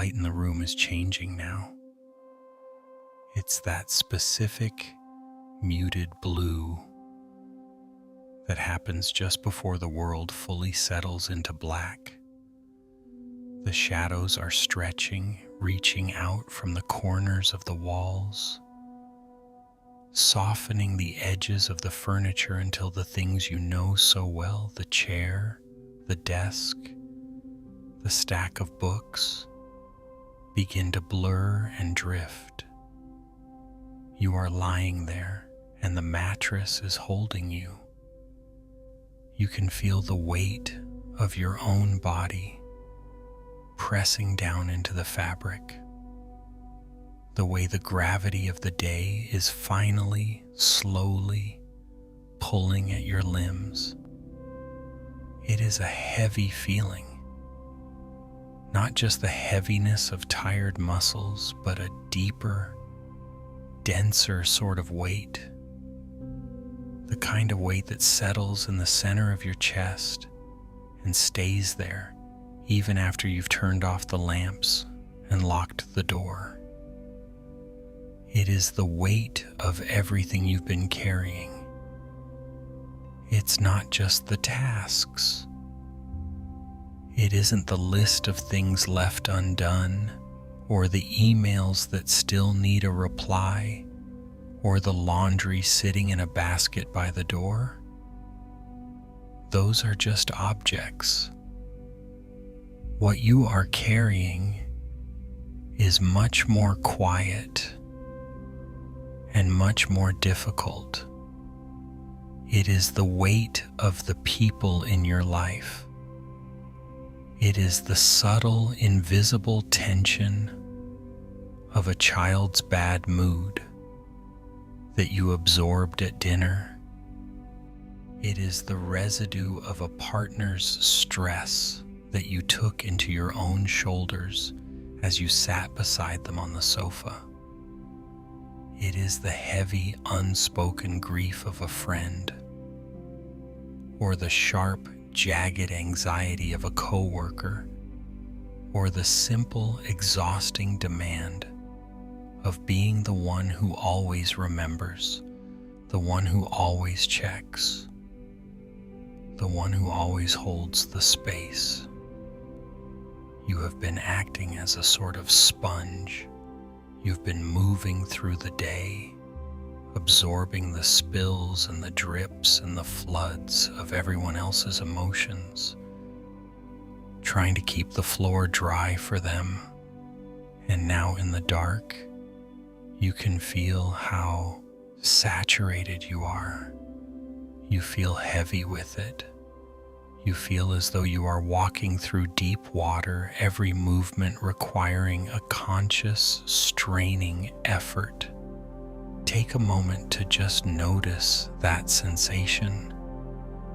light in the room is changing now. It's that specific muted blue that happens just before the world fully settles into black. The shadows are stretching, reaching out from the corners of the walls, softening the edges of the furniture until the things you know so well, the chair, the desk, the stack of books, begin to blur and drift. You are lying there, and the mattress is holding you. You can feel the weight of your own body pressing down into the fabric, the way the gravity of the day is finally, slowly pulling at your limbs. It is a heavy feeling, not just the heaviness of tired muscles, but a deeper, denser sort of weight, the kind of weight that settles in the center of your chest and stays there even after you've turned off the lamps and locked the door. It is the weight of everything you've been carrying. It's not just the tasks. It isn't the list of things left undone, or the emails that still need a reply, or the laundry sitting in a basket by the door. Those are just objects. What you are carrying is much more quiet and much more difficult. It is the weight of the people in your life. It is the subtle, invisible tension of a child's bad mood that you absorbed at dinner. It is the residue of a partner's stress that you took into your own shoulders as you sat beside them on the sofa. It is the heavy, unspoken grief of a friend, or the sharp, jagged anxiety of a coworker, or the simple, exhausting demand of being the one who always remembers, the one who always checks, the one who always holds the space. You have been acting as a sort of sponge. You've been moving through the day, absorbing the spills and the drips and the floods of everyone else's emotions, trying to keep the floor dry for them. And now in the dark, you can feel how saturated you are. You feel heavy with it. You feel as though you are walking through deep water, every movement requiring a conscious, straining effort. Take a moment to just notice that sensation.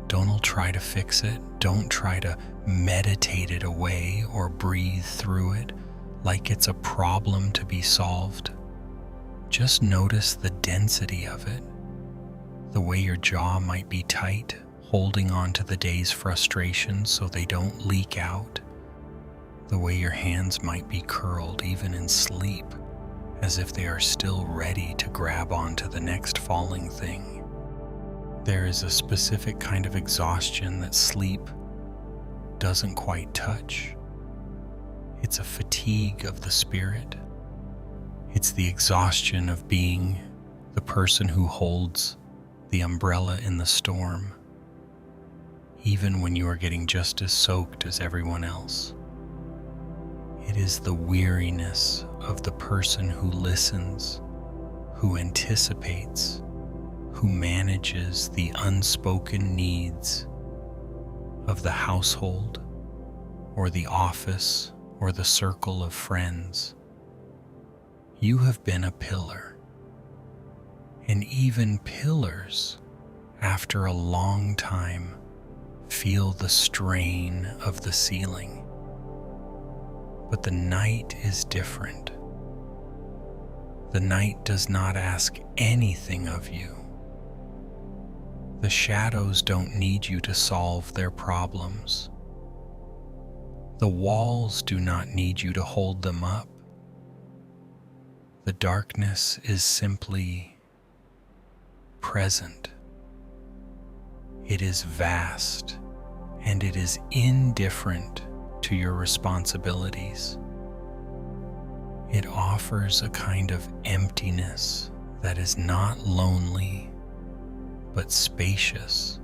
Don't try to fix it. Don't try to meditate it away or breathe through it like it's a problem to be solved. Just notice the density of it, the way your jaw might be tight, holding on to the day's frustrations so they don't leak out, the way your hands might be curled even in sleep, as if they are still ready to grab onto the next falling thing. There is a specific kind of exhaustion that sleep doesn't quite touch. It's a fatigue of the spirit. It's the exhaustion of being the person who holds the umbrella in the storm, even when you are getting just as soaked as everyone else. It is the weariness of the person who listens, who anticipates, who manages the unspoken needs of the household or the office or the circle of friends. You have been a pillar, and even pillars, after a long time, feel the strain of the ceiling. But the night is different. The night does not ask anything of you. The shadows don't need you to solve their problems. The walls do not need you to hold them up. The darkness is simply present. It is vast, and it is indifferent to your responsibilities. It offers a kind of emptiness that is not lonely, but spacious.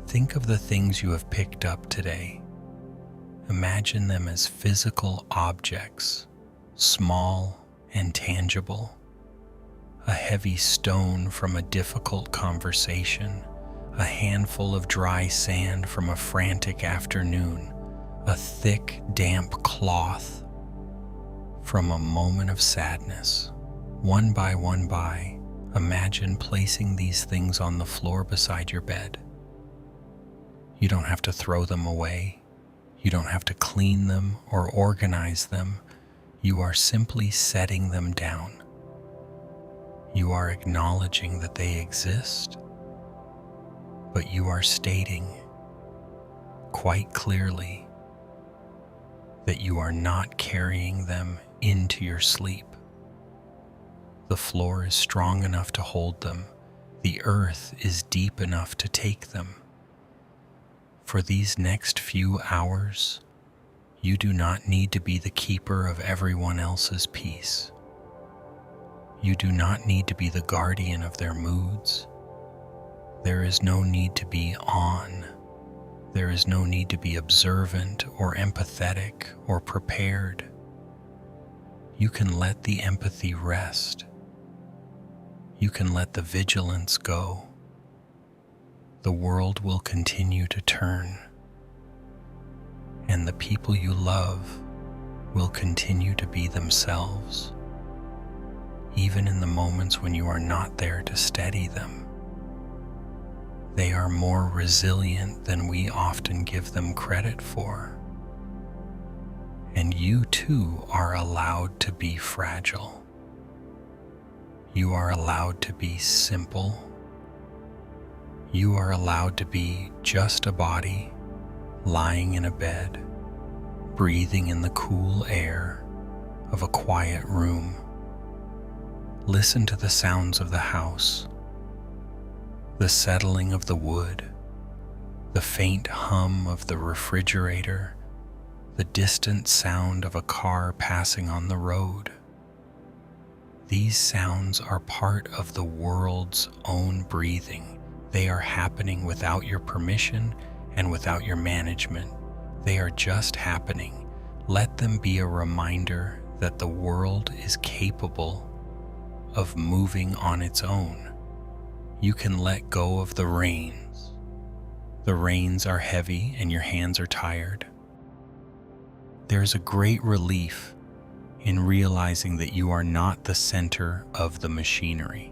Think of the things you have picked up today. Imagine them as physical objects, small and tangible. A heavy stone from a difficult conversation, a handful of dry sand from a frantic afternoon, a thick, damp cloth from a moment of sadness. One by one, imagine placing these things on the floor beside your bed. You don't have to throw them away. You don't have to clean them or organize them. You are simply setting them down. You are acknowledging that they exist, but you are stating quite clearly that you are not carrying them into your sleep. The floor is strong enough to hold them. The earth is deep enough to take them. For these next few hours, you do not need to be the keeper of everyone else's peace. You do not need to be the guardian of their moods. There is no need to be on. There is no need to be observant or empathetic or prepared. You can let the empathy rest. You can let the vigilance go. The world will continue to turn, and the people you love will continue to be themselves, even in the moments when you are not there to steady them. They are more resilient than we often give them credit for. And you too are allowed to be fragile. You are allowed to be simple. You are allowed to be just a body lying in a bed, breathing in the cool air of a quiet room. Listen to the sounds of the house, the settling of the wood, the faint hum of the refrigerator, the distant sound of a car passing on the road. These sounds are part of the world's own breathing. They are happening without your permission and without your management. They are just happening. Let them be a reminder that the world is capable of moving on its own. You can let go of the reins. The reins are heavy and your hands are tired. There is a great relief in realizing that you are not the center of the machinery.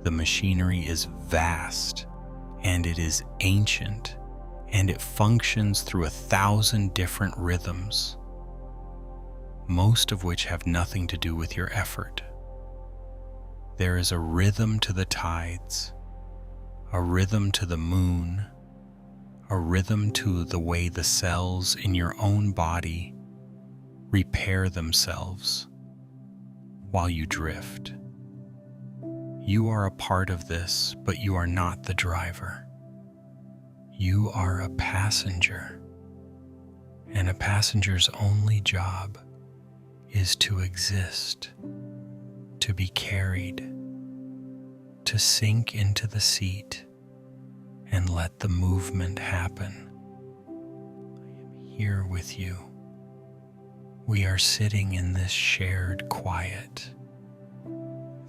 The machinery is vast, and it is ancient, and it functions through 1,000 different rhythms, most of which have nothing to do with your effort. There is a rhythm to the tides, a rhythm to the moon, a rhythm to the way the cells in your own body repair themselves while you drift. You are a part of this, but you are not the driver. You are a passenger, and a passenger's only job is to exist, to be carried, to sink into the seat and let the movement happen. I am here with you. We are sitting in this shared quiet.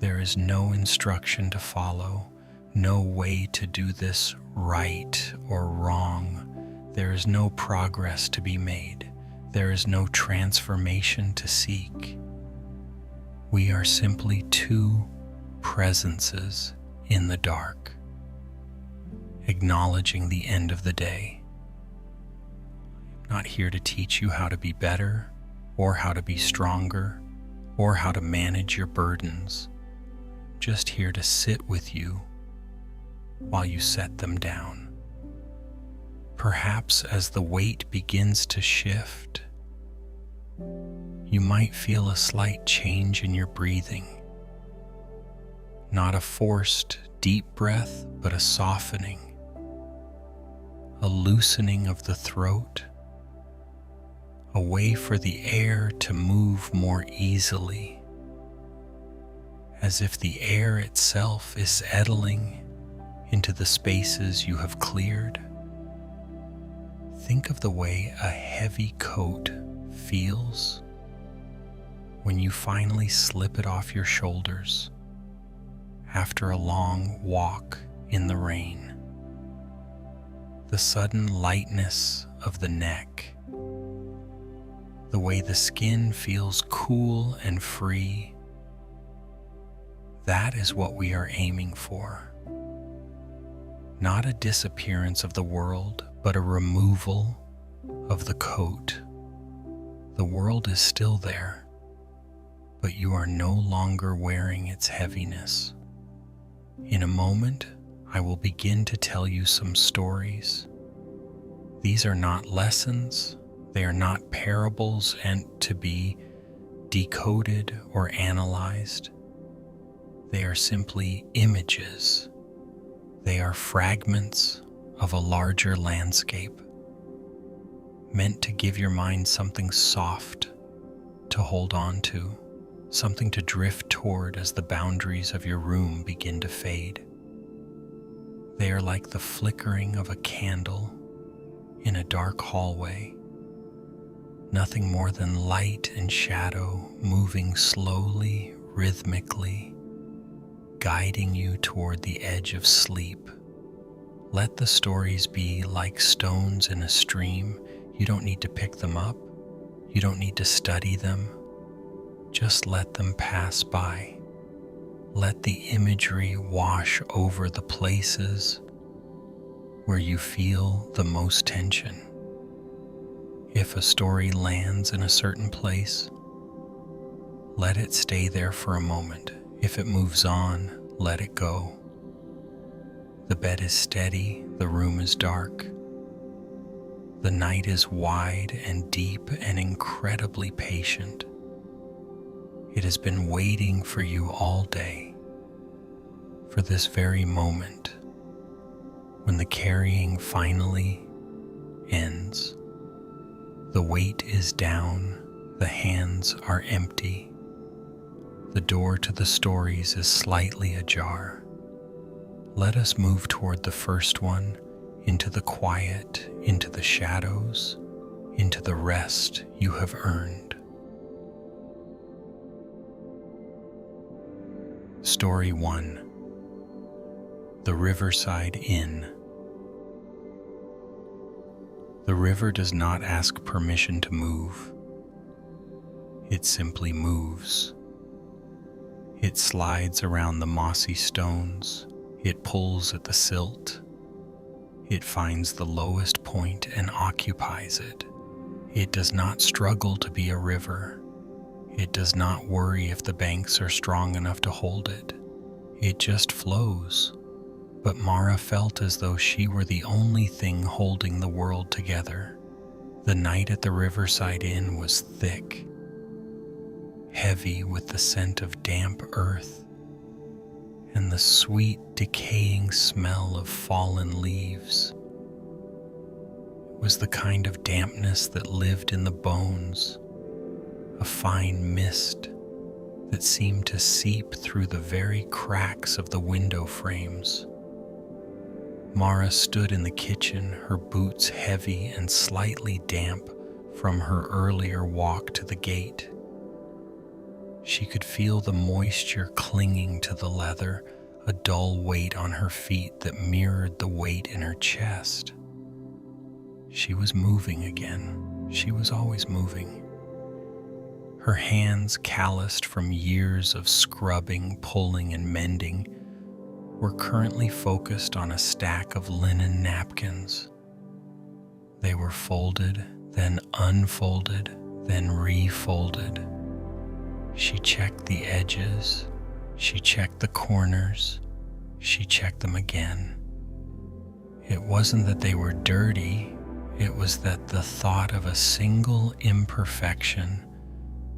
There is no instruction to follow, no way to do this right or wrong. There is no progress to be made. There is no transformation to seek. We are simply two presences in the dark, acknowledging the end of the day. I'm not here to teach you how to be better, or how to be stronger, or how to manage your burdens. I'm just here to sit with you while you set them down. Perhaps as the weight begins to shift, you might feel a slight change in your breathing. Not a forced, deep breath, but a softening, a loosening of the throat, a way for the air to move more easily, as if the air itself is settling into the spaces you have cleared. Think of the way a heavy coat feels when you finally slip it off your shoulders after a long walk in the rain. The sudden lightness of the neck, the way the skin feels cool and free, that is what we are aiming for. Not a disappearance of the world, but a removal of the coat. The world is still there, but you are no longer wearing its heaviness. In a moment, I will begin to tell you some stories. These are not lessons, they are not parables and to be decoded or analyzed. They are simply images. They are fragments of a larger landscape, meant to give your mind something soft to hold on to, something to drift toward as the boundaries of your room begin to fade. They are like the flickering of a candle in a dark hallway, nothing more than light and shadow moving slowly, rhythmically, guiding you toward the edge of sleep. Let the stories be like stones in a stream. You don't need to pick them up. You don't need to study them. Just let them pass by. Let the imagery wash over the places where you feel the most tension. If a story lands in a certain place, let it stay there for a moment. If it moves on, let it go. The bed is steady, the room is dark. The night is wide and deep and incredibly patient. It has been waiting for you all day, for this very moment, when the carrying finally ends. The weight is down, the hands are empty. The door to the stories is slightly ajar. Let us move toward the first one, into the quiet, into the shadows, into the rest you have earned. Story 1. The Riverside Inn. The river does not ask permission to move. It simply moves. It slides around the mossy stones. It pulls at the silt. It finds the lowest point and occupies it. It does not struggle to be a river. It does not worry if the banks are strong enough to hold it. It just flows. But Mara felt as though she were the only thing holding the world together. The night at the Riverside Inn was thick, heavy with the scent of damp earth and the sweet decaying smell of fallen leaves. It was the kind of dampness that lived in the bones, a fine mist that seemed to seep through the very cracks of the window frames. Mara stood in the kitchen, her boots heavy and slightly damp from her earlier walk to the gate. She could feel the moisture clinging to the leather, a dull weight on her feet that mirrored the weight in her chest. She was moving again. She was always moving. Her hands, calloused from years of scrubbing, pulling, and mending, were currently focused on a stack of linen napkins. They were folded, then unfolded, then refolded. She checked the edges, she checked the corners, she checked them again. It wasn't that they were dirty, It was that the thought of a single imperfection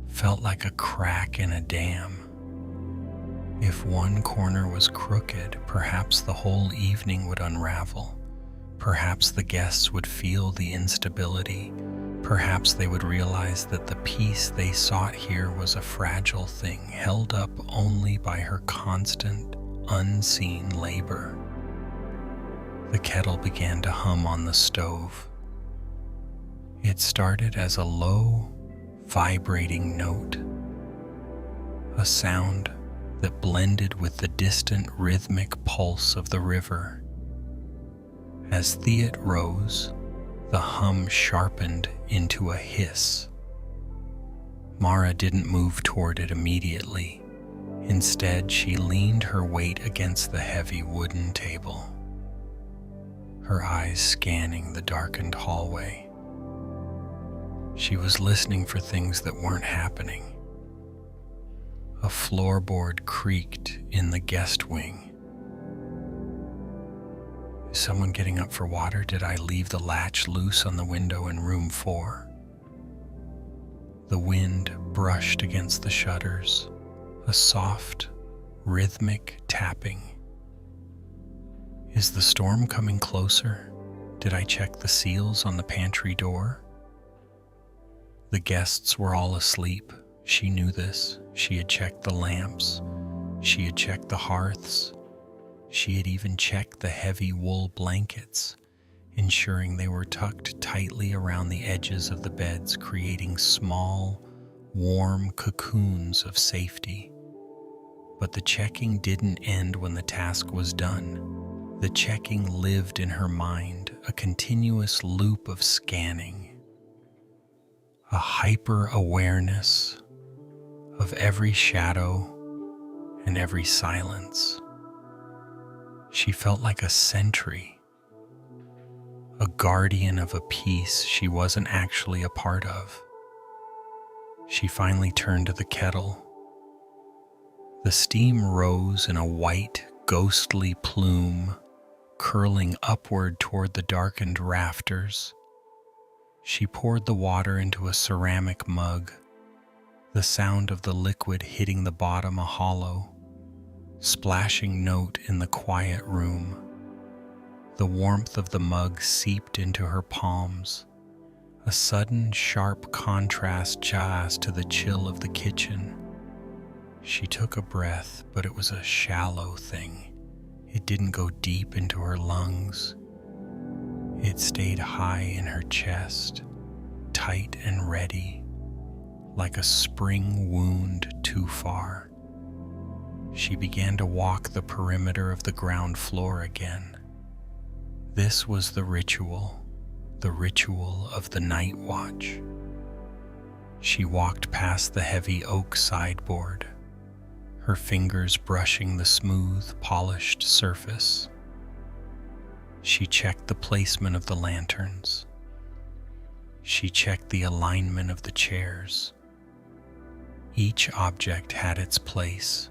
felt like a crack in a dam. If one corner was crooked, perhaps the whole evening would unravel. Perhaps the guests would feel the instability. Perhaps they would realize that the peace they sought here was a fragile thing, held up only by her constant, unseen labor. The kettle began to hum on the stove. It started as a low, vibrating note, a sound that blended with the distant rhythmic pulse of the river. As Theat rose, the hum sharpened into a hiss. Mara didn't move toward it immediately. Instead, she leaned her weight against the heavy wooden table, her eyes scanning the darkened hallway. She was listening for things that weren't happening. A floorboard creaked in the guest wing. Is someone getting up for water? Did I leave the latch loose on the window in room 4? The wind brushed against the shutters, a soft, rhythmic tapping. Is the storm coming closer? Did I check the seals on the pantry door? The guests were all asleep. She knew this. She had checked the lamps. She had checked the hearths. She had even checked the heavy wool blankets, ensuring they were tucked tightly around the edges of the beds, creating small, warm cocoons of safety. But the checking didn't end when the task was done. The checking lived in her mind, a continuous loop of scanning, a hyper-awareness of every shadow and every silence. She felt like a sentry, a guardian of a peace she wasn't actually a part of. She finally turned to the kettle. The steam rose in a white, ghostly plume, curling upward toward the darkened rafters. She poured the water into a ceramic mug, the sound of the liquid hitting the bottom a hollow, splashing note in the quiet room. The warmth of the mug seeped into her palms, a sudden sharp contrast to the chill of the kitchen. She took a breath, but it was a shallow thing. It didn't go deep into her lungs. It stayed high in her chest, tight and ready, like a spring wound too far. She began to walk the perimeter of the ground floor again. This was the ritual of the night watch. She walked past the heavy oak sideboard, her fingers brushing the smooth, polished surface. She checked the placement of the lanterns. She checked the alignment of the chairs. Each object had its place,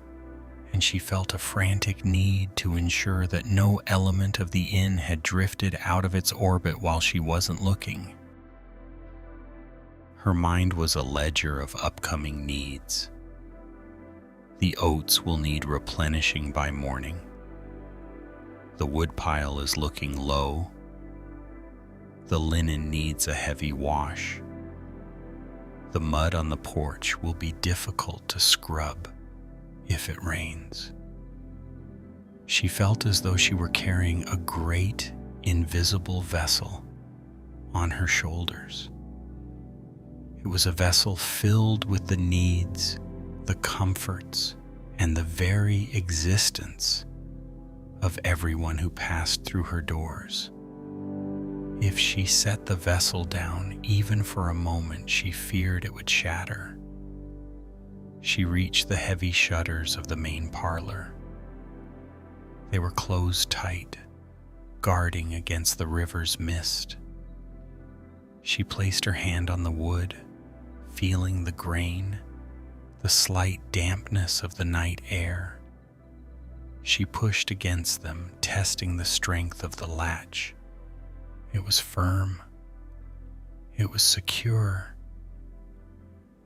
and she felt a frantic need to ensure that no element of the inn had drifted out of its orbit while she wasn't looking. Her mind was a ledger of upcoming needs. The oats will need replenishing by morning. The woodpile is looking low. The linen needs a heavy wash. The mud on the porch will be difficult to scrub if it rains. She felt as though she were carrying a great, invisible vessel on her shoulders. It was a vessel filled with the needs, the comforts, and the very existence of everyone who passed through her doors. If she set the vessel down even for a moment, she feared it would shatter. She reached the heavy shutters of the main parlor. They were closed tight, guarding against the river's mist. She placed her hand on the wood, feeling the grain, the slight dampness of the night air. She pushed against them, testing the strength of the latch. It was firm, It was secure,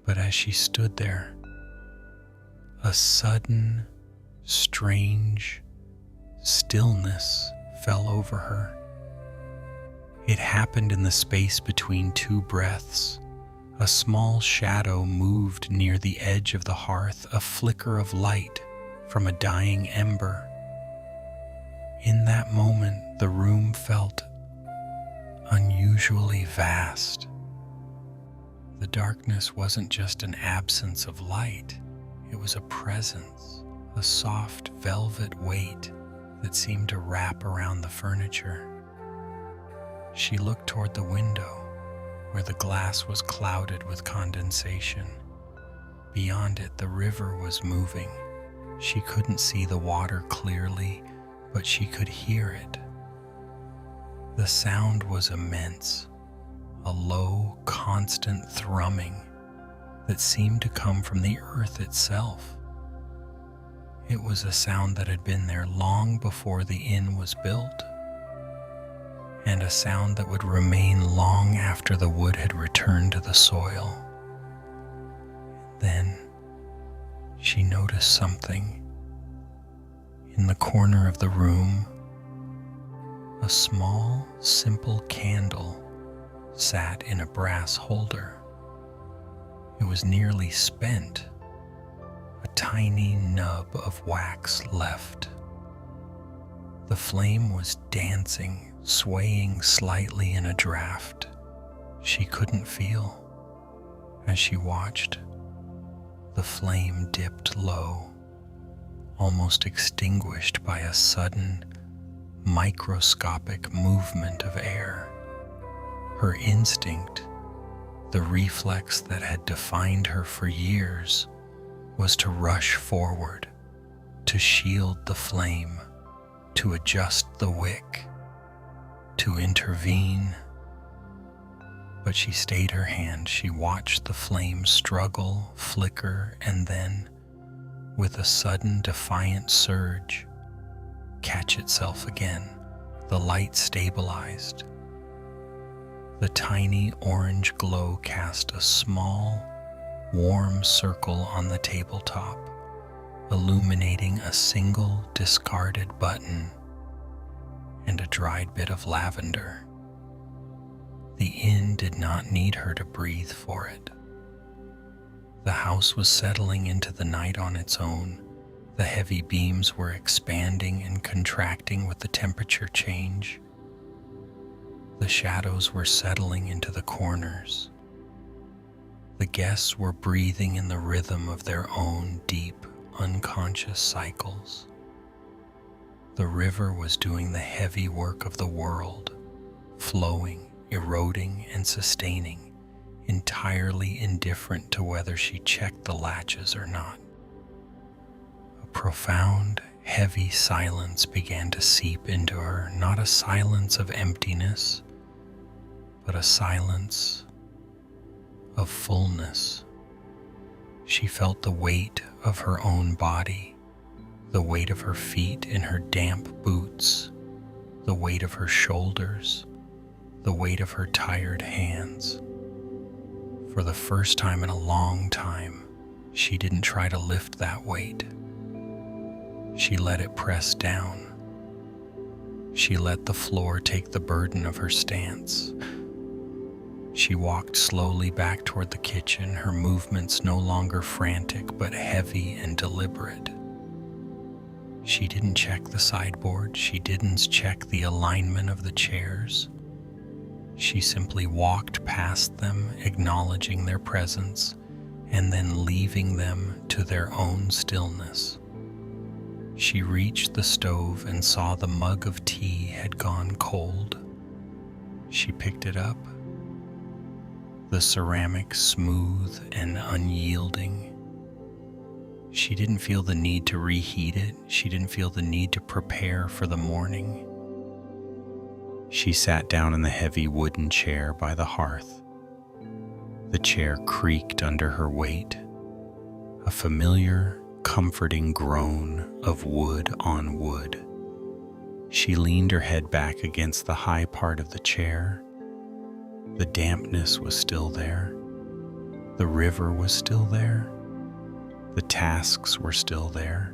but as she stood there, a sudden, strange stillness fell over her. It happened in the space between two breaths. A small shadow moved near the edge of the hearth, a flicker of light from a dying ember. In that moment, the room felt unusually vast. The darkness wasn't just an absence of light, it was a presence, a soft velvet weight that seemed to wrap around the furniture. She looked toward the window, where the glass was clouded with condensation. Beyond it, the river was moving. She couldn't see the water clearly, but she could hear it. The sound was immense, a low, constant thrumming that seemed to come from the earth itself. It was a sound that had been there long before the inn was built, and a sound that would remain long after the wood had returned to the soil. Then she noticed something. In the corner of the room, a small, simple candle sat in a brass holder. It was nearly spent, a tiny nub of wax left. The flame was dancing, swaying slightly in a draft. She couldn't feel. As she watched, the flame dipped low, almost extinguished by a sudden, microscopic movement of air. Her instinct, the reflex that had defined her for years, was to rush forward, to shield the flame, to adjust the wick, to intervene. But she stayed her hand. She watched the flame struggle, flicker, and then, with a sudden defiant surge, catch itself again. The light stabilized. The tiny orange glow cast a small, warm circle on the tabletop, illuminating a single discarded button and a dried bit of lavender. The inn did not need her to breathe for it. The house was settling into the night on its own. The heavy beams were expanding and contracting with the temperature change. The shadows were settling into the corners. The guests were breathing in the rhythm of their own deep, unconscious cycles. The river was doing the heavy work of the world, flowing, eroding, and sustaining, entirely indifferent to whether she checked the latches or not. A profound, heavy silence began to seep into her, not a silence of emptiness, but a silence of fullness. She felt the weight of her own body, the weight of her feet in her damp boots, the weight of her shoulders, the weight of her tired hands. For the first time in a long time, she didn't try to lift that weight. She let it press down. She let the floor take the burden of her stance. She walked slowly back toward the kitchen, her movements no longer frantic but heavy and deliberate. She didn't check the sideboard. She didn't check the alignment of the chairs. She simply walked past them, acknowledging their presence, and then leaving them to their own stillness. She reached the stove and saw the mug of tea had gone cold. She picked it up, the ceramic smooth and unyielding. She didn't feel the need to reheat it. She didn't feel the need to prepare for the morning. She sat down in the heavy wooden chair by the hearth. The chair creaked under her weight, a familiar, comforting groan of wood on wood. She leaned her head back against the high part of the chair, The dampness was still there. The river was still there. The tasks were still there,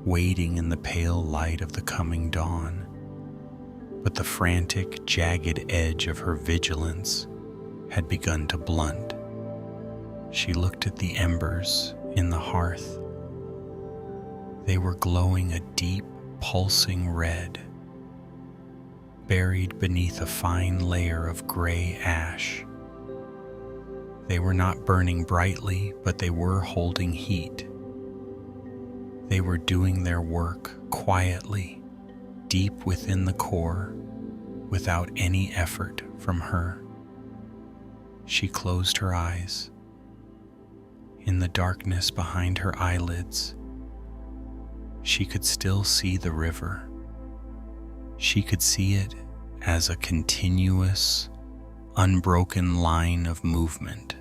waiting in the pale light of the coming dawn. But the frantic, jagged edge of her vigilance had begun to blunt. She looked at the embers in the hearth. They were glowing a deep, pulsing red, buried beneath a fine layer of gray ash. They were not burning brightly, but they were holding heat. They were doing their work quietly, deep within the core, without any effort from her. She closed her eyes. In the darkness behind her eyelids, she could still see the river. She could see it as a continuous, unbroken line of movement.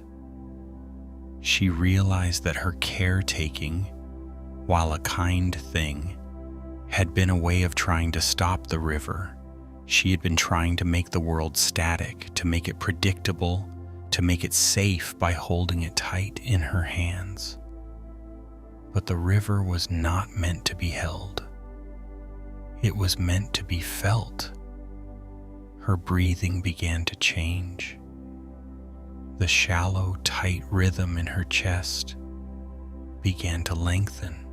She realized that her caretaking, while a kind thing, had been a way of trying to stop the river. She had been trying to make the world static, to make it predictable, to make it safe by holding it tight in her hands. But the river was not meant to be held. It was meant to be felt. Her breathing began to change. The shallow, tight rhythm in her chest began to lengthen.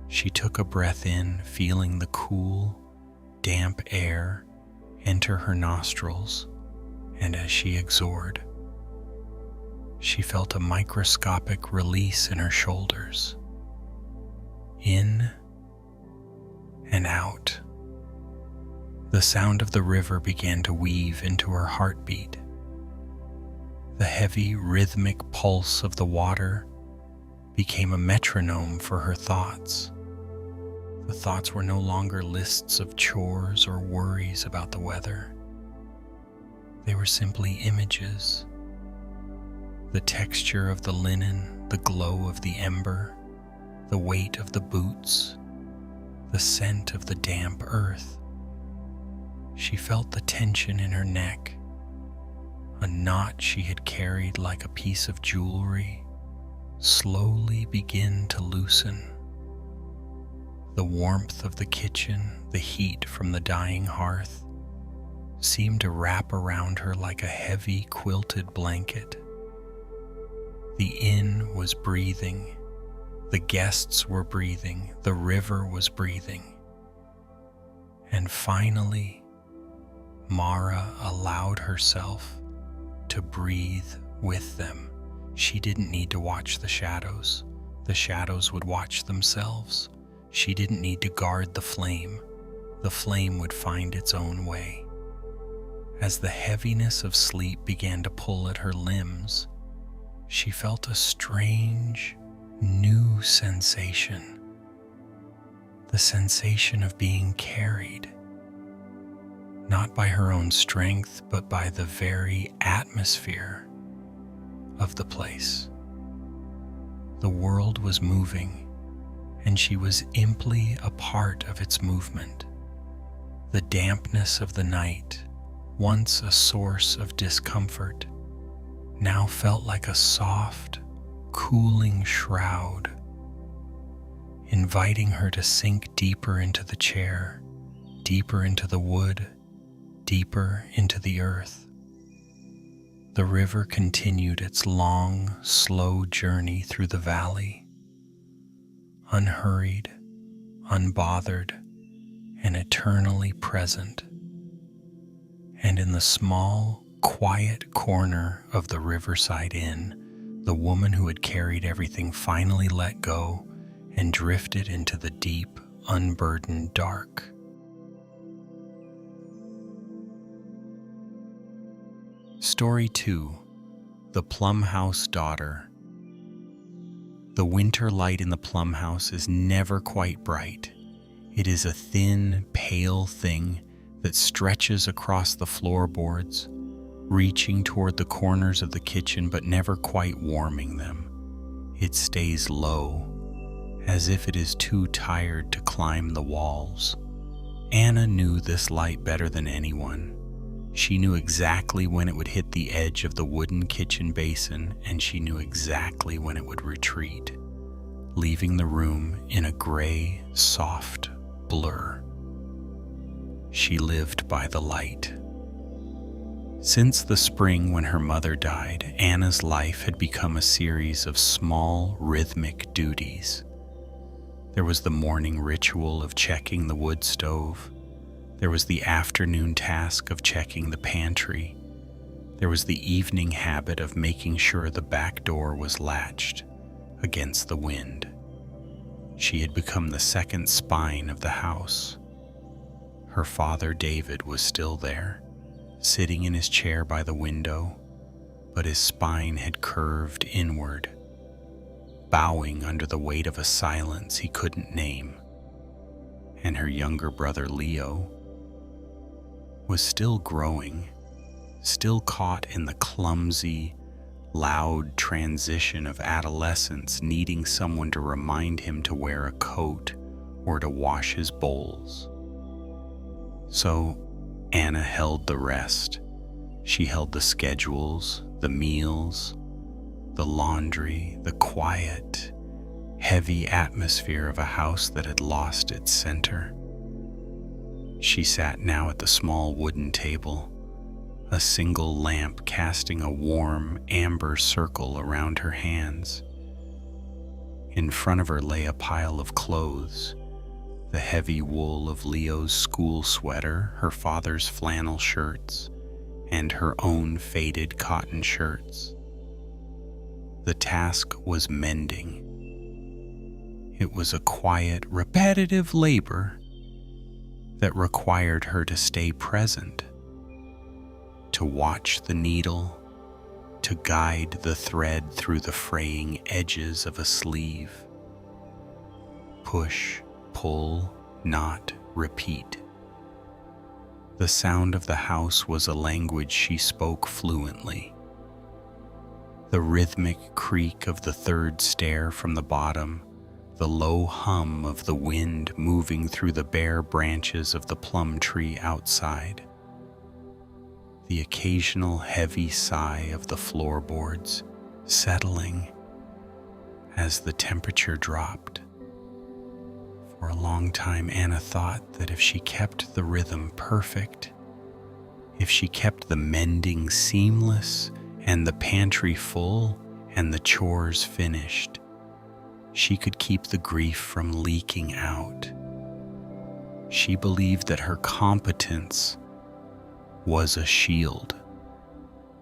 She took a breath in, feeling the cool, damp air enter her nostrils, and as she exhaled, she felt a microscopic release in her shoulders. In and out. The sound of the river began to weave into her heartbeat. The heavy, rhythmic pulse of the water became a metronome for her thoughts. The thoughts were no longer lists of chores or worries about the weather. They were simply images. The texture of the linen, the glow of the ember, the weight of the boots, the scent of the damp earth. She felt the tension in her neck, a knot she had carried like a piece of jewelry slowly begin to loosen. The warmth of the kitchen, the heat from the dying hearth, seemed to wrap around her like a heavy quilted blanket. The inn was breathing, the guests were breathing, the river was breathing. And finally, Mara allowed herself to breathe with them. She didn't need to watch the shadows. The shadows would watch themselves. She didn't need to guard the flame. The flame would find its own way. As the heaviness of sleep began to pull at her limbs, she felt a strange, new sensation. The sensation of being carried, not by her own strength, but by the very atmosphere of the place. The world was moving, and she was imply a part of its movement. The dampness of the night, once a source of discomfort, now felt like a soft, cooling shroud, inviting her to sink deeper into the chair, deeper into the wood, deeper into the earth. The river continued its long, slow journey through the valley, unhurried, unbothered, and eternally present. And in the small, quiet corner of the Riverside Inn, the woman who had carried everything finally let go and drifted into the deep, unburdened dark. Story 2. The Plum House Daughter. The winter light in the Plum House is never quite bright. It is a thin, pale thing that stretches across the floorboards, reaching toward the corners of the kitchen but never quite warming them. It stays low, as if it is too tired to climb the walls. Anna knew this light better than anyone. She knew exactly when it would hit the edge of the wooden kitchen basin, and she knew exactly when it would retreat, leaving the room in a gray, soft blur. She lived by the light. Since the spring when her mother died, Anna's life had become a series of small, rhythmic duties. There was the morning ritual of checking the wood stove. There was the afternoon task of checking the pantry. There was the evening habit of making sure the back door was latched against the wind. She had become the second spine of the house. Her father, David, was still there, sitting in his chair by the window, but his spine had curved inward, bowing under the weight of a silence he couldn't name. And her younger brother, Leo, was still growing, still caught in the clumsy, loud transition of adolescence, needing someone to remind him to wear a coat or to wash his bowls. So Anna held the rest. She held the schedules, the meals, the laundry, the quiet, heavy atmosphere of a house that had lost its center. She sat now at the small wooden table, a single lamp casting a warm amber circle around her hands. In front of her lay a pile of clothes, the heavy wool of Leo's school sweater, her father's flannel shirts, and her own faded cotton shirts. The task was mending. It was a quiet, repetitive labor that required her to stay present, to watch the needle, to guide the thread through the fraying edges of a sleeve. Push, pull, knot, repeat. The sound of the house was a language she spoke fluently. The rhythmic creak of the third stair from the bottom, the low hum of the wind moving through the bare branches of the plum tree outside, the occasional heavy sigh of the floorboards settling as the temperature dropped. For a long time, Anna thought that if she kept the rhythm perfect, if she kept the mending seamless and the pantry full and the chores finished, she could keep the grief from leaking out. She believed that her competence was a shield.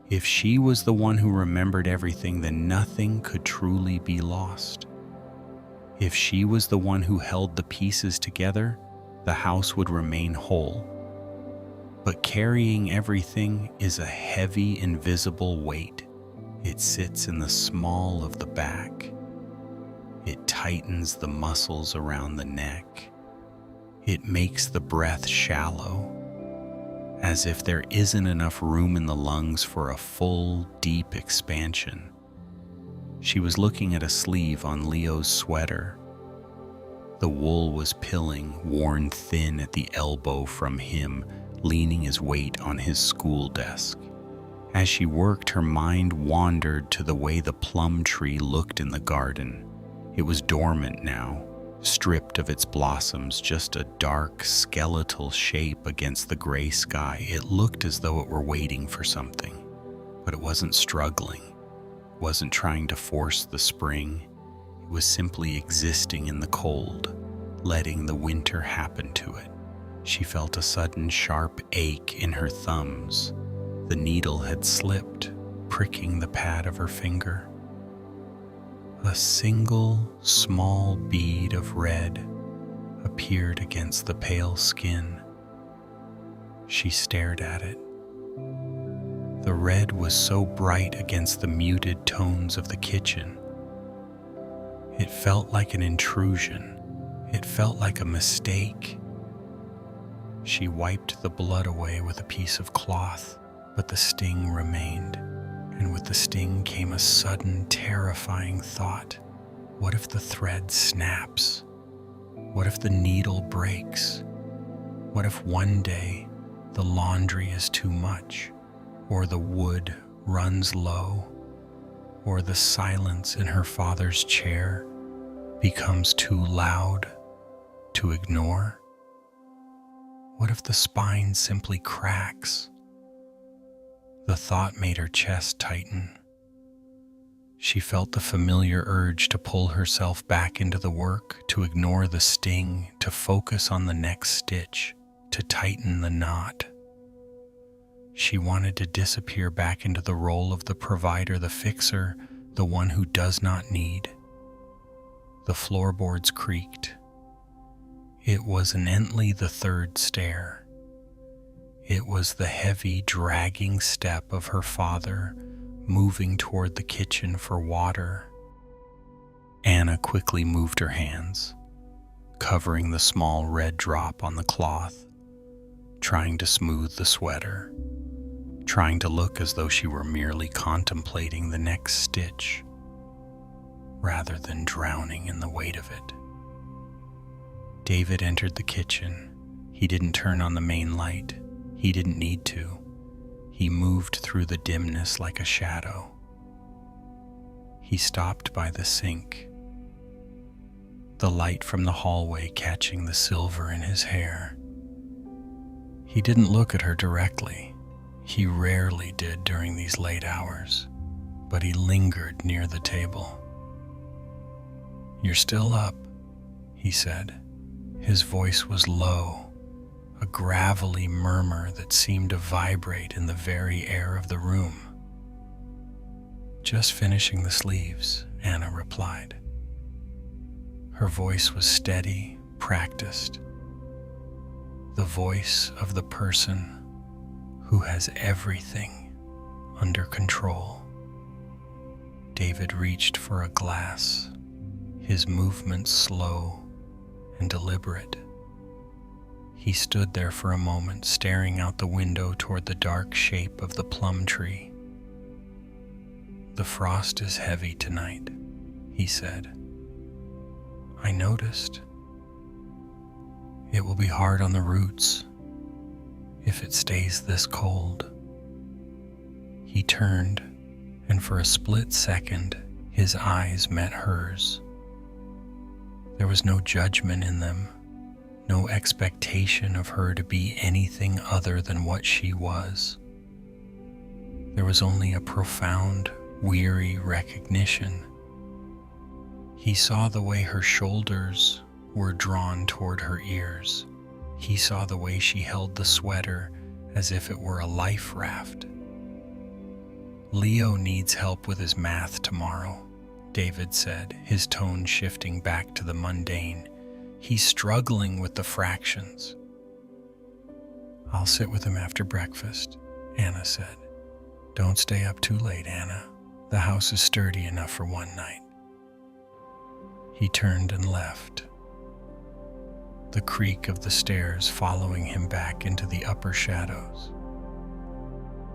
If she was the one who remembered everything, then nothing could truly be lost. If she was the one who held the pieces together, the house would remain whole. But carrying everything is a heavy, invisible weight. It sits in the small of the back. It tightens the muscles around the neck. It makes the breath shallow, as if there isn't enough room in the lungs for a full, deep expansion. She was looking at a sleeve on Leo's sweater. The wool was pilling, worn thin at the elbow from him, leaning his weight on his school desk. As she worked, her mind wandered to the way the plum tree looked in the garden. It was dormant now, stripped of its blossoms, just a dark, skeletal shape against the gray sky. It looked as though it were waiting for something, but it wasn't struggling, wasn't trying to force the spring. It was simply existing in the cold, letting the winter happen to it. She felt a sudden sharp ache in her thumbs. The needle had slipped, pricking the pad of her finger. A single small bead of red appeared against the pale skin. She stared at it. The red was so bright against the muted tones of the kitchen. It felt like an intrusion. It felt like a mistake. She wiped the blood away with a piece of cloth, but the sting remained. And with the sting came a sudden, terrifying thought. What if the thread snaps? What if the needle breaks? What if one day the laundry is too much, or the wood runs low, or the silence in her father's chair becomes too loud to ignore? What if the spine simply cracks? The thought made her chest tighten. She felt the familiar urge to pull herself back into the work, to ignore the sting, to focus on the next stitch, to tighten the knot. She wanted to disappear back into the role of the provider, the fixer, the one who does not need. The floorboards creaked. It was evidently the third stair. It was the heavy, dragging step of her father, moving toward the kitchen for water. Anna quickly moved her hands, covering the small red drop on the cloth, trying to smooth the sweater, trying to look as though she were merely contemplating the next stitch, rather than drowning in the weight of it. David entered the kitchen. He didn't turn on the main light. He didn't need to. He moved through the dimness like a shadow. He stopped by the sink, the light from the hallway catching the silver in his hair. He didn't look at her directly. He rarely did during these late hours, but he lingered near the table. "You're still up," he said. His voice was low, a gravelly murmur that seemed to vibrate in the very air of the room. "Just finishing the sleeves," Anna replied. Her voice was steady, practiced. The voice of the person who has everything under control. David reached for a glass, his movements slow and deliberate. He stood there for a moment, staring out the window toward the dark shape of the plum tree. "The frost is heavy tonight," he said. "I noticed. It will be hard on the roots if it stays this cold." He turned, and for a split second, his eyes met hers. There was no judgment in them, no expectation of her to be anything other than what she was. There was only a profound, weary recognition. He saw the way her shoulders were drawn toward her ears. He saw the way she held the sweater as if it were a life raft. "Leo needs help with his math tomorrow," David said, his tone shifting back to the mundane. "He's struggling with the fractions." "I'll sit with him after breakfast," Anna said. "Don't stay up too late, Anna. The house is sturdy enough for one night." He turned and left, the creak of the stairs following him back into the upper shadows.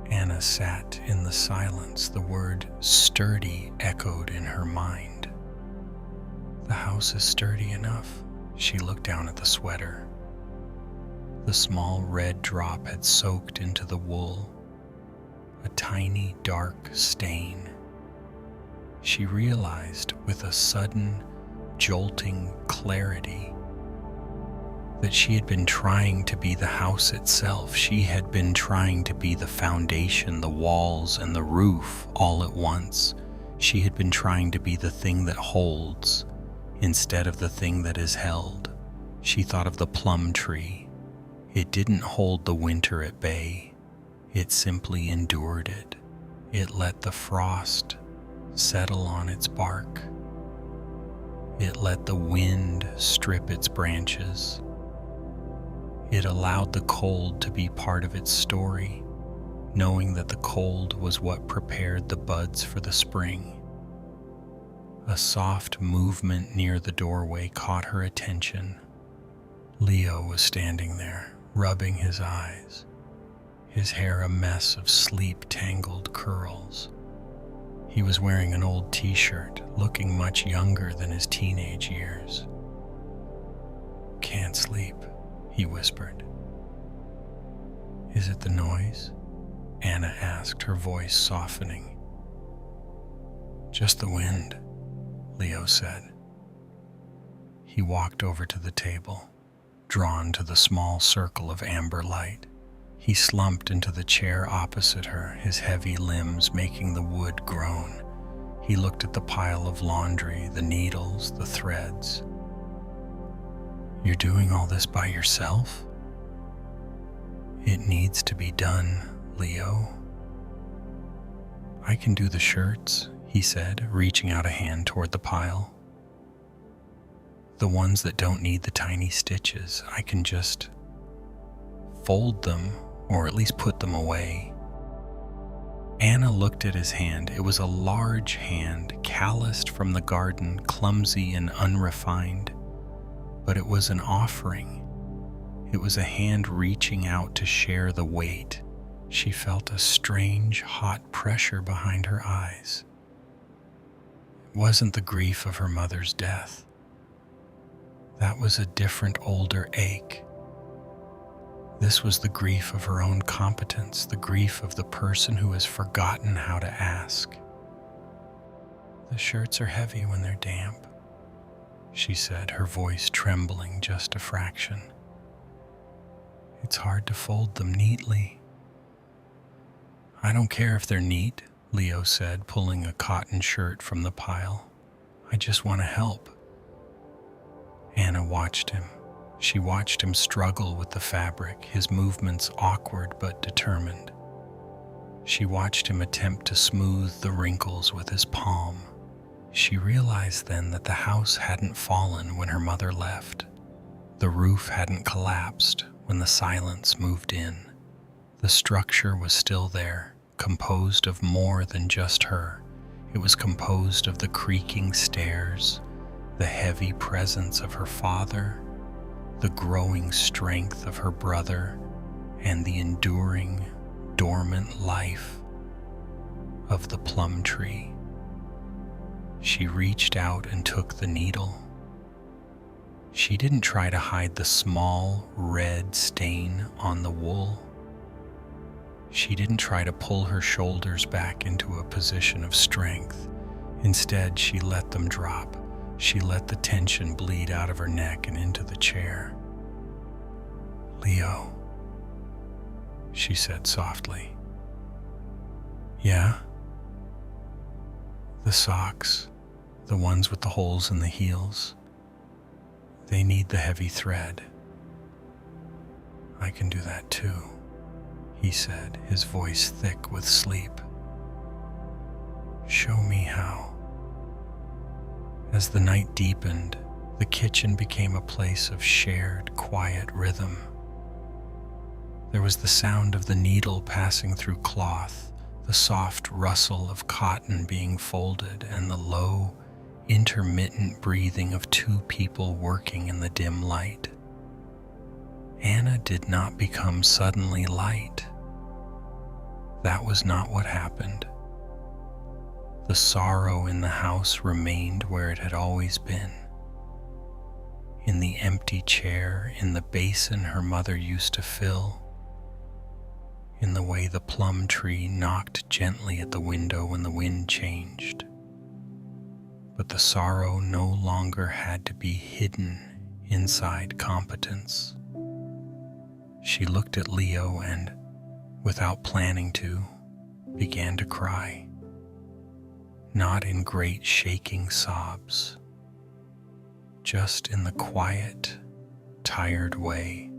Anna sat in the silence. The word sturdy echoed in her mind. The house is sturdy enough. She looked down at the sweater. The small red drop had soaked into the wool, a tiny dark stain. She realized with a sudden, jolting clarity that she had been trying to be the house itself. She had been trying to be the foundation, the walls, and the roof all at once. She had been trying to be the thing that holds instead of the thing that is held. She thought of the plum tree. It didn't hold the winter at bay. It simply endured it. It let the frost settle on its bark. It let the wind strip its branches. It allowed the cold to be part of its story, knowing that the cold was what prepared the buds for the spring. A soft movement near the doorway caught her attention. Leo was standing there, rubbing his eyes, his hair a mess of sleep-tangled curls. He was wearing an old t-shirt, looking much younger than his teenage years. "Can't sleep," he whispered. Is it the noise? Anna asked, her voice softening. Just the wind, Leo said. He walked over to the table, drawn to the small circle of amber light. He slumped into the chair opposite her, his heavy limbs making the wood groan. He looked at the pile of laundry, the needles, the threads. You're doing all this by yourself? It needs to be done, Leo. I can do the shirts, he said, reaching out a hand toward the pile. The ones that don't need the tiny stitches, I can just fold them, or at least put them away. Anna looked at his hand. It was a large hand, calloused from the garden, clumsy and unrefined. But it was an offering. It was a hand reaching out to share the weight. She felt a strange, hot pressure behind her eyes. It wasn't the grief of her mother's death. That was a different, older ache. This was the grief of her own competence, the grief of the person who has forgotten how to ask. The shirts are heavy when they're damp, she said, her voice trembling just a fraction. It's hard to fold them neatly. I don't care if they're neat, Leo said, pulling a cotton shirt from the pile. I just want to help. Anna watched him. She watched him struggle with the fabric, his movements awkward but determined. She watched him attempt to smooth the wrinkles with his palm. She realized then that the house hadn't fallen when her mother left. The roof hadn't collapsed when the silence moved in. The structure was still there, composed of more than just her. It was composed of the creaking stairs, the heavy presence of her father, the growing strength of her brother, and the enduring, dormant life of the plum tree. She reached out and took the needle. She didn't try to hide the small, red stain on the wool. She didn't try to pull her shoulders back into a position of strength. Instead, she let them drop. She let the tension bleed out of her neck and into the chair. Leo, she said softly. Yeah? The socks, the ones with the holes in the heels, they need the heavy thread. I can do that too, he said, his voice thick with sleep. Show me how. As the night deepened, the kitchen became a place of shared, quiet rhythm. There was the sound of the needle passing through cloth, the soft rustle of cotton being folded, and the low, intermittent breathing of two people working in the dim light. Anna did not become suddenly light. That was not what happened. The sorrow in the house remained where it had always been. In the empty chair, in the basin her mother used to fill, in the way the plum tree knocked gently at the window when the wind changed. But the sorrow no longer had to be hidden inside competence. She looked at Leo and, without planning to, began to cry. Not in great shaking sobs, just in the quiet, tired way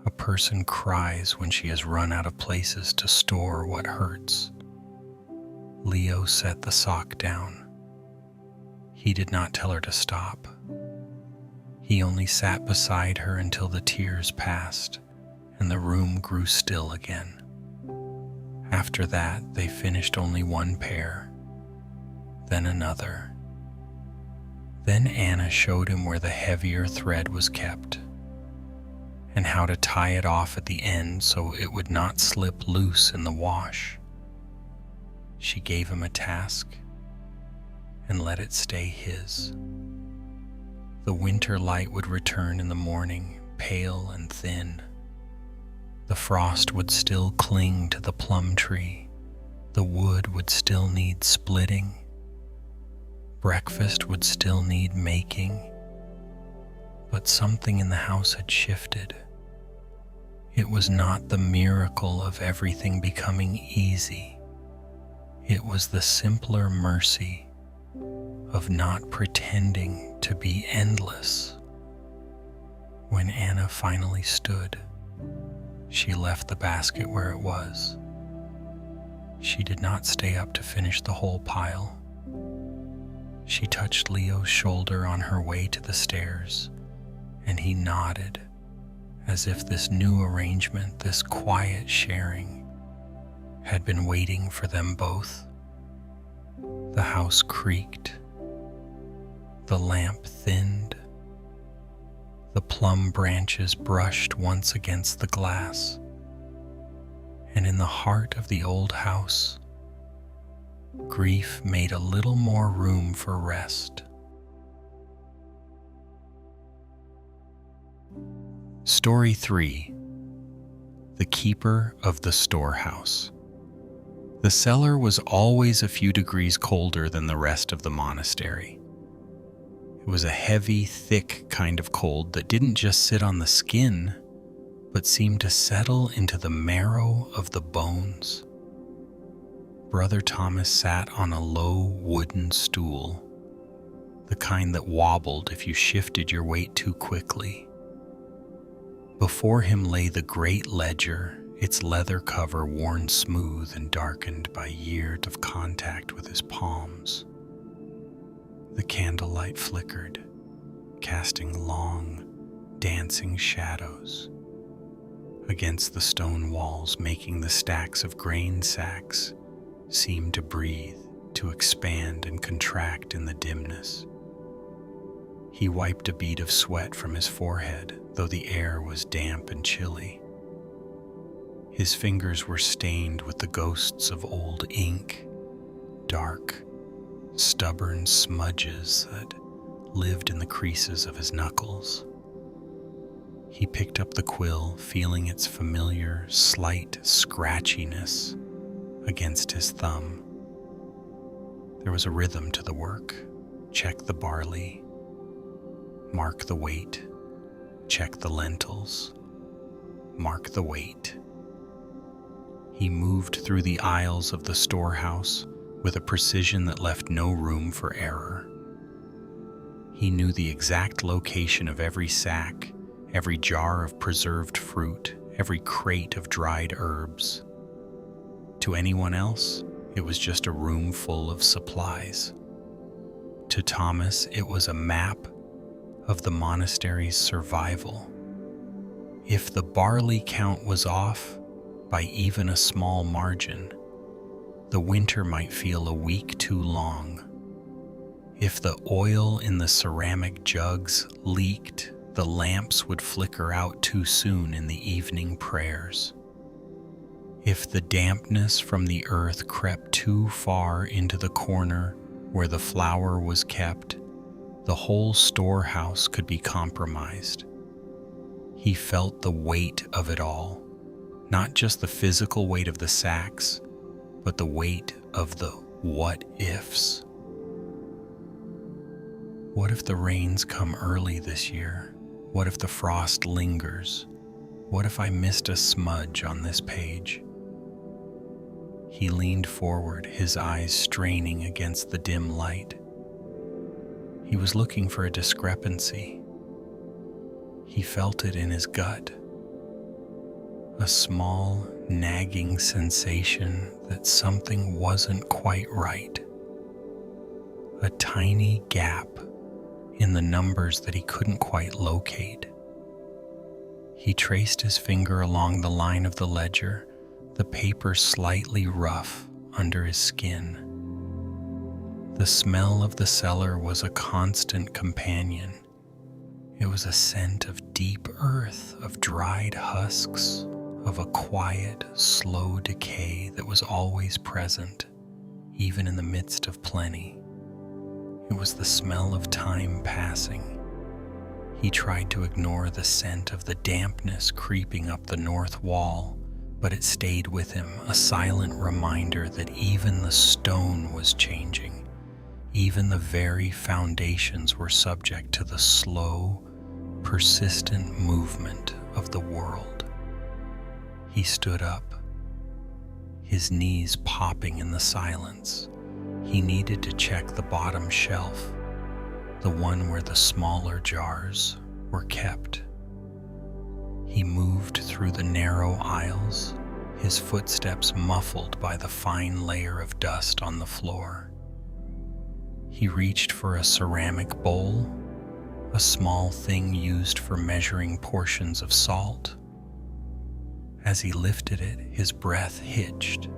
a person cries when she has run out of places to store what hurts. Leo set the sock down. He did not tell her to stop. He only sat beside her until the tears passed and the room grew still again. After that, they finished only one pair, then another. Then Anna showed him where the heavier thread was kept, and how to tie it off at the end so it would not slip loose in the wash. She gave him a task and let it stay his. The winter light would return in the morning, pale and thin. The frost would still cling to the plum tree. The wood would still need splitting. Breakfast would still need making. But something in the house had shifted. It was not the miracle of everything becoming easy. It was the simpler mercy of not pretending to be endless. When Anna finally stood, she left the basket where it was. She did not stay up to finish the whole pile. She touched Leo's shoulder on her way to the stairs, and he nodded, as if this new arrangement, this quiet sharing, had been waiting for them both. The house creaked. The lamp thinned. The plum branches brushed once against the glass. And in the heart of the old house, grief made a little more room for rest. Story 3. The Keeper of the Storehouse. The cellar was always a few degrees colder than the rest of the monastery. It was a heavy, thick kind of cold that didn't just sit on the skin, but seemed to settle into the marrow of the bones. Brother Thomas sat on a low wooden stool, the kind that wobbled if you shifted your weight too quickly. Before him lay the great ledger, its leather cover worn smooth and darkened by years of contact with his palms. The candlelight flickered, casting long, dancing shadows against the stone walls, making the stacks of grain sacks seem to breathe, to expand and contract in the dimness. He wiped a bead of sweat from his forehead, though the air was damp and chilly. His fingers were stained with the ghosts of old ink, dark, stubborn smudges that lived in the creases of his knuckles. He picked up the quill, feeling its familiar, slight scratchiness against his thumb. There was a rhythm to the work. Check the barley, mark the weight, check the lentils, mark the weight. He moved through the aisles of the storehouse with a precision that left no room for error. He knew the exact location of every sack, every jar of preserved fruit, every crate of dried herbs. To anyone else, it was just a room full of supplies. To Thomas, it was a map of the monastery's survival. If the barley count was off by even a small margin, the winter might feel a week too long. If the oil in the ceramic jugs leaked, the lamps would flicker out too soon in the evening prayers. If the dampness from the earth crept too far into the corner where the flour was kept, the whole storehouse could be compromised. He felt the weight of it all, not just the physical weight of the sacks, but the weight of the what-ifs. What if the rains come early this year? What if the frost lingers? What if I missed a smudge on this page? He leaned forward, his eyes straining against the dim light. He was looking for a discrepancy. He felt it in his gut. A small, nagging sensation that something wasn't quite right. A tiny gap in the numbers that he couldn't quite locate. He traced his finger along the line of the ledger, the paper slightly rough under his skin. The smell of the cellar was a constant companion. It was a scent of deep earth, of dried husks, of a quiet, slow decay that was always present, even in the midst of plenty. It was the smell of time passing. He tried to ignore the scent of the dampness creeping up the north wall, but it stayed with him, a silent reminder that even the stone was changing. Even the very foundations were subject to the slow, persistent movement of the world. He stood up, his knees popping in the silence. He needed to check the bottom shelf, the one where the smaller jars were kept. He moved through the narrow aisles, his footsteps muffled by the fine layer of dust on the floor. He reached for a ceramic bowl, a small thing used for measuring portions of salt. As he lifted it, his breath hitched.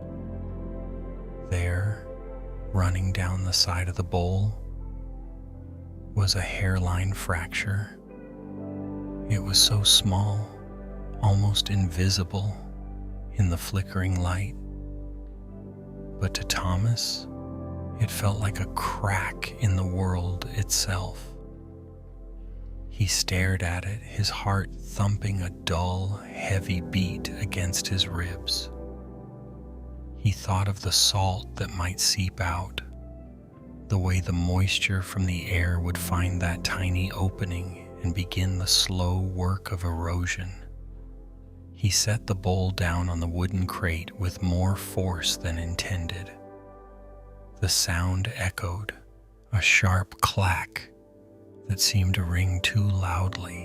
There, running down the side of the bowl, was a hairline fracture. It was so small, almost invisible in the flickering light. But to Thomas, it felt like a crack in the world itself. He stared at it, his heart thumping a dull, heavy beat against his ribs. He thought of the salt that might seep out, the way the moisture from the air would find that tiny opening and begin the slow work of erosion. He set the bowl down on the wooden crate with more force than intended. The sound echoed, a sharp clack that seemed to ring too loudly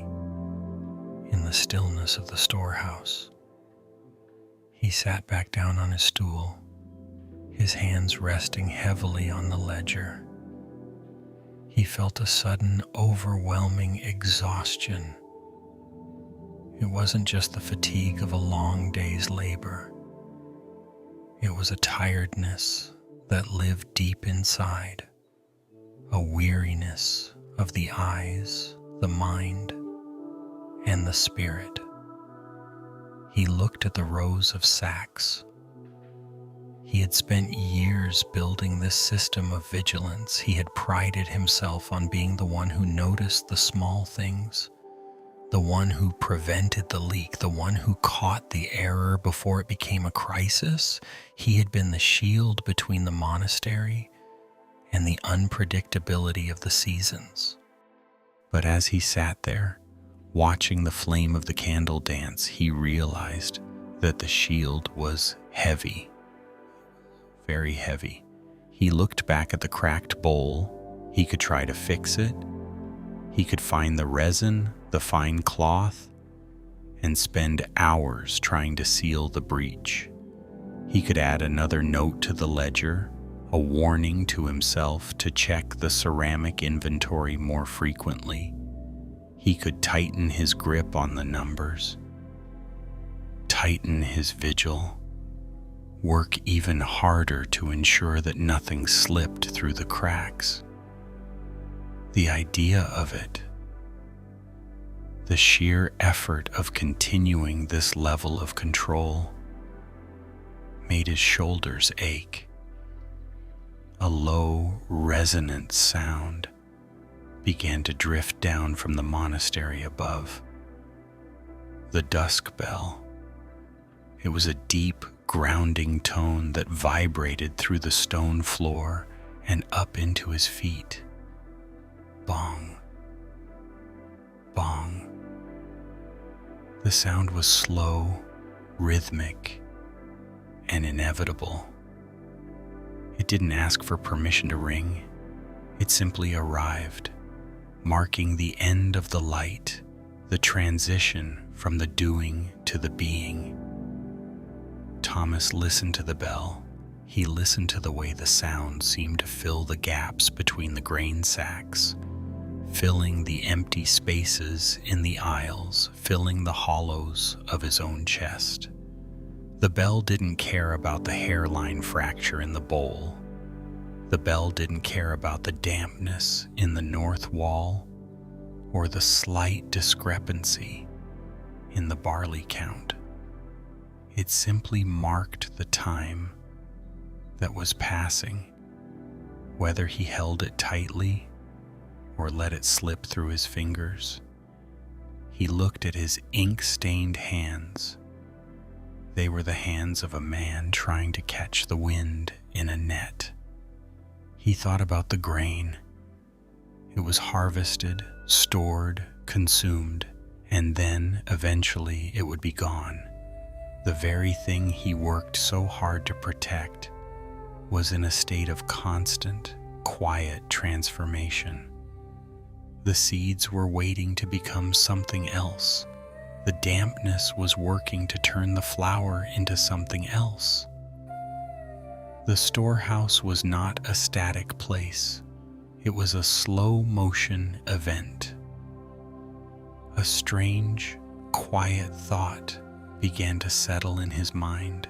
in the stillness of the storehouse. He sat back down on his stool, his hands resting heavily on the ledger. He felt a sudden, overwhelming exhaustion. It wasn't just the fatigue of a long day's labor. It was a tiredness that lived deep inside, a weariness of the eyes, the mind, and the spirit. He looked at the rows of sacks. He had spent years building this system of vigilance. He had prided himself on being the one who noticed the small things, the one who prevented the leak, the one who caught the error before it became a crisis. He had been the shield between the monastery and the unpredictability of the seasons. But as he sat there, watching the flame of the candle dance, he realized that the shield was heavy, very heavy. He looked back at the cracked bowl. He could try to fix it. He could find the resin, the fine cloth, and spend hours trying to seal the breach. He could add another note to the ledger, a warning to himself to check the ceramic inventory more frequently. He could tighten his grip on the numbers, tighten his vigil, work even harder to ensure that nothing slipped through the cracks. The idea of it, the sheer effort of continuing this level of control, made his shoulders ache. A low, resonant sound began to drift down from the monastery above. The dusk bell. It was a deep, grounding tone that vibrated through the stone floor and up into his feet. Bong. Bong. The sound was slow, rhythmic, and inevitable. It didn't ask for permission to ring. It simply arrived, marking the end of the light, the transition from the doing to the being. Thomas listened to the bell. He listened to the way the sound seemed to fill the gaps between the grain sacks, filling the empty spaces in the aisles, filling the hollows of his own chest. The bell didn't care about the hairline fracture in the bowl. The bell didn't care about the dampness in the north wall or the slight discrepancy in the barley count. It simply marked the time that was passing, whether he held it tightly or let it slip through his fingers. He looked at his ink-stained hands. They were the hands of a man trying to catch the wind in a net. He thought about the grain. It was harvested, stored, consumed, and then, eventually, it would be gone. The very thing he worked so hard to protect was in a state of constant, quiet transformation. The seeds were waiting to become something else. The dampness was working to turn the flower into something else. The storehouse was not a static place. It was a slow-motion event. A strange, quiet thought began to settle in his mind,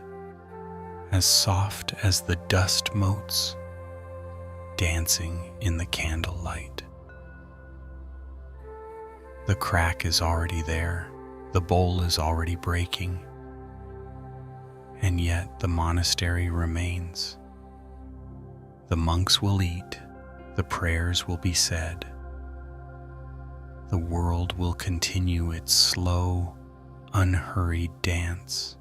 as soft as the dust motes dancing in the candlelight. The crack is already there, the bowl is already breaking, and yet the monastery remains. The monks will eat, the prayers will be said. The world will continue its slow, unhurried dance,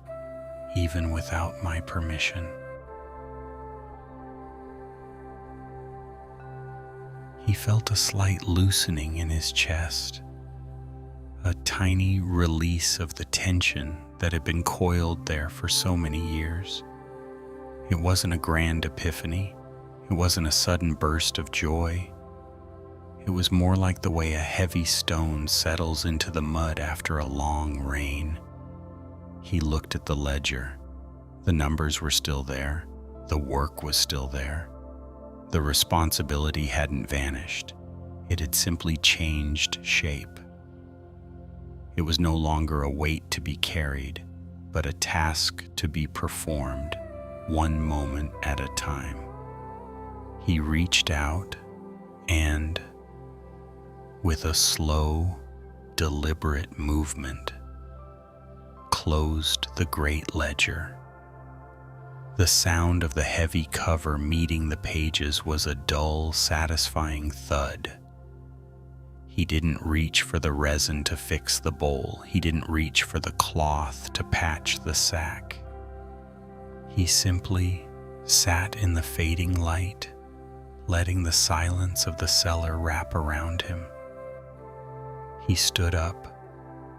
even without my permission. He felt a slight loosening in his chest, a tiny release of the tension that had been coiled there for so many years. It wasn't a grand epiphany. It wasn't a sudden burst of joy. It was more like the way a heavy stone settles into the mud after a long rain. He looked at the ledger. The numbers were still there. The work was still there. The responsibility hadn't vanished. It had simply changed shape. It was no longer a weight to be carried, but a task to be performed, one moment at a time. He reached out and, with a slow, deliberate movement, closed the great ledger. The sound of the heavy cover meeting the pages was a dull, satisfying thud. He didn't reach for the resin to fix the bowl. He didn't reach for the cloth to patch the sack. He simply sat in the fading light, letting the silence of the cellar wrap around him. He stood up,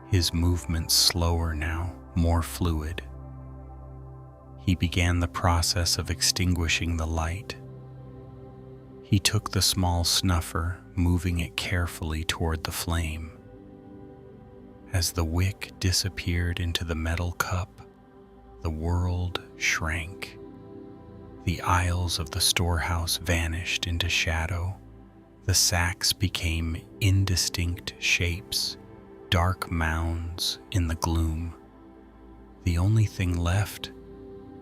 his movements slower now, more fluid. He began the process of extinguishing the light. He took the small snuffer, moving it carefully toward the flame. As the wick disappeared into the metal cup, the world shrank. The aisles of the storehouse vanished into shadow. The sacks became indistinct shapes, dark mounds in the gloom. The only thing left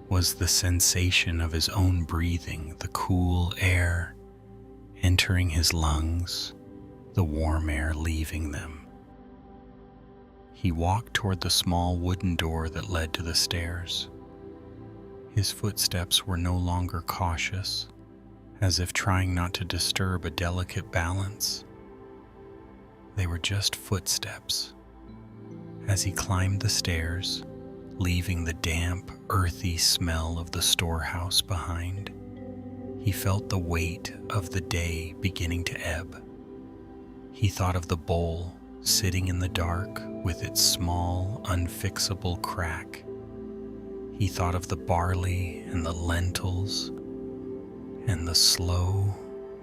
was the sensation of his own breathing, the cool air entering his lungs, the warm air leaving them. He walked toward the small wooden door that led to the stairs. His footsteps were no longer cautious, as if trying not to disturb a delicate balance. They were just footsteps. As he climbed the stairs, leaving the damp, earthy smell of the storehouse behind, he felt the weight of the day beginning to ebb. He thought of the bowl sitting in the dark with its small, unfixable crack. He thought of the barley and the lentils and the slow,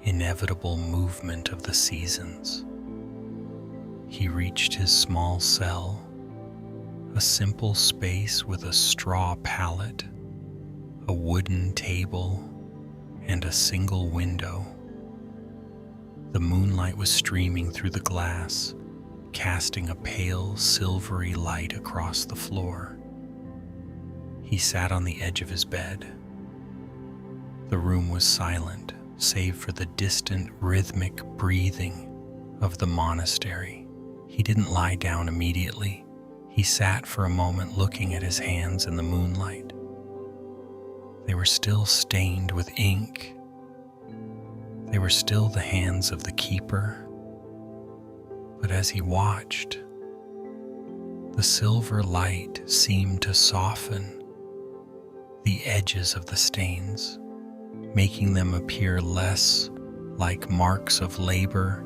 inevitable movement of the seasons. He reached his small cell, a simple space with a straw pallet, a wooden table, and a single window. The moonlight was streaming through the glass, casting a pale, silvery light across the floor. He sat on the edge of his bed. The room was silent, save for the distant, rhythmic breathing of the monastery. He didn't lie down immediately. He sat for a moment looking at his hands in the moonlight. They were still stained with ink. They were still the hands of the keeper. But as he watched, The silver light seemed to soften the edges of the stains, making them appear less like marks of labor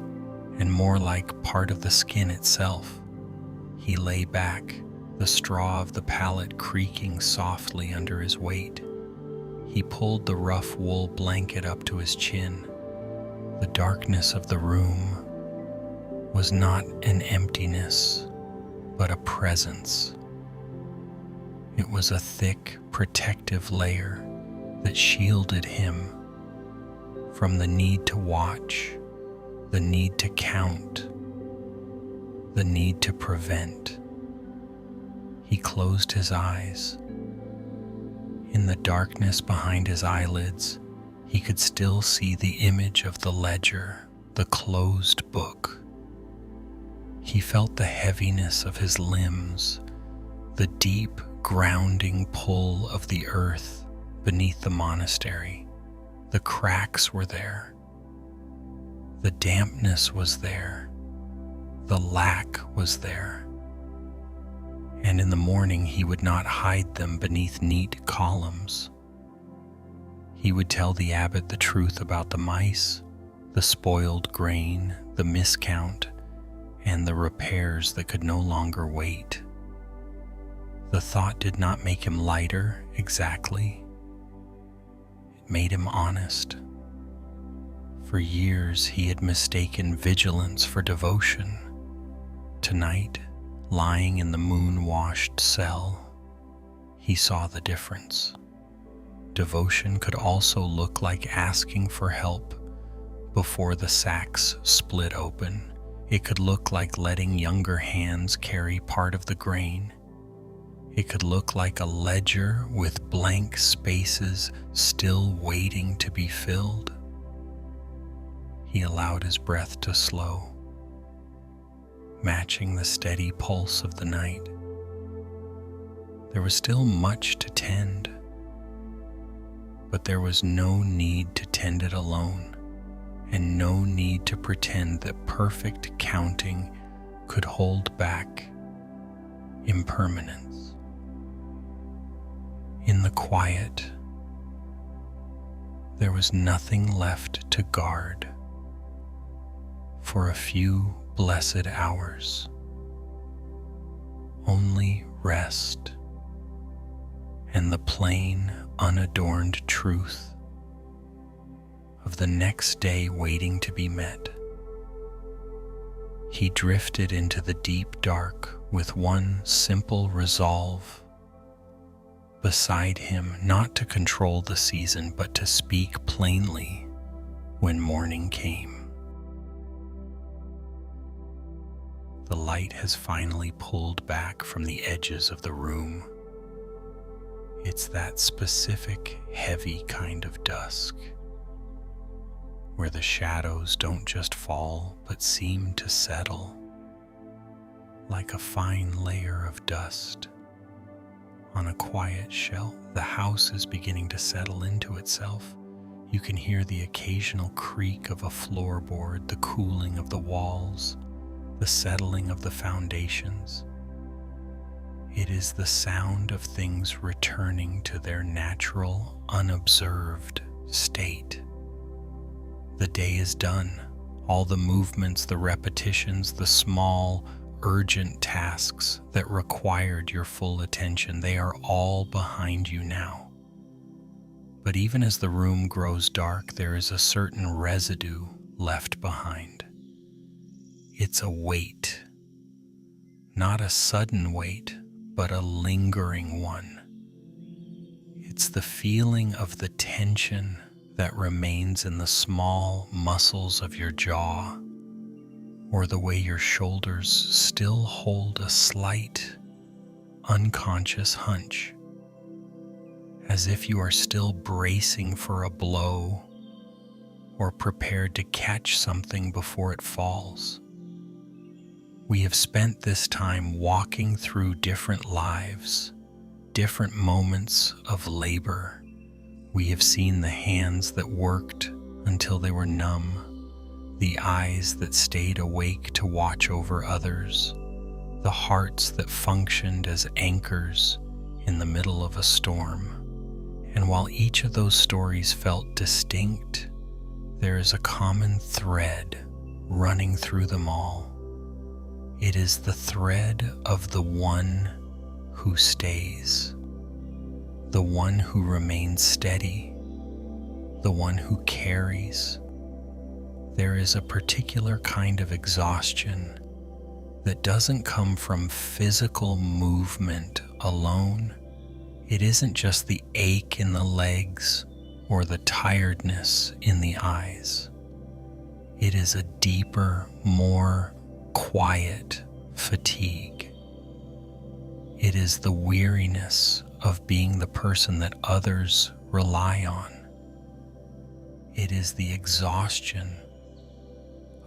and more like part of the skin itself. He lay back, the straw of the pallet creaking softly under his weight. He pulled the rough wool blanket up to his chin. The darkness of the room was not an emptiness, but a presence. It was a thick, protective layer that shielded him from the need to watch, the need to count, the need to prevent. He closed his eyes. In the darkness behind his eyelids, he could still see the image of the ledger, the closed book. He felt the heaviness of his limbs, the deep, grounding pull of the earth beneath the monastery. The cracks were there. The dampness was there. The lack was there. And in the morning he would not hide them beneath neat columns. He would tell the abbot the truth about the mice, the spoiled grain, the miscount, and the repairs that could no longer wait. The thought did not make him lighter exactly. It made him honest. For years he had mistaken vigilance for devotion. Tonight, lying in the moon-washed cell, he saw the difference. Devotion could also look like asking for help before the sacks split open. It could look like letting younger hands carry part of the grain. It could look like a ledger with blank spaces still waiting to be filled. He allowed his breath to slow, matching the steady pulse of the night. There was still much to tend, but there was no need to tend it alone, and no need to pretend that perfect counting could hold back impermanence. In the quiet, there was nothing left to guard for a few blessed hours. Only rest and the plain, unadorned truth of the next day waiting to be met. He drifted into the deep dark with one simple resolve beside him, not to control the season, but to speak plainly when morning came. The light has finally pulled back from the edges of the room. It's that specific, heavy kind of dusk, where the shadows don't just fall, but seem to settle like a fine layer of dust on a quiet shelf. The house is beginning to settle into itself. You can hear the occasional creak of a floorboard, the cooling of the walls, the settling of the foundations. It is the sound of things returning to their natural, unobserved state. The day is done. All the movements, the repetitions, the small, urgent tasks that required your full attention, they are all behind you now. But even as the room grows dark, there is a certain residue left behind. It's a weight, not a sudden weight, but a lingering one. It's the feeling of the tension that remains in the small muscles of your jaw, or the way your shoulders still hold a slight, unconscious hunch, as if you are still bracing for a blow or prepared to catch something before it falls. We have spent this time walking through different lives, different moments of labor. We have seen the hands that worked until they were numb, the eyes that stayed awake to watch over others, the hearts that functioned as anchors in the middle of a storm. And while each of those stories felt distinct, there is a common thread running through them all. It is the thread of the one who stays, the one who remains steady, the one who carries. There is a particular kind of exhaustion that doesn't come from physical movement alone. It isn't just the ache in the legs or the tiredness in the eyes. It is a deeper, more quiet fatigue. It is the weariness of being the person that others rely on. It is the exhaustion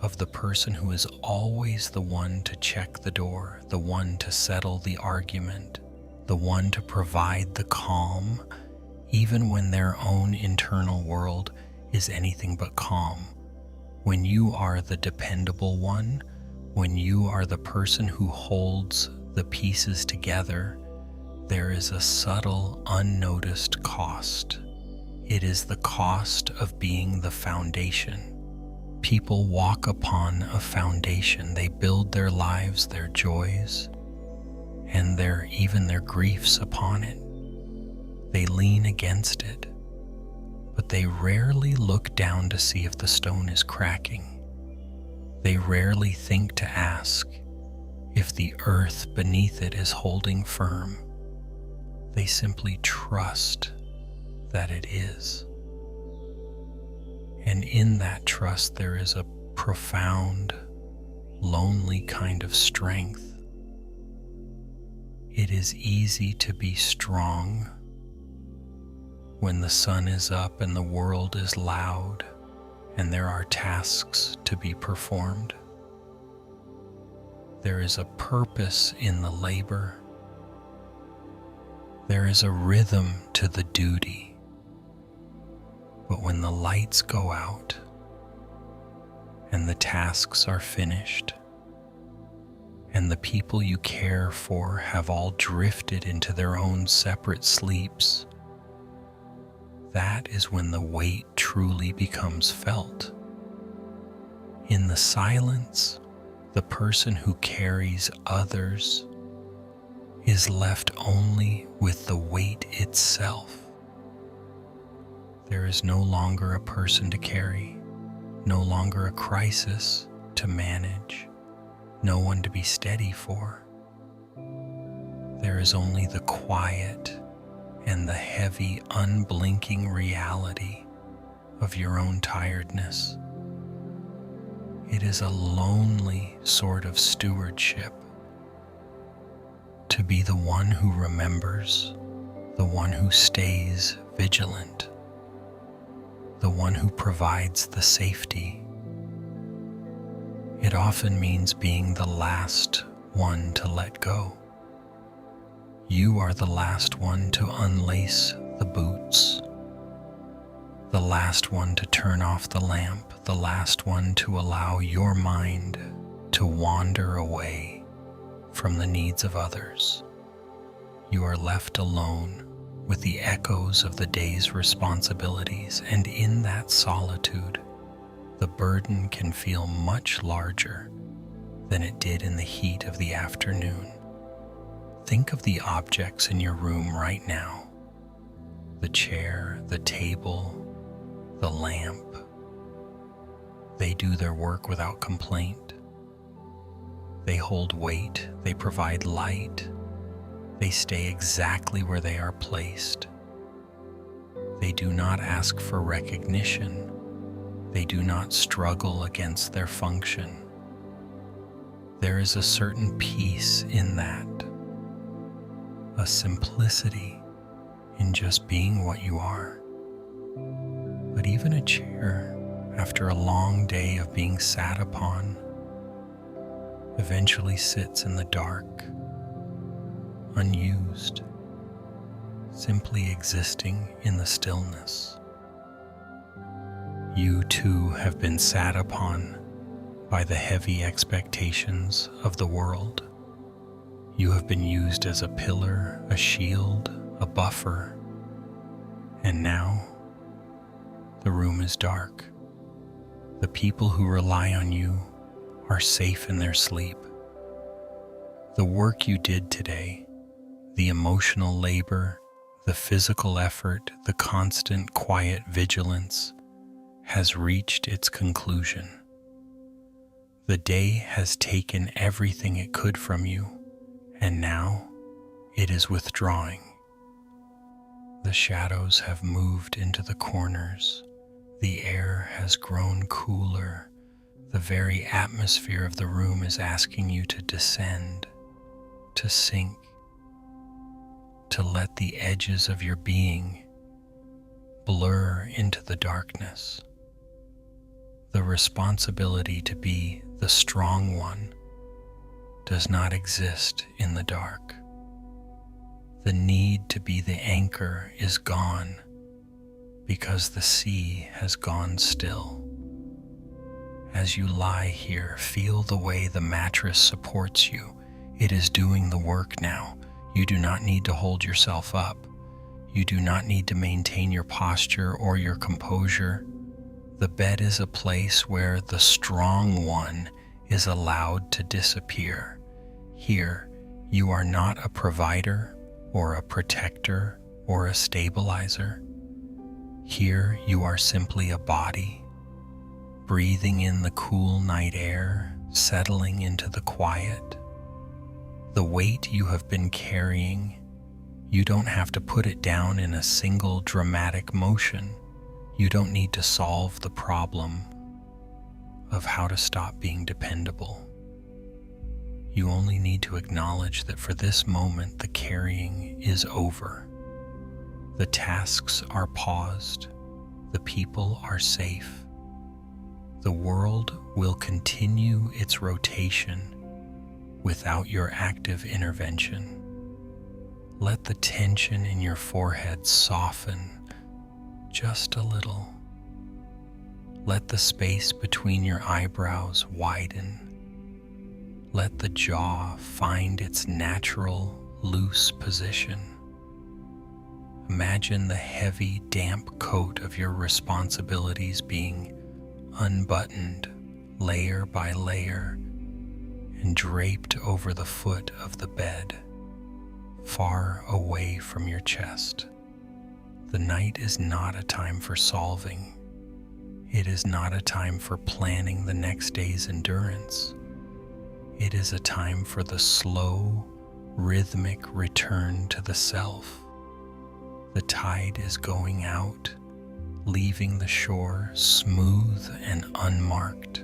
of the person who is always the one to check the door, the one to settle the argument, the one to provide the calm, even when their own internal world is anything but calm. When you are the dependable one, when you are the person who holds the pieces together, there is a subtle, unnoticed cost. It is the cost of being the foundation. People walk upon a foundation. They build their lives, their joys, and even their griefs upon it. They lean against it, but they rarely look down to see if the stone is cracking. They rarely think to ask if the earth beneath it is holding firm. They simply trust that it is. And in that trust, there is a profound, lonely kind of strength. It is easy to be strong when the sun is up and the world is loud and there are tasks to be performed. There is a purpose in the labor. There is a rhythm to the duty. But when the lights go out and the tasks are finished and the people you care for have all drifted into their own separate sleeps, that is when the weight truly becomes felt. In the silence, the person who carries others is left only with the weight itself. There is no longer a person to carry, no longer a crisis to manage, no one to be steady for. There is only the quiet and the heavy, unblinking reality of your own tiredness. It is a lonely sort of stewardship to be the one who remembers, the one who stays vigilant, the one who provides the safety. It often means being the last one to let go. You are the last one to unlace the boots, the last one to turn off the lamp, the last one to allow your mind to wander away from the needs of others. You are left alone with the echoes of the day's responsibilities, and in that solitude, the burden can feel much larger than it did in the heat of the afternoon. Think of the objects in your room right now: the chair, the table, the lamp. They do their work without complaint. They hold weight, they provide light, they stay exactly where they are placed. They do not ask for recognition. They do not struggle against their function. There is a certain peace in that, a simplicity in just being what you are. But even a chair, after a long day of being sat upon, eventually sits in the dark, unused, simply existing in the stillness. You too have been sat upon by the heavy expectations of the world. You have been used as a pillar, a shield, a buffer, and now the room is dark. The people who rely on you are safe in their sleep. The work you did today, the emotional labor, the physical effort, the constant quiet vigilance, has reached its conclusion. The day has taken everything it could from you, and now it is withdrawing. The shadows have moved into the corners. The air has grown cooler. The very atmosphere of the room is asking you to descend, to sink, to let the edges of your being blur into the darkness. The responsibility to be the strong one does not exist in the dark. The need to be the anchor is gone because the sea has gone still. As you lie here, feel the way the mattress supports you. It is doing the work now. You do not need to hold yourself up. You do not need to maintain your posture or your composure. The bed is a place where the strong one is allowed to disappear. Here, you are not a provider or a protector or a stabilizer. Here, you are simply a body, breathing in the cool night air, settling into the quiet. The weight you have been carrying, you don't have to put it down in a single dramatic motion. You don't need to solve the problem of how to stop being dependable. You only need to acknowledge that for this moment, the carrying is over. The tasks are paused. The people are safe. The world will continue its rotation without your active intervention. Let the tension in your forehead soften just a little. Let the space between your eyebrows widen. Let the jaw find its natural, loose position. Imagine the heavy, damp coat of your responsibilities being unbuttoned layer by layer and draped over the foot of the bed, far away from your chest. The night is not a time for solving. It is not a time for planning the next day's endurance. It is a time for the slow, rhythmic return to the self. The tide is going out, leaving the shore smooth and unmarked.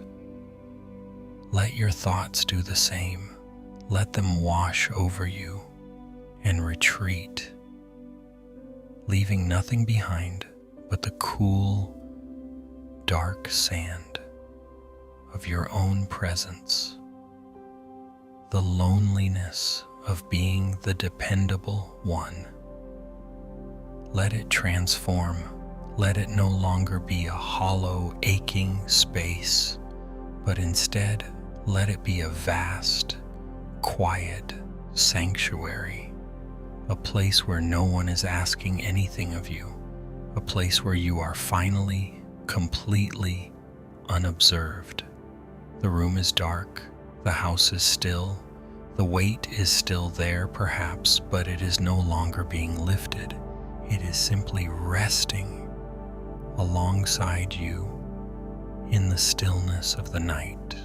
Let your thoughts do the same. Let them wash over you and retreat, leaving nothing behind but the cool, dark sand of your own presence. The loneliness of being the dependable one. Let it transform. Let it no longer be a hollow, aching space, but instead let it be a vast, quiet sanctuary, a place where no one is asking anything of you, a place where you are finally, completely unobserved. The room is dark, the house is still, the weight is still there perhaps, but it is no longer being lifted. It is simply resting alongside you in the stillness of the night.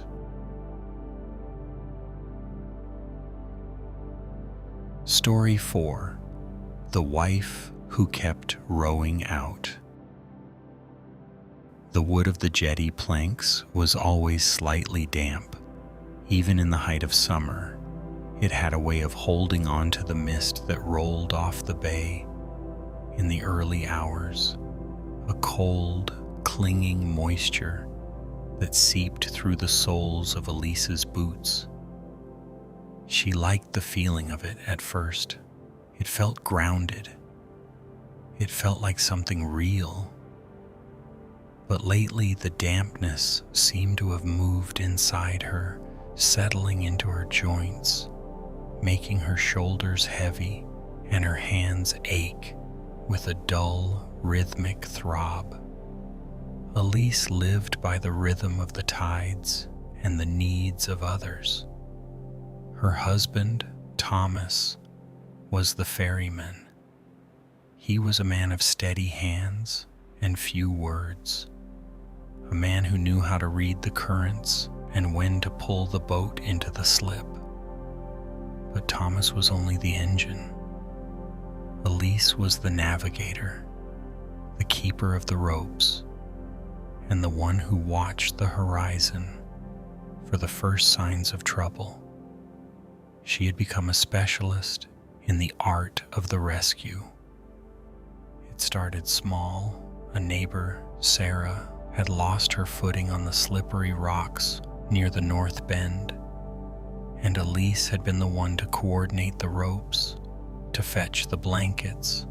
Story 4: The Wife Who Kept Rowing Out. The wood of the jetty planks was always slightly damp. Even in the height of summer, it had a way of holding on to the mist that rolled off the bay in the early hours, a cold, clinging moisture that seeped through the soles of Elise's boots. She liked the feeling of it at first. It felt grounded. It felt like something real. But lately the dampness seemed to have moved inside her, settling into her joints, making her shoulders heavy and her hands ache with a dull, rhythmic throb. Elise lived by the rhythm of the tides and the needs of others. Her husband, Thomas, was the ferryman. He was a man of steady hands and few words, a man who knew how to read the currents and when to pull the boat into the slip. But Thomas was only the engine. Elise was the navigator, the keeper of the ropes, and the one who watched the horizon for the first signs of trouble. She had become a specialist in the art of the rescue. It started small. A neighbor, Sarah, had lost her footing on the slippery rocks near the North Bend, and Elise had been the one to coordinate the ropes, to fetch the blankets,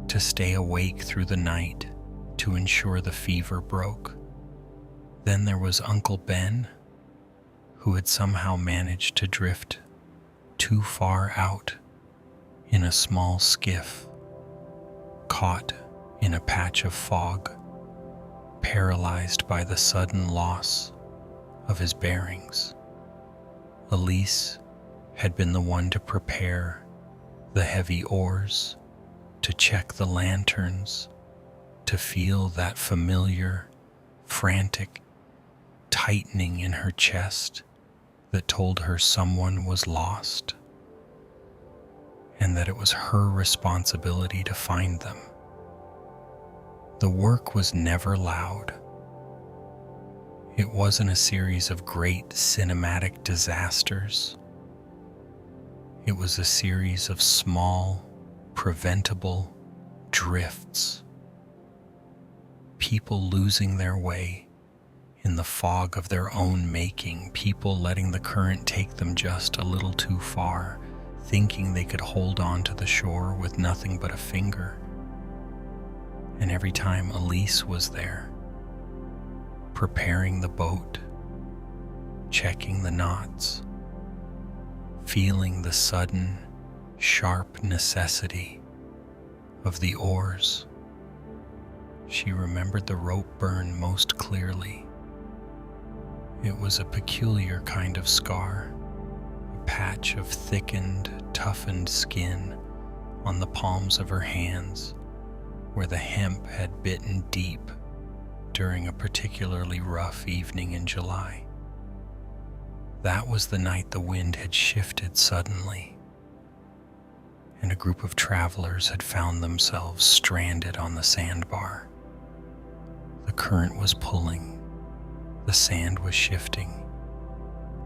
to stay awake through the night to ensure the fever broke. Then there was Uncle Ben, who had somehow managed to drift too far out in a small skiff, caught in a patch of fog, paralyzed by the sudden loss of his bearings. Elise had been the one to prepare the heavy oars, to check the lanterns, to feel that familiar, frantic tightening in her chest that told her someone was lost, and that it was her responsibility to find them. The work was never loud. It wasn't a series of great cinematic disasters. It was a series of small, preventable drifts. People losing their way in the fog of their own making, people letting the current take them just a little too far, thinking they could hold on to the shore with nothing but a finger. And every time Elise was there, preparing the boat, checking the knots, feeling the sudden, sharp necessity of the oars, she remembered the rope burn most clearly. It was a peculiar kind of scar, a patch of thickened, toughened skin on the palms of her hands, where the hemp had bitten deep during a particularly rough evening in July. That was the night the wind had shifted suddenly, and a group of travelers had found themselves stranded on the sandbar. The current was pulling, the sand was shifting,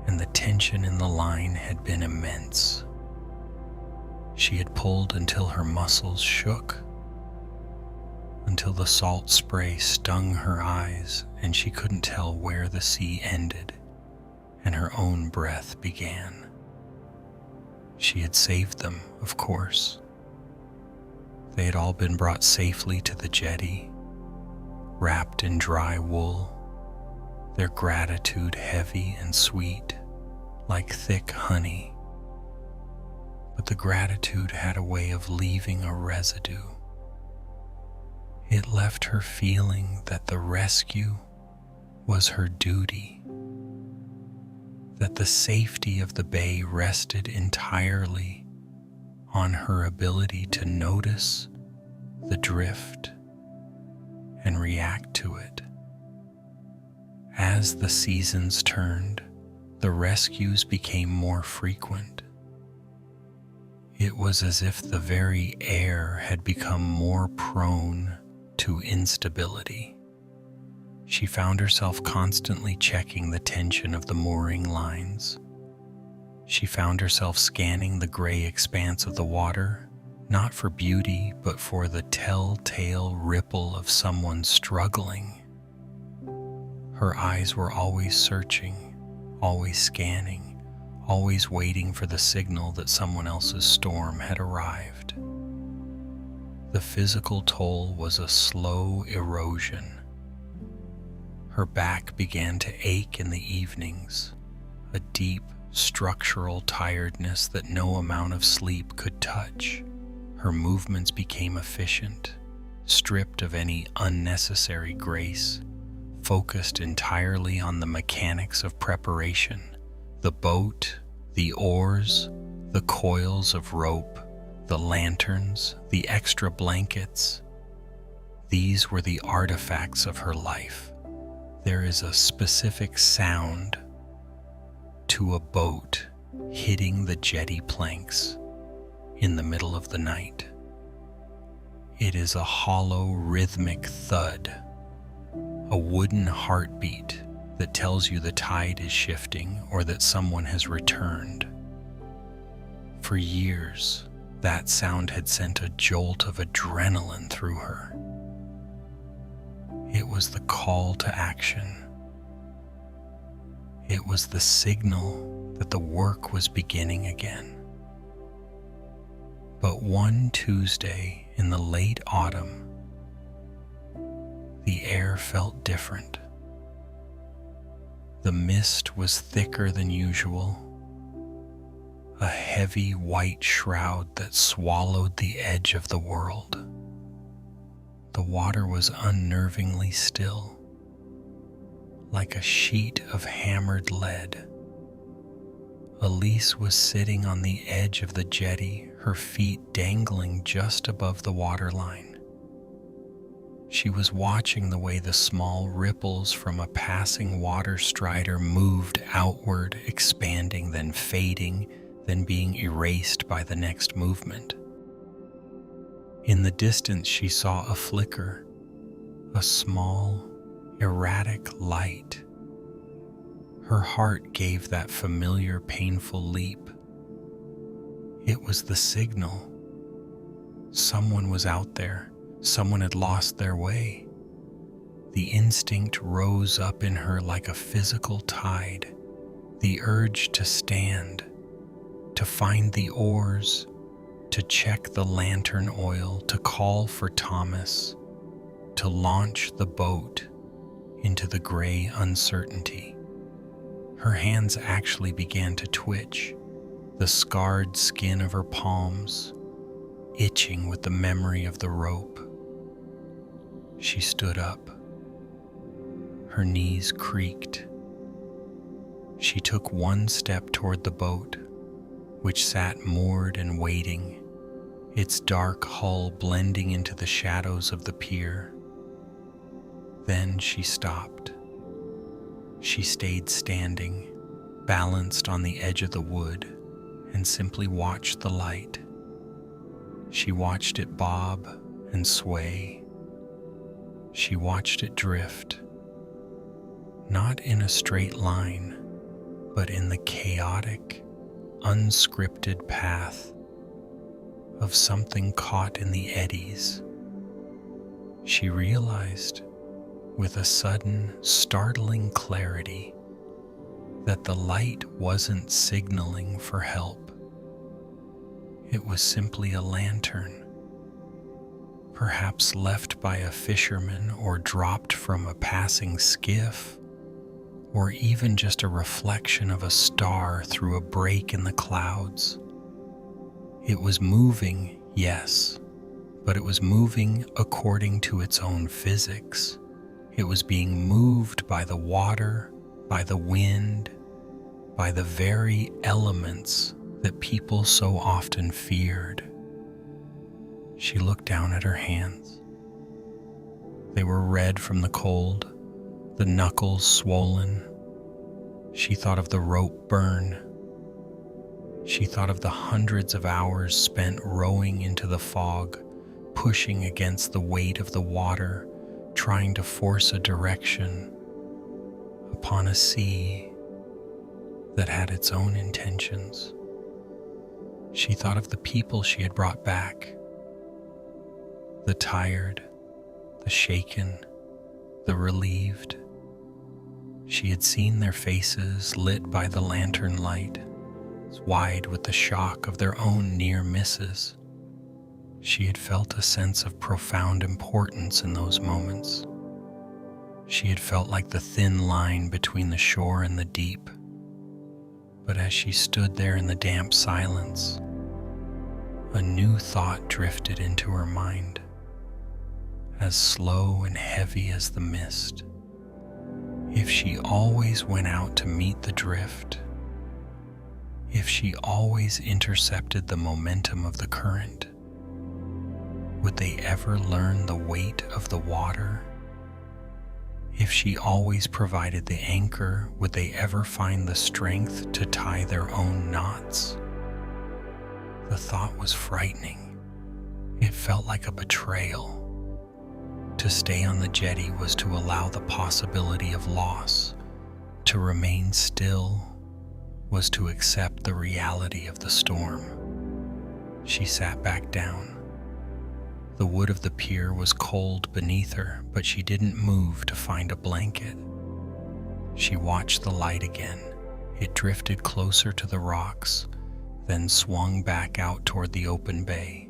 and the tension in the line had been immense. She had pulled until her muscles shook, until the salt spray stung her eyes and she couldn't tell where the sea ended and her own breath began. She had saved them, of course. They had all been brought safely to the jetty, wrapped in dry wool, their gratitude heavy and sweet, like thick honey. But the gratitude had a way of leaving a residue. It left her feeling that the rescue was her duty, that the safety of the bay rested entirely on her ability to notice the drift and react to it. As the seasons turned, the rescues became more frequent. It was as if the very air had become more prone to instability. She found herself constantly checking the tension of the mooring lines. She found herself scanning the gray expanse of the water, not for beauty, but for the telltale ripple of someone struggling. Her eyes were always searching, always scanning, always waiting for the signal that someone else's storm had arrived. The physical toll was a slow erosion. Her back began to ache in the evenings, a deep, structural tiredness that no amount of sleep could touch. Her movements became efficient, stripped of any unnecessary grace, focused entirely on the mechanics of preparation. The boat, the oars, the coils of rope, the lanterns, the extra blankets. These were the artifacts of her life. There is a specific sound to a boat hitting the jetty planks in the middle of the night. It is a hollow, rhythmic thud, a wooden heartbeat that tells you the tide is shifting or that someone has returned. For years, that sound had sent a jolt of adrenaline through her. It was the call to action. It was the signal that the work was beginning again. But one Tuesday in the late autumn, the air felt different. The mist was thicker than usual, a heavy white shroud that swallowed the edge of the world. The water was unnervingly still, like a sheet of hammered lead. Elise was sitting on the edge of the jetty, her feet dangling just above the waterline. She was watching the way the small ripples from a passing water strider moved outward, expanding, then fading, then being erased by the next movement. In the distance, she saw a flicker, a small, erratic light. Her heart gave that familiar, painful leap. It was the signal. Someone was out there. Someone had lost their way. The instinct rose up in her like a physical tide, the urge to stand, to find the oars, to check the lantern oil, to call for Thomas, to launch the boat into the gray uncertainty. Her hands actually began to twitch, the scarred skin of her palms itching with the memory of the rope. She stood up. Her knees creaked. She took one step toward the boat, which sat moored and waiting, its dark hull blending into the shadows of the pier. Then she stopped. She stayed standing, balanced on the edge of the wood, and simply watched the light. She watched it bob and sway. She watched it drift, not in a straight line, but in the chaotic, unscripted path of something caught in the eddies. She realized, with a sudden, startling clarity, that the light wasn't signaling for help. It was simply a lantern, perhaps left by a fisherman or dropped from a passing skiff, or even just a reflection of a star through a break in the clouds. It was moving, yes, but it was moving according to its own physics. It was being moved by the water, by the wind, by the very elements that people so often feared. She looked down at her hands. They were red from the cold, the knuckles swollen. She thought of the rope burn. She thought of the hundreds of hours spent rowing into the fog, pushing against the weight of the water, trying to force a direction upon a sea that had its own intentions. She thought of the people she had brought back, the tired, the shaken, the relieved. She had seen their faces lit by the lantern light, wide with the shock of their own near misses. She had felt a sense of profound importance in those moments. She had felt like the thin line between the shore and the deep. But as she stood there in the damp silence, a new thought drifted into her mind, as slow and heavy as the mist. If she always went out to meet the drift, if she always intercepted the momentum of the current, would they ever learn the weight of the water? If she always provided the anchor, would they ever find the strength to tie their own knots? The thought was frightening. It felt like a betrayal. To stay on the jetty was to allow the possibility of loss. To remain still was to accept the reality of the storm. She sat back down. The wood of the pier was cold beneath her, but she didn't move to find a blanket. She watched the light again. It drifted closer to the rocks, then swung back out toward the open bay.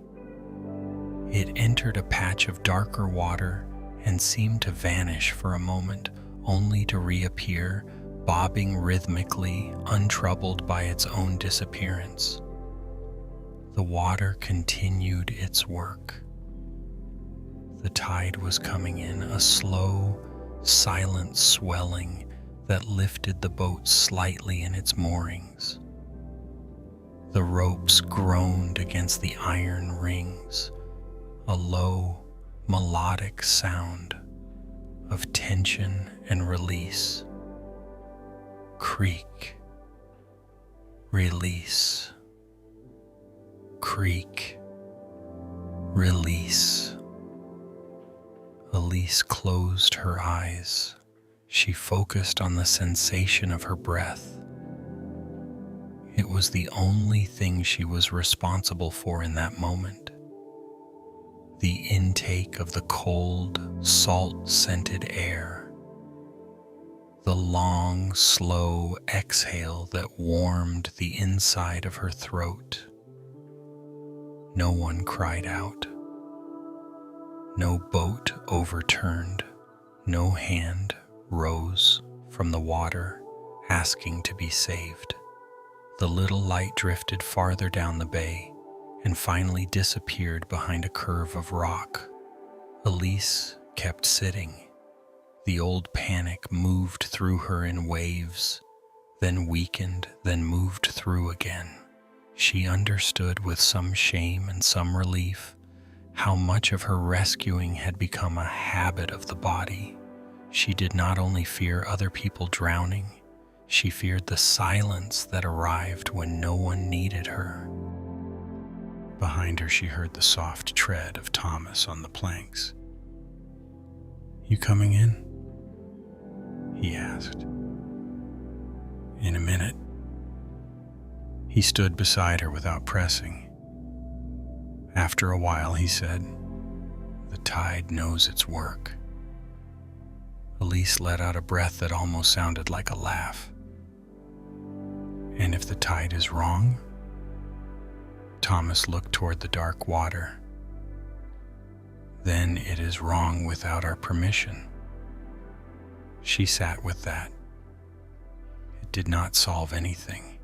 It entered a patch of darker water and seemed to vanish for a moment, only to reappear, bobbing rhythmically, untroubled by its own disappearance. The water continued its work. The tide was coming in, a slow, silent swelling that lifted the boat slightly in its moorings. The ropes groaned against the iron rings, a low, melodic sound of tension and release. Creak, release, creak, release. Elise closed her eyes. She focused on the sensation of her breath. It was the only thing she was responsible for in that moment. The intake of the cold, salt-scented air. The long, slow exhale that warmed the inside of her throat. No one cried out. No boat overturned. No hand rose from the water asking to be saved. The little light drifted farther down the bay and finally disappeared behind a curve of rock. Elise kept sitting. The old panic moved through her in waves, then weakened, then moved through again. She understood with some shame and some relief how much of her rescuing had become a habit of the body. She did not only fear other people drowning, she feared the silence that arrived when no one needed her. Behind her, she heard the soft tread of Thomas on the planks. "You coming in?" he asked. "In a minute." He stood beside her without pressing. After a while, he said, "The tide knows its work." Elise let out a breath that almost sounded like a laugh. "And if the tide is wrong?" Thomas looked toward the dark water. "Then it is wrong without our permission." She sat with that. It did not solve anything.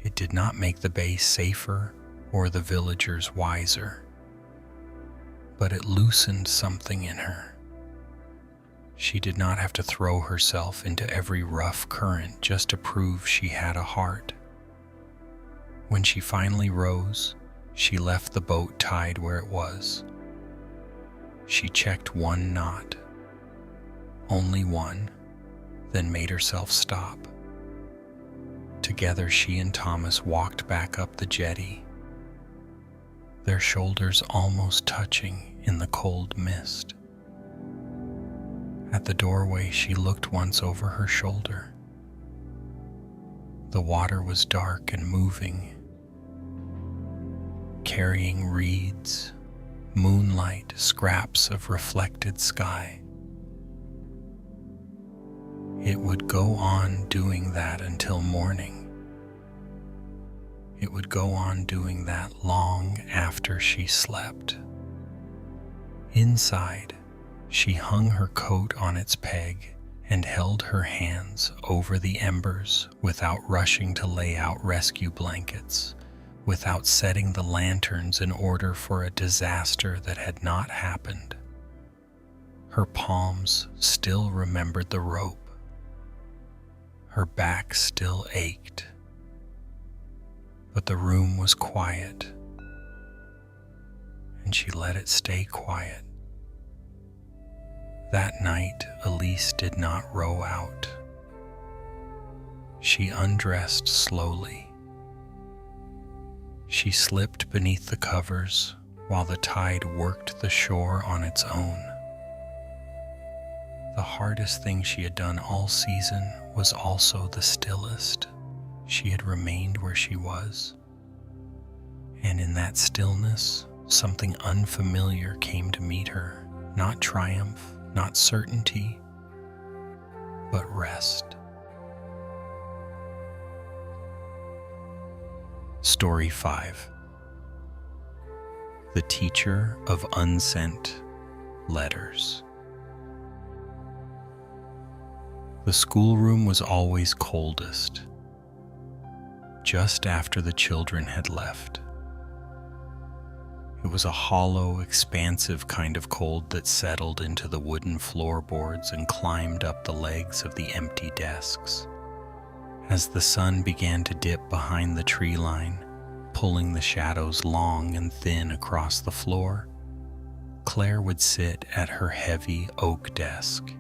It did not make the bay safer or the villagers wiser. But it loosened something in her. She did not have to throw herself into every rough current just to prove she had a heart. When she finally rose, she left the boat tied where it was. She checked one knot, only one, then made herself stop. Together, she and Thomas walked back up the jetty, their shoulders almost touching in the cold mist. At the doorway, she looked once over her shoulder. The water was dark and moving, carrying reeds, moonlight, scraps of reflected sky. It would go on doing that until morning. It would go on doing that long after she slept. Inside, she hung her coat on its peg and held her hands over the embers without rushing to lay out rescue blankets, without setting the lanterns in order for a disaster that had not happened. Her palms still remembered the rope. Her back still ached. But the room was quiet, and she let it stay quiet. That night, Elise did not row out. She undressed slowly. She slipped beneath the covers while the tide worked the shore on its own. The hardest thing she had done all season was also the stillest. She had remained where she was. And in that stillness, something unfamiliar came to meet her, not triumph, not certainty, but rest. Story 5. The Teacher of Unsent Letters. The schoolroom was always coldest, just after the children had left. It was a hollow, expansive kind of cold that settled into the wooden floorboards and climbed up the legs of the empty desks. As the sun began to dip behind the tree line, pulling the shadows long and thin across the floor, Claire would sit at her heavy oak desk.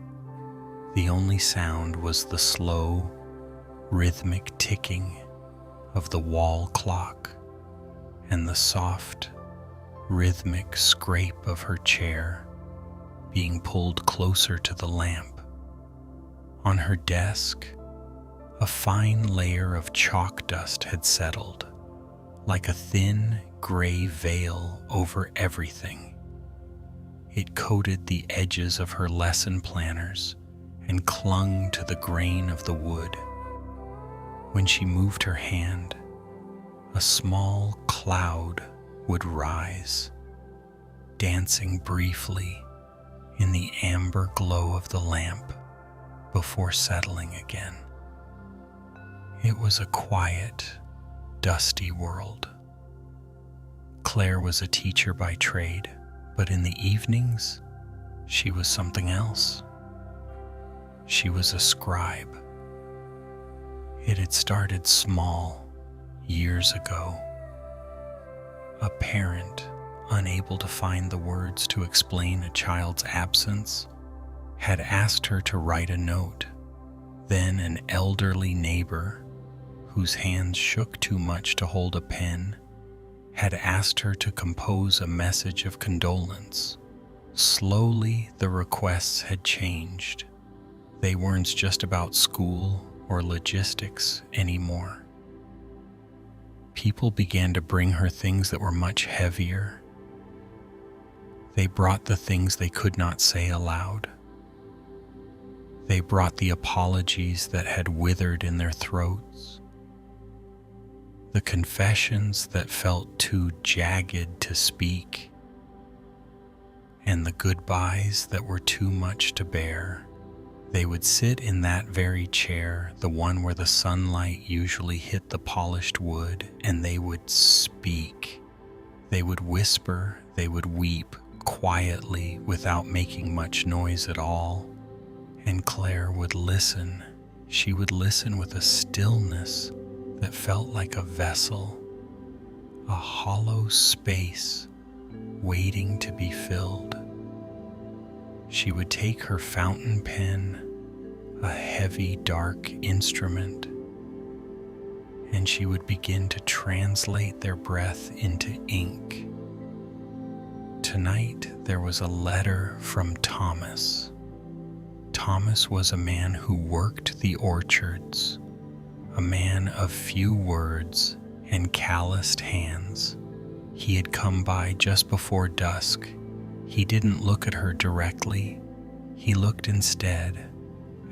The only sound was the slow, rhythmic ticking of the wall clock and the soft, rhythmic scrape of her chair being pulled closer to the lamp. On her desk, a fine layer of chalk dust had settled, like a thin gray veil over everything. It coated the edges of her lesson planners and clung to the grain of the wood. When she moved her hand, a small cloud would rise, dancing briefly in the amber glow of the lamp before settling again. It was a quiet, dusty world. Claire was a teacher by trade, but in the evenings, she was something else. She was a scribe. It had started small, years ago. A parent, unable to find the words to explain a child's absence, had asked her to write a note. Then an elderly neighbor, whose hands shook too much to hold a pen, had asked her to compose a message of condolence. Slowly, the requests had changed. They weren't just about school or logistics anymore. People began to bring her things that were much heavier. They brought the things they could not say aloud. They brought the apologies that had withered in their throats, the confessions that felt too jagged to speak, and the goodbyes that were too much to bear. They would sit in that very chair, the one where the sunlight usually hit the polished wood, and they would speak. They would whisper, they would weep quietly without making much noise at all. And Claire would listen. She would listen with a stillness that felt like a vessel, a hollow space waiting to be filled. She would take her fountain pen, a heavy, dark instrument, and she would begin to translate their breath into ink. Tonight, there was a letter from Thomas. Thomas was a man who worked the orchards, a man of few words and calloused hands. He had come by just before dusk. He didn't look at her directly. He looked instead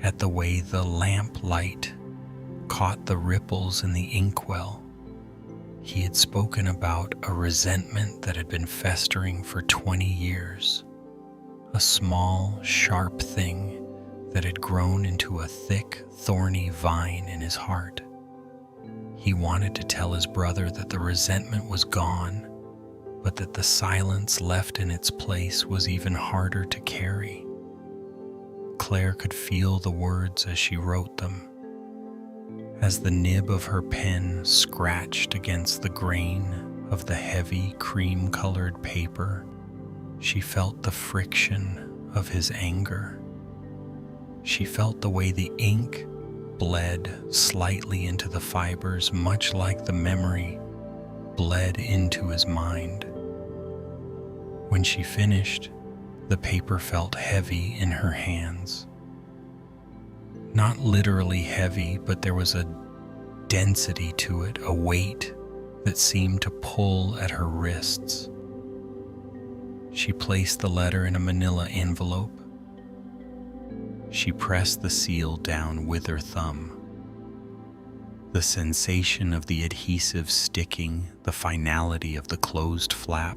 at the way the lamp light caught the ripples in the inkwell. He had spoken about a resentment that had been festering for 20 years, a small, sharp thing that had grown into a thick, thorny vine in his heart. He wanted to tell his brother that the resentment was gone, but that the silence left in its place was even harder to carry. Claire could feel the words as she wrote them. As the nib of her pen scratched against the grain of the heavy cream-colored paper, she felt the friction of his anger. She felt the way the ink bled slightly into the fibers, much like the memory bled into his mind. When she finished, the paper felt heavy in her hands. Not literally heavy, but there was a density to it, a weight that seemed to pull at her wrists. She placed the letter in a manila envelope. She pressed the seal down with her thumb. The sensation of the adhesive sticking, the finality of the closed flap,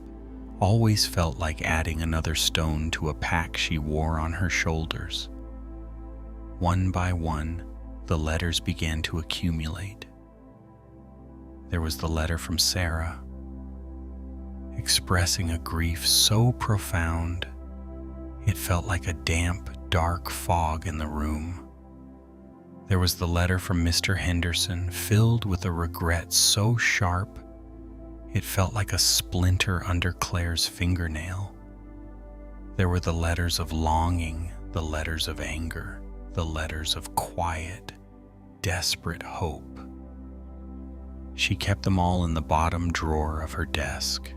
always felt like adding another stone to a pack she wore on her shoulders. One by one, the letters began to accumulate. There was the letter from Sarah, expressing a grief so profound it felt like a damp, dark fog in the room. There was the letter from Mr. Henderson, filled with a regret so sharp it felt like a splinter under Claire's fingernail. There were the letters of longing, the letters of anger, the letters of quiet, desperate hope. She kept them all in the bottom drawer of her desk.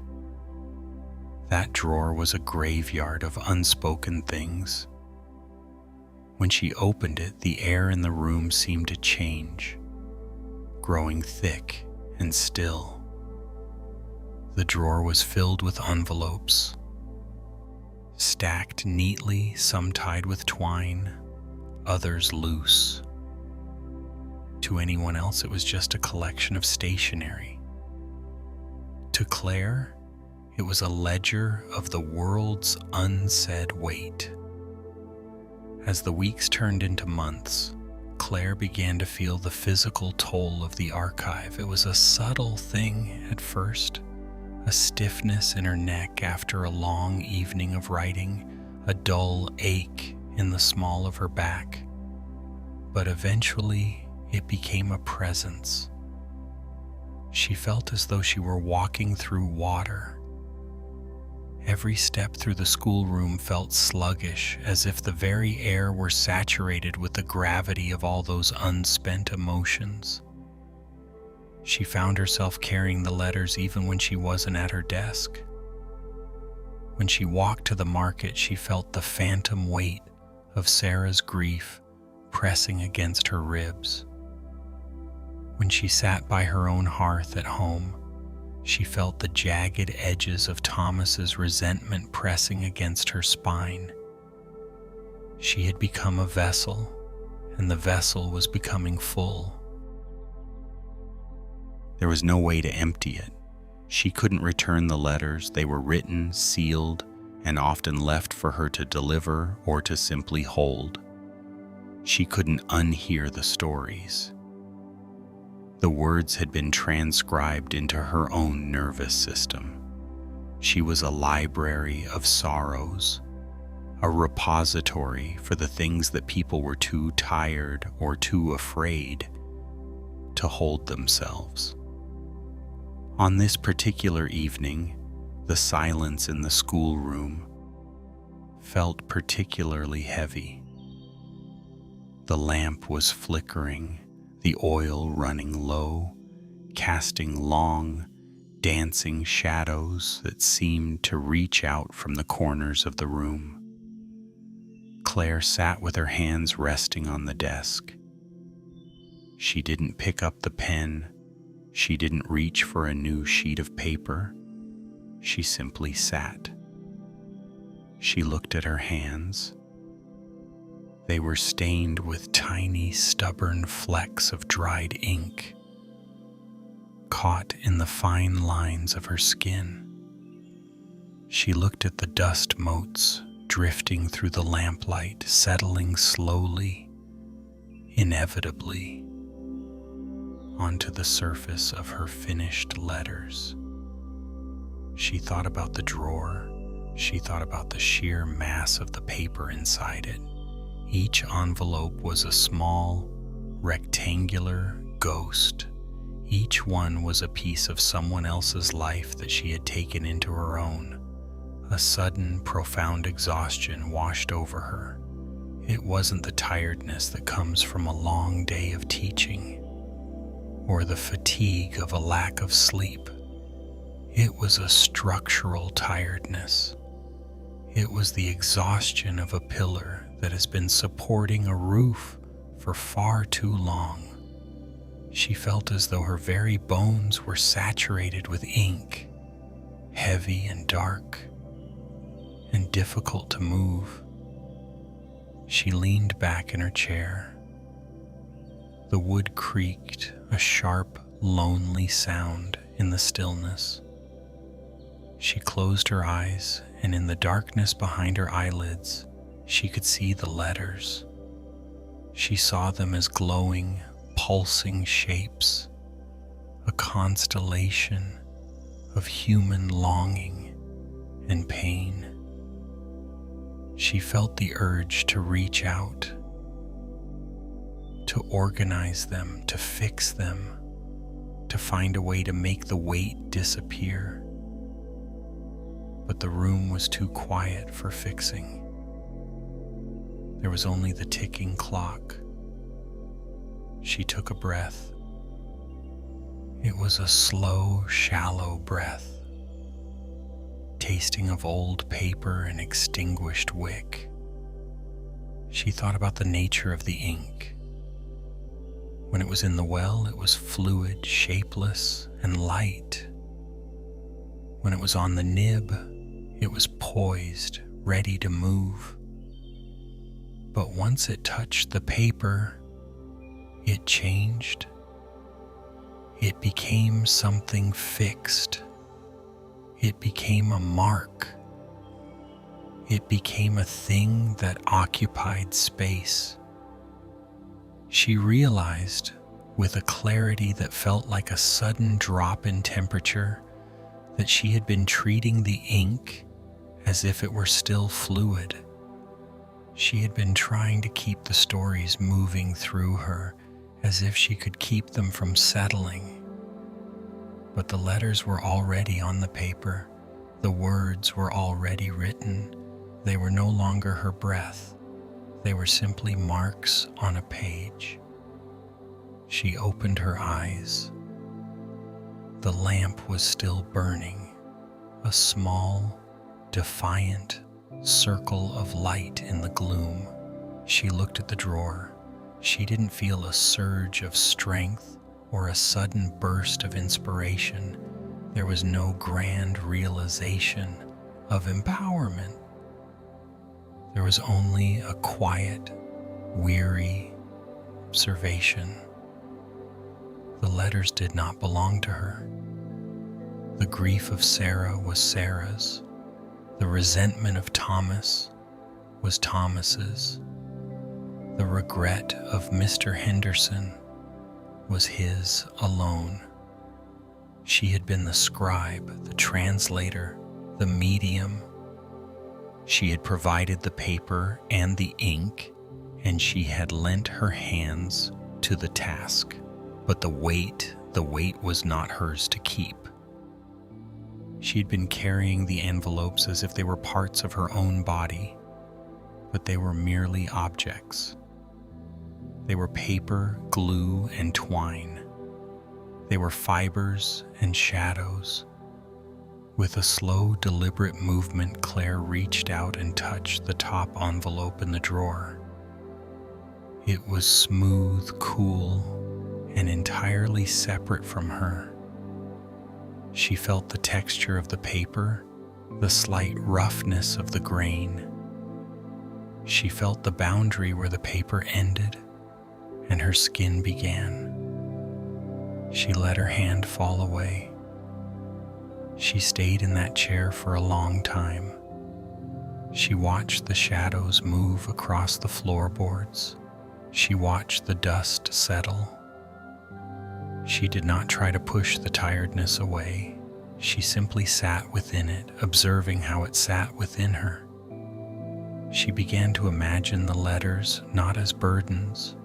That drawer was a graveyard of unspoken things. When she opened it, the air in the room seemed to change, growing thick and still. The drawer was filled with envelopes, stacked neatly, some tied with twine, others loose. To anyone else, it was just a collection of stationery. To Claire, it was a ledger of the world's unsaid weight. As the weeks turned into months, Claire began to feel the physical toll of the archive. It was a subtle thing at first, a stiffness in her neck after a long evening of writing, a dull ache in the small of her back. But eventually, it became a presence. She felt as though she were walking through water. Every step through the schoolroom felt sluggish, as if the very air were saturated with the gravity of all those unspent emotions. She found herself carrying the letters even when she wasn't at her desk. When she walked to the market, she felt the phantom weight of Sarah's grief pressing against her ribs. When she sat by her own hearth at home, she felt the jagged edges of Thomas's resentment pressing against her spine. She had become a vessel, and the vessel was becoming full. There was no way to empty it. She couldn't return the letters. They were written, sealed, and often left for her to deliver or to simply hold. She couldn't unhear the stories. The words had been transcribed into her own nervous system. She was a library of sorrows, a repository for the things that people were too tired or too afraid to hold themselves. On this particular evening, the silence in the schoolroom felt particularly heavy. The lamp was flickering, the oil running low, casting long, dancing shadows that seemed to reach out from the corners of the room. Claire sat with her hands resting on the desk. She didn't pick up the pen. She didn't reach for a new sheet of paper. She simply sat. She looked at her hands. They were stained with tiny, stubborn flecks of dried ink, caught in the fine lines of her skin. She looked at the dust motes drifting through the lamplight, settling slowly, inevitably, onto the surface of her finished letters. She thought about the drawer. She thought about the sheer mass of the paper inside it. Each envelope was a small, rectangular ghost. Each one was a piece of someone else's life that she had taken into her own. A sudden, profound exhaustion washed over her. It wasn't the tiredness that comes from a long day of teaching, or the fatigue of a lack of sleep. It was a structural tiredness. It was the exhaustion of a pillar that has been supporting a roof for far too long. She felt as though her very bones were saturated with ink, heavy and dark, and difficult to move. She leaned back in her chair. The wood creaked, a sharp, lonely sound in the stillness. She closed her eyes, and in the darkness behind her eyelids, she could see the letters. She saw them as glowing, pulsing shapes, a constellation of human longing and pain. She felt the urge to reach out, to organize them, to fix them, to find a way to make the weight disappear. But the room was too quiet for fixing. There was only the ticking clock. She took a breath. It was a slow, shallow breath, tasting of old paper and extinguished wick. She thought about the nature of the ink. When it was in the well, it was fluid, shapeless, and light. When it was on the nib, it was poised, ready to move. But once it touched the paper, it changed. It became something fixed. It became a mark. It became a thing that occupied space. She realized, with a clarity that felt like a sudden drop in temperature, that she had been treating the ink as if it were still fluid. She had been trying to keep the stories moving through her as if she could keep them from settling. But the letters were already on the paper. The words were already written. They were no longer her breath. They were simply marks on a page. She opened her eyes. The lamp was still burning, a small, defiant circle of light in the gloom. She looked at the drawer. She didn't feel a surge of strength or a sudden burst of inspiration. There was no grand realization of empowerment. There was only a quiet, weary observation. The letters did not belong to her. The grief of Sarah was Sarah's. The resentment of Thomas was Thomas's. The regret of Mr. Henderson was his alone. She had been the scribe, the translator, the medium. She had provided the paper and the ink, and she had lent her hands to the task. But the weight was not hers to keep. She had been carrying the envelopes as if they were parts of her own body, but they were merely objects. They were paper, glue, and twine. They were fibers and shadows. With a slow, deliberate movement, Claire reached out and touched the top envelope in the drawer. It was smooth, cool, and entirely separate from her. She felt the texture of the paper, the slight roughness of the grain. She felt the boundary where the paper ended and her skin began. She let her hand fall away. She stayed in that chair for a long time. She watched the shadows move across the floorboards. She watched the dust settle. She did not try to push the tiredness away. She simply sat within it, observing how it sat within her. She began to imagine the letters not as burdens,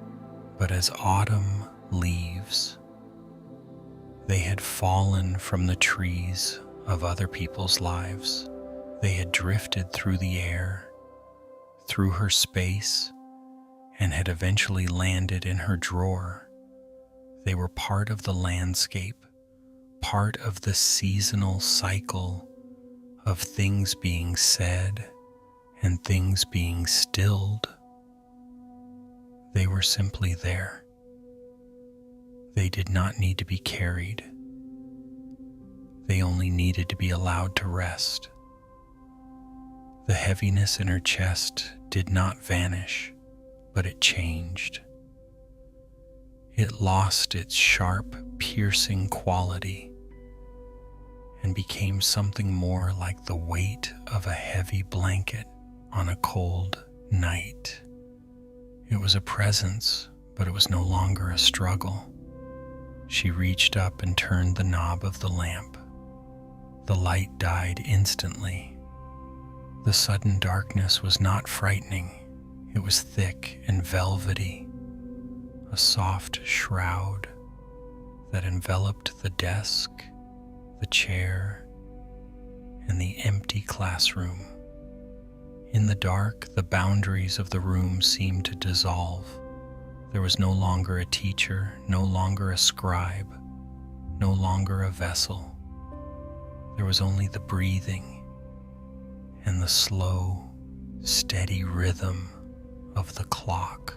but as autumn leaves. They had fallen from the trees of other people's lives. They had drifted through the air, through her space, and had eventually landed in her drawer. They were part of the landscape, part of the seasonal cycle of things being said and things being stilled. They were simply there. They did not need to be carried. They only needed to be allowed to rest. The heaviness in her chest did not vanish, but it changed. It lost its sharp, piercing quality and became something more like the weight of a heavy blanket on a cold night. It was a presence, but it was no longer a struggle. She reached up and turned the knob of the lamp. The light died instantly. The sudden darkness was not frightening. It was thick and velvety, a soft shroud that enveloped the desk, the chair, and the empty classroom. In the dark, the boundaries of the room seemed to dissolve. There was no longer a teacher, no longer a scribe, no longer a vessel. There was only the breathing and the slow, steady rhythm of the clock.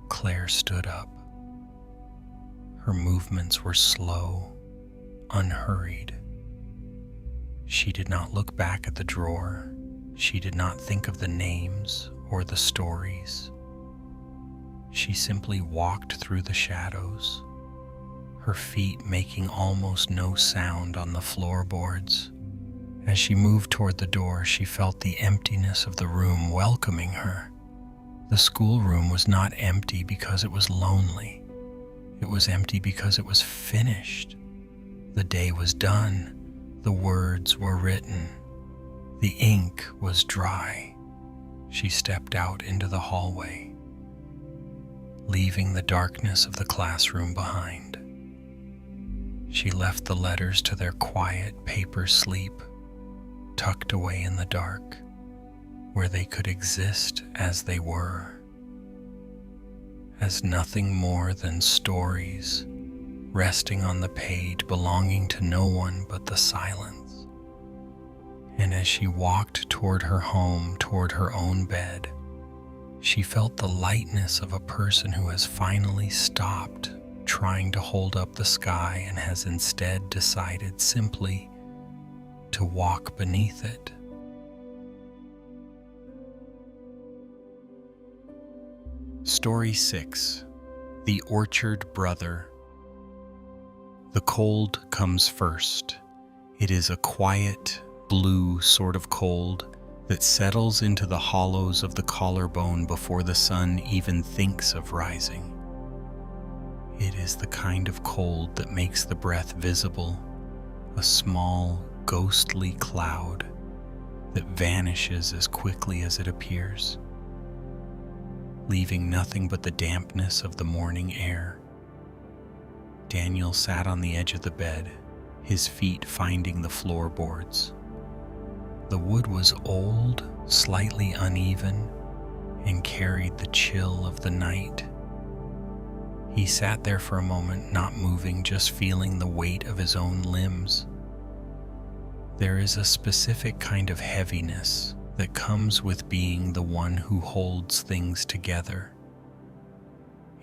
Claire stood up. Her movements were slow, unhurried. She did not look back at the drawer. She did not think of the names or the stories. She simply walked through the shadows, her feet making almost no sound on the floorboards. As she moved toward the door, she felt the emptiness of the room welcoming her. The schoolroom was not empty because it was lonely. It was empty because it was finished. The day was done. The words were written. The ink was dry. She stepped out into the hallway, leaving the darkness of the classroom behind. She left the letters to their quiet paper sleep, tucked away in the dark, where they could exist as they were, as nothing more than stories resting on the page, belonging to no one but the silence. And as she walked toward her home, toward her own bed, she felt the lightness of a person who has finally stopped trying to hold up the sky and has instead decided simply to walk beneath it. Story 6. The Orchard Brother. The cold comes first. It is a quiet, blue sort of cold that settles into the hollows of the collarbone before the sun even thinks of rising. It is the kind of cold that makes the breath visible, a small, ghostly cloud that vanishes as quickly as it appears, leaving nothing but the dampness of the morning air. Daniel sat on the edge of the bed, his feet finding the floorboards. The wood was old, slightly uneven, and carried the chill of the night. He sat there for a moment, not moving, just feeling the weight of his own limbs. There is a specific kind of heaviness that comes with being the one who holds things together.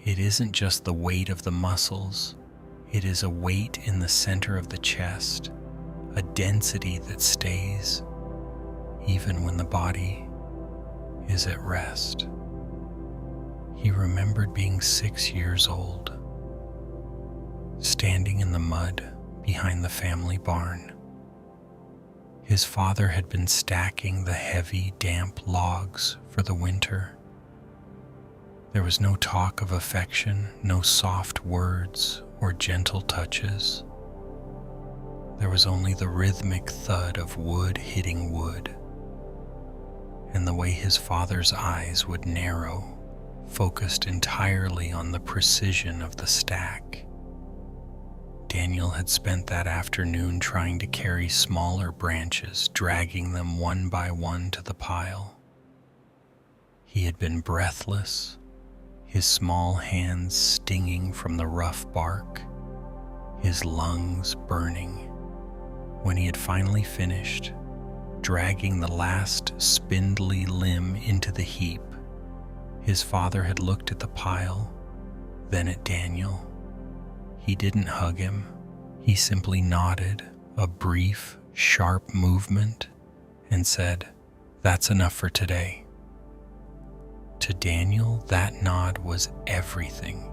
It isn't just the weight of the muscles, it is a weight in the center of the chest, a density that stays even when the body is at rest. He remembered being 6 years old, standing in the mud behind the family barn. His father had been stacking the heavy, damp logs for the winter. There was no talk of affection, no soft words or gentle touches. There was only the rhythmic thud of wood hitting wood, and the way his father's eyes would narrow, focused entirely on the precision of the stack. Daniel had spent that afternoon trying to carry smaller branches, dragging them one by one to the pile. He had been breathless, his small hands stinging from the rough bark, his lungs burning. When he had finally finished, dragging the last spindly limb into the heap, his father had looked at the pile, then at Daniel. He didn't hug him. He simply nodded, a brief, sharp movement, and said, "That's enough for today." To Daniel, that nod was everything.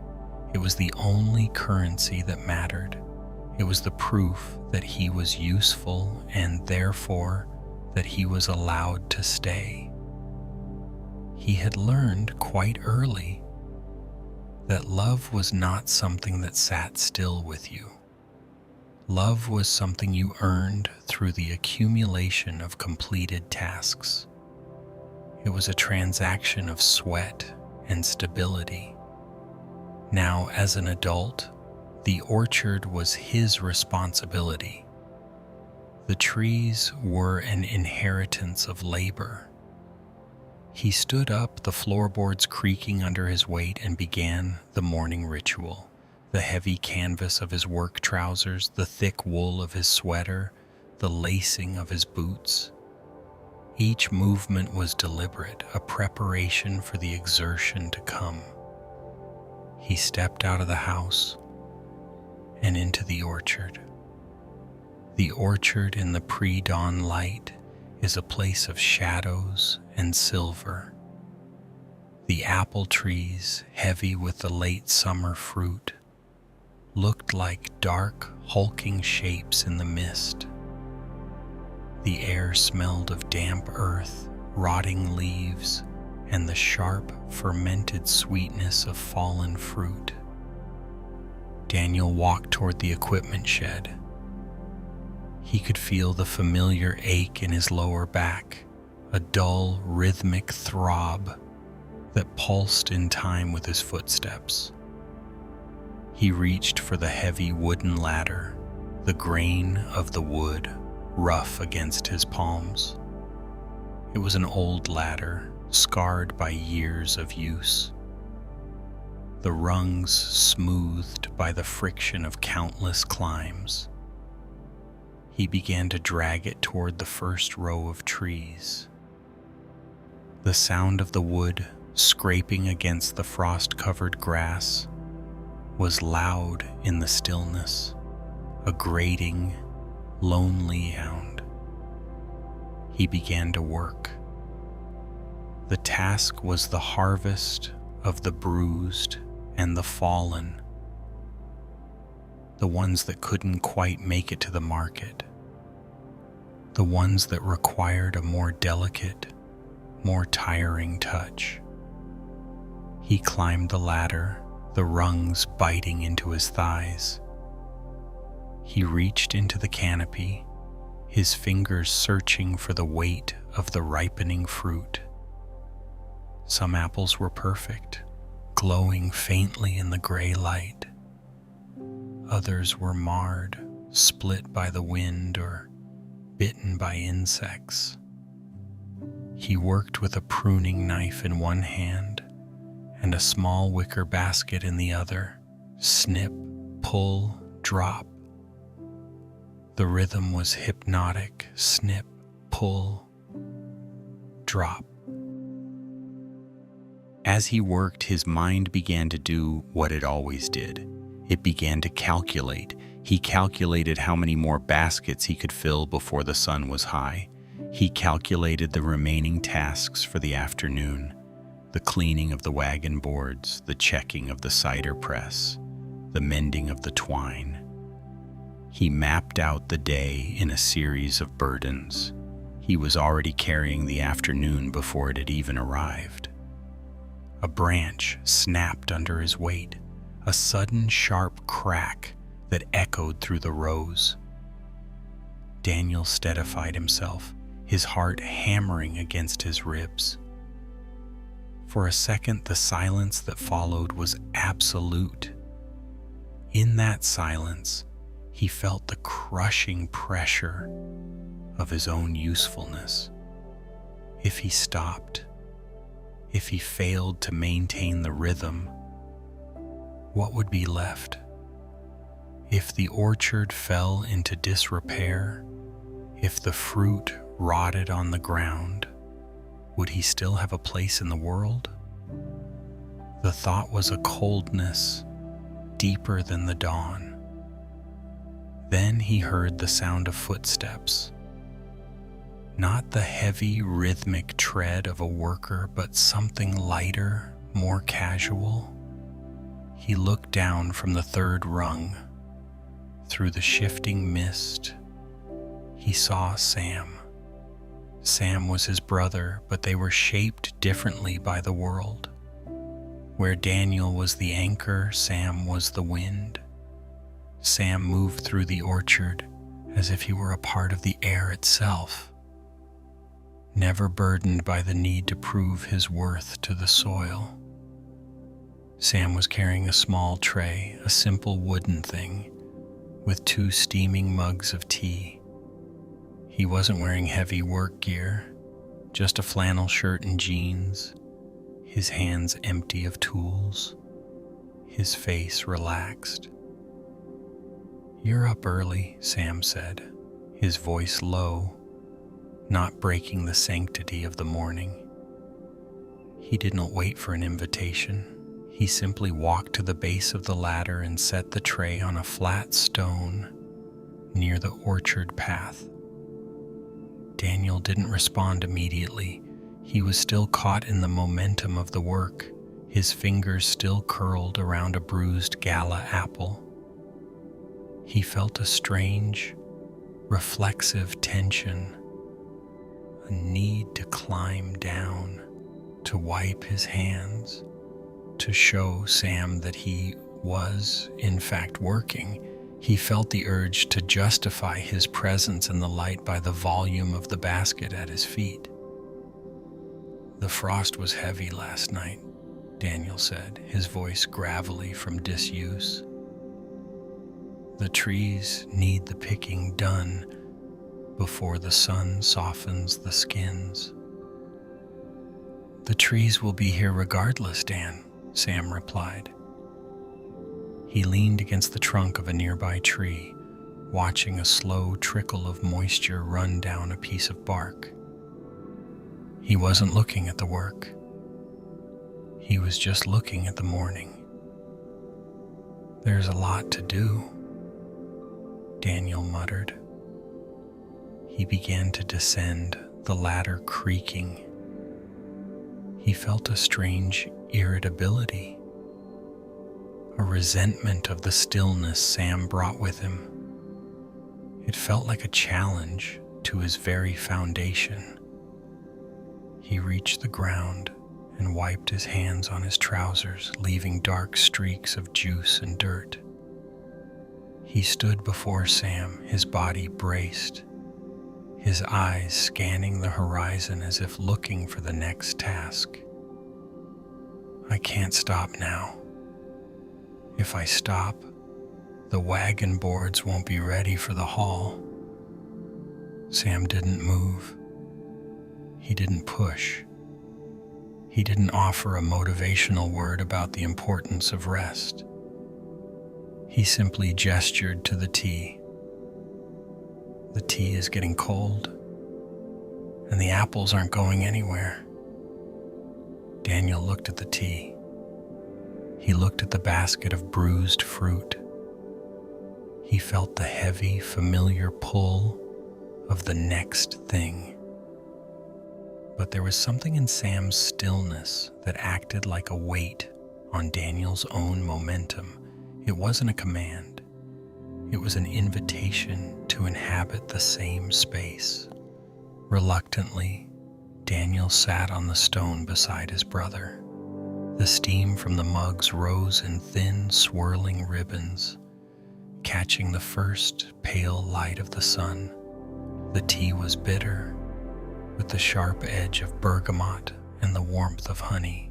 It was the only currency that mattered. It was the proof that he was useful and therefore that he was allowed to stay. He had learned quite early that love was not something that sat still with you. Love was something you earned through the accumulation of completed tasks. It was a transaction of sweat and stability. Now, as an adult, the orchard was his responsibility. The trees were an inheritance of labor. He stood up, the floorboards creaking under his weight, and began the morning ritual. The heavy canvas of his work trousers, the thick wool of his sweater, the lacing of his boots. Each movement was deliberate, a preparation for the exertion to come. He stepped out of the house and into the orchard. The orchard in the pre-dawn light is a place of shadows and silver. The apple trees, heavy with the late summer fruit, looked like dark, hulking shapes in the mist. The air smelled of damp earth, rotting leaves, and the sharp, fermented sweetness of fallen fruit. Daniel walked toward the equipment shed. He could feel the familiar ache in his lower back, a dull, rhythmic throb that pulsed in time with his footsteps. He reached for the heavy wooden ladder, the grain of the wood rough against his palms. It was an old ladder, scarred by years of use. The rungs smoothed by the friction of countless climbs. He began to drag it toward the first row of trees. The sound of the wood scraping against the frost-covered grass was loud in the stillness, a grating, lonely sound. He began to work. The task was the harvest of the bruised and the fallen, the ones that couldn't quite make it to the market, the ones that required a more delicate, more tiring touch. He climbed the ladder, the rungs biting into his thighs. He reached into the canopy, his fingers searching for the weight of the ripening fruit. Some apples were perfect, glowing faintly in the gray light. Others were marred, split by the wind or bitten by insects. He worked with a pruning knife in one hand and a small wicker basket in the other. Snip, pull, drop. The rhythm was hypnotic. Snip, pull, drop. As he worked, his mind began to do what it always did. It began to calculate. He calculated how many more baskets he could fill before the sun was high. He calculated the remaining tasks for the afternoon, the cleaning of the wagon boards, the checking of the cider press, the mending of the twine. He mapped out the day in a series of burdens. He was already carrying the afternoon before it had even arrived. A branch snapped under his weight, a sudden sharp crack that echoed through the rows. Daniel steadified himself, his heart hammering against his ribs. For a second, the silence that followed was absolute. In that silence, he felt the crushing pressure of his own usefulness. If he stopped, if he failed to maintain the rhythm, what would be left? If the orchard fell into disrepair, if the fruit rotted on the ground, would he still have a place in the world? The thought was a coldness deeper than the dawn. Then he heard the sound of footsteps. Not the heavy, rhythmic tread of a worker, but something lighter, more casual. He looked down from the third rung. Through the shifting mist, he saw Sam. Sam was his brother, but they were shaped differently by the world. Where Daniel was the anchor, Sam was the wind. Sam moved through the orchard as if he were a part of the air itself, never burdened by the need to prove his worth to the soil. Sam was carrying a small tray, a simple wooden thing, with 2 steaming mugs of tea. He wasn't wearing heavy work gear, just a flannel shirt and jeans, his hands empty of tools, his face relaxed. "You're up early," Sam said, his voice low, not breaking the sanctity of the morning. He didn't wait for an invitation. He simply walked to the base of the ladder and set the tray on a flat stone near the orchard path. Daniel didn't respond immediately. He was still caught in the momentum of the work, his fingers still curled around a bruised gala apple. He felt a strange, reflexive tension, a need to climb down, to wipe his hands, to show Sam that he was, in fact, working. He felt the urge to justify his presence in the light by the volume of the basket at his feet. "The frost was heavy last night," Daniel said, his voice gravelly from disuse. "The trees need the picking done before the sun softens the skins." "The trees will be here regardless, Dan," Sam replied. He leaned against the trunk of a nearby tree, watching a slow trickle of moisture run down a piece of bark. He wasn't looking at the work. He was just looking at the morning. "There's a lot to do," Daniel muttered. He began to descend, the ladder creaking. He felt a strange irritability, a resentment of the stillness Sam brought with him. It felt like a challenge to his very foundation. He reached the ground and wiped his hands on his trousers, leaving dark streaks of juice and dirt. He stood before Sam, his body braced, his eyes scanning the horizon as if looking for the next task. "I can't stop now. If I stop, the wagon boards won't be ready for the haul." Sam didn't move. He didn't push. He didn't offer a motivational word about the importance of rest. He simply gestured to the tea. "The tea is getting cold, and the apples aren't going anywhere." Daniel looked at the tea. He looked at the basket of bruised fruit. He felt the heavy, familiar pull of the next thing. But there was something in Sam's stillness that acted like a weight on Daniel's own momentum. It wasn't a command. It was an invitation to inhabit the same space. Reluctantly, Daniel sat on the stone beside his brother. The steam from the mugs rose in thin, swirling ribbons, catching the first pale light of the sun. The tea was bitter, with the sharp edge of bergamot and the warmth of honey.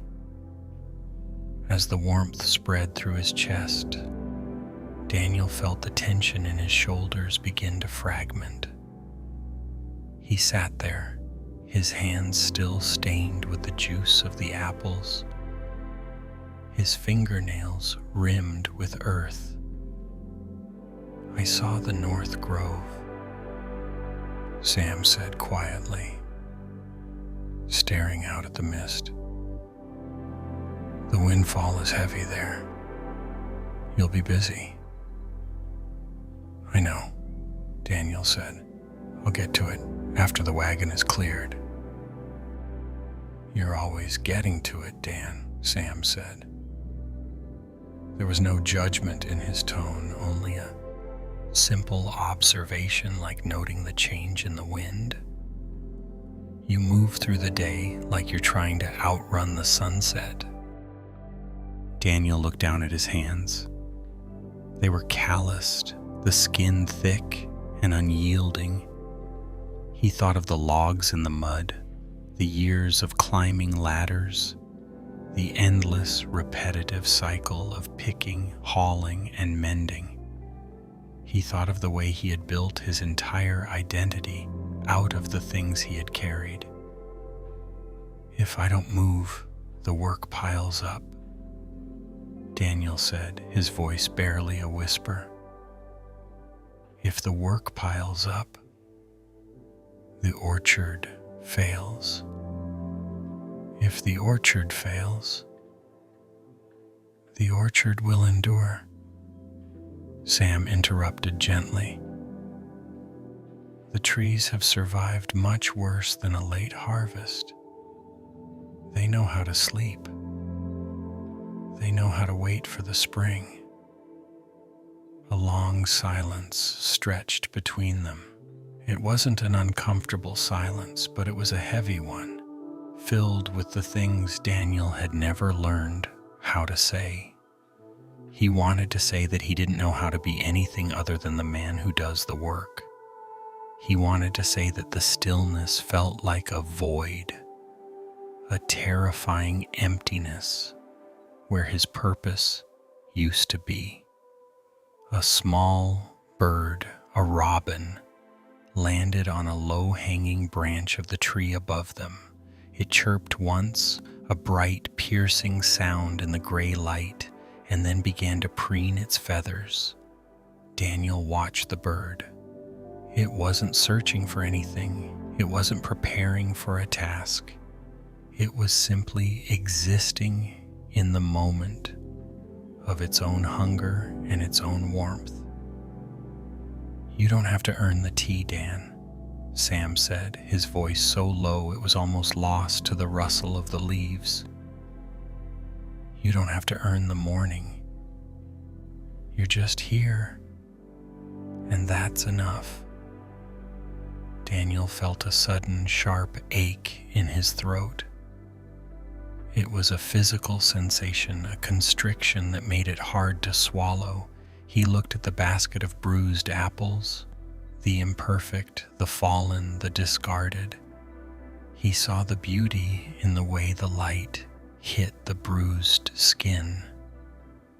As the warmth spread through his chest, Daniel felt the tension in his shoulders begin to fragment. He sat there, his hands still stained with the juice of the apples, his fingernails rimmed with earth. "I saw the North Grove," Sam said quietly, staring out at the mist. "The windfall is heavy there. You'll be busy." "I know," Daniel said. "I'll get to it after the wagon is cleared." "You're always getting to it, Dan," Sam said. There was no judgment in his tone, only a simple observation like noting the change in the wind. "You move through the day like you're trying to outrun the sunset." Daniel looked down at his hands. They were calloused, the skin thick and unyielding. He thought of the logs in the mud, the years of climbing ladders, the endless, repetitive cycle of picking, hauling, and mending. He thought of the way he had built his entire identity out of the things he had carried. "If I don't move, the work piles up," Daniel said, his voice barely a whisper. "If the work piles up, the orchard fails. If the orchard fails, the orchard will endure." Sam interrupted gently. "The trees have survived much worse than a late harvest. They know how to sleep. They know how to wait for the spring." A long silence stretched between them. It wasn't an uncomfortable silence, but it was a heavy one, filled with the things Daniel had never learned how to say. He wanted to say that he didn't know how to be anything other than the man who does the work. He wanted to say that the stillness felt like a void, a terrifying emptiness where his purpose used to be. A small bird, a robin, landed on a low-hanging branch of the tree above them. It chirped once, a bright, piercing sound in the gray light, and then began to preen its feathers. Daniel watched the bird. It wasn't searching for anything. It wasn't preparing for a task. It was simply existing in the moment of its own hunger and its own warmth. "You don't have to earn the tea, Dan," Sam said, his voice so low it was almost lost to the rustle of the leaves. "You don't have to earn the morning. You're just here, and that's enough." Daniel felt a sudden, sharp ache in his throat. It was a physical sensation, a constriction that made it hard to swallow. He looked at the basket of bruised apples, the imperfect, the fallen, the discarded. He saw the beauty in the way the light hit the bruised skin,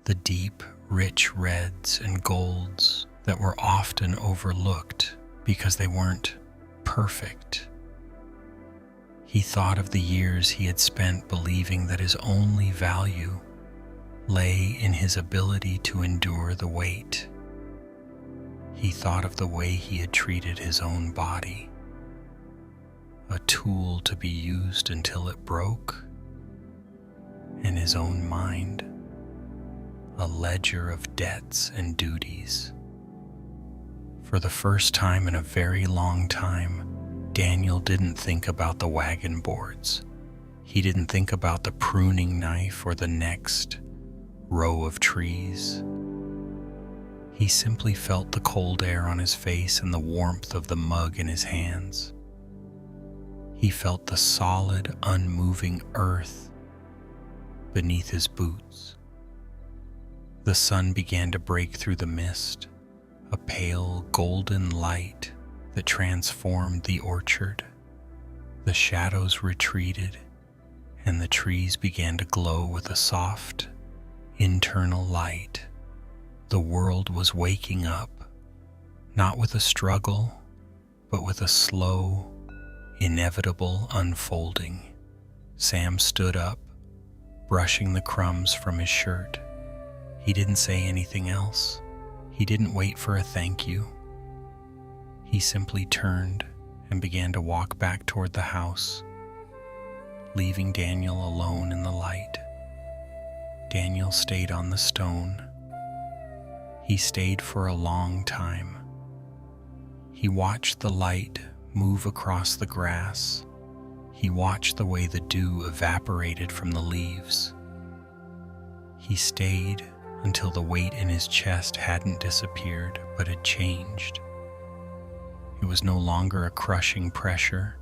the deep, rich reds and golds that were often overlooked because they weren't perfect. He thought of the years he had spent believing that his only value lay in his ability to endure the weight. He thought of the way he had treated his own body, a tool to be used until it broke, and his own mind, a ledger of debts and duties. For the first time in a very long time, Daniel didn't think about the wagon boards. He didn't think about the pruning knife or the next row of trees. He simply felt the cold air on his face and the warmth of the mug in his hands. He felt the solid, unmoving earth beneath his boots. The sun began to break through the mist, a pale golden light that transformed the orchard. The shadows retreated, and the trees began to glow with a soft, internal light. The world was waking up, not with a struggle, but with a slow, inevitable unfolding. Sam stood up, brushing the crumbs from his shirt. He didn't say anything else. He didn't wait for a thank you. He simply turned and began to walk back toward the house, leaving Daniel alone in the light. Daniel stayed on the stone. He stayed for a long time. He watched the light move across the grass. He watched the way the dew evaporated from the leaves. He stayed until the weight in his chest hadn't disappeared, but had changed. It was no longer a crushing pressure,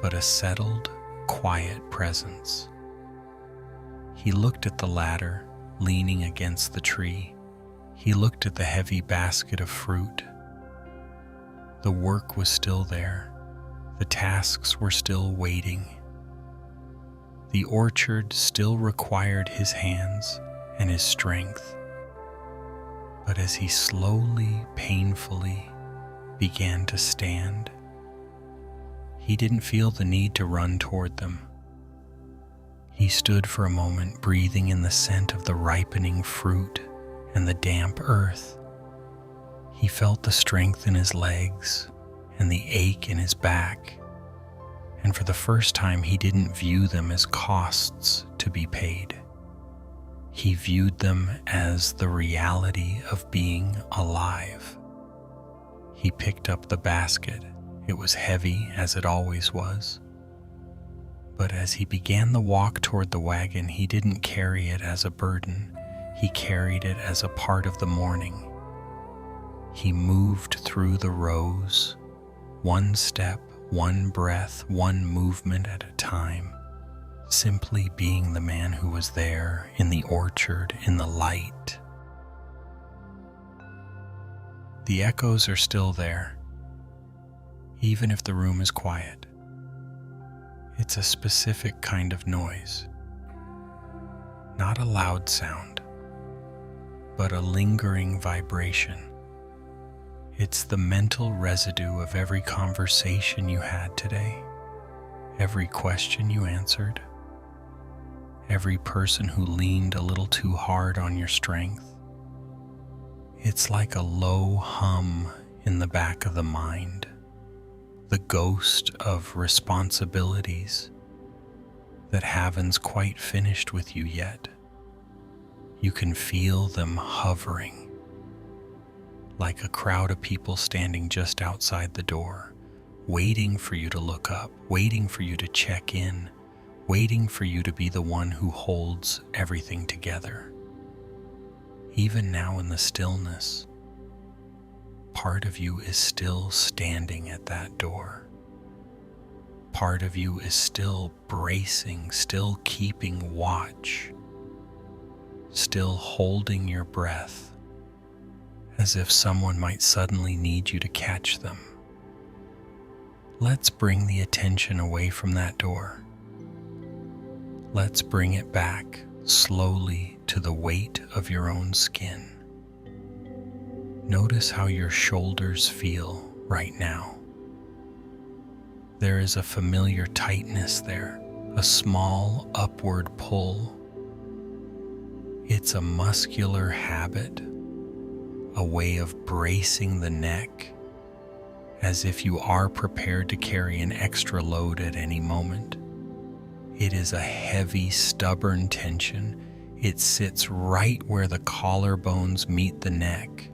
but a settled, quiet presence. He looked at the ladder, leaning against the tree. He looked at the heavy basket of fruit. The work was still there. The tasks were still waiting. The orchard still required his hands and his strength. But as he slowly, painfully began to stand, he didn't feel the need to run toward them. He stood for a moment, breathing in the scent of the ripening fruit and the damp earth. He felt the strength in his legs and the ache in his back, and for the first time he didn't view them as costs to be paid. He viewed them as the reality of being alive. He picked up the basket. It was heavy, as it always was. But as he began the walk toward the wagon, he didn't carry it as a burden. He carried it as a part of the morning. He moved through the rows, one step, one breath, one movement at a time, simply being the man who was there in the orchard, in the light. The echoes are still there, even if the room is quiet. It's a specific kind of noise, not a loud sound, but a lingering vibration. It's the mental residue of every conversation you had today, every question you answered, every person who leaned a little too hard on your strength. It's like a low hum in the back of the mind, the ghost of responsibilities that haven't quite finished with you yet. You can feel them hovering, like a crowd of people standing just outside the door, waiting for you to look up, waiting for you to check in, waiting for you to be the one who holds everything together. Even now in the stillness, part of you is still standing at that door. Part of you is still bracing, still keeping watch, still holding your breath, as if someone might suddenly need you to catch them. Let's bring the attention away from that door. Let's bring it back slowly to the weight of your own skin. Notice how your shoulders feel right now. There is a familiar tightness there, a small upward pull. It's a muscular habit, a way of bracing the neck, as if you are prepared to carry an extra load at any moment. It is a heavy, stubborn tension. It sits right where the collarbones meet the neck,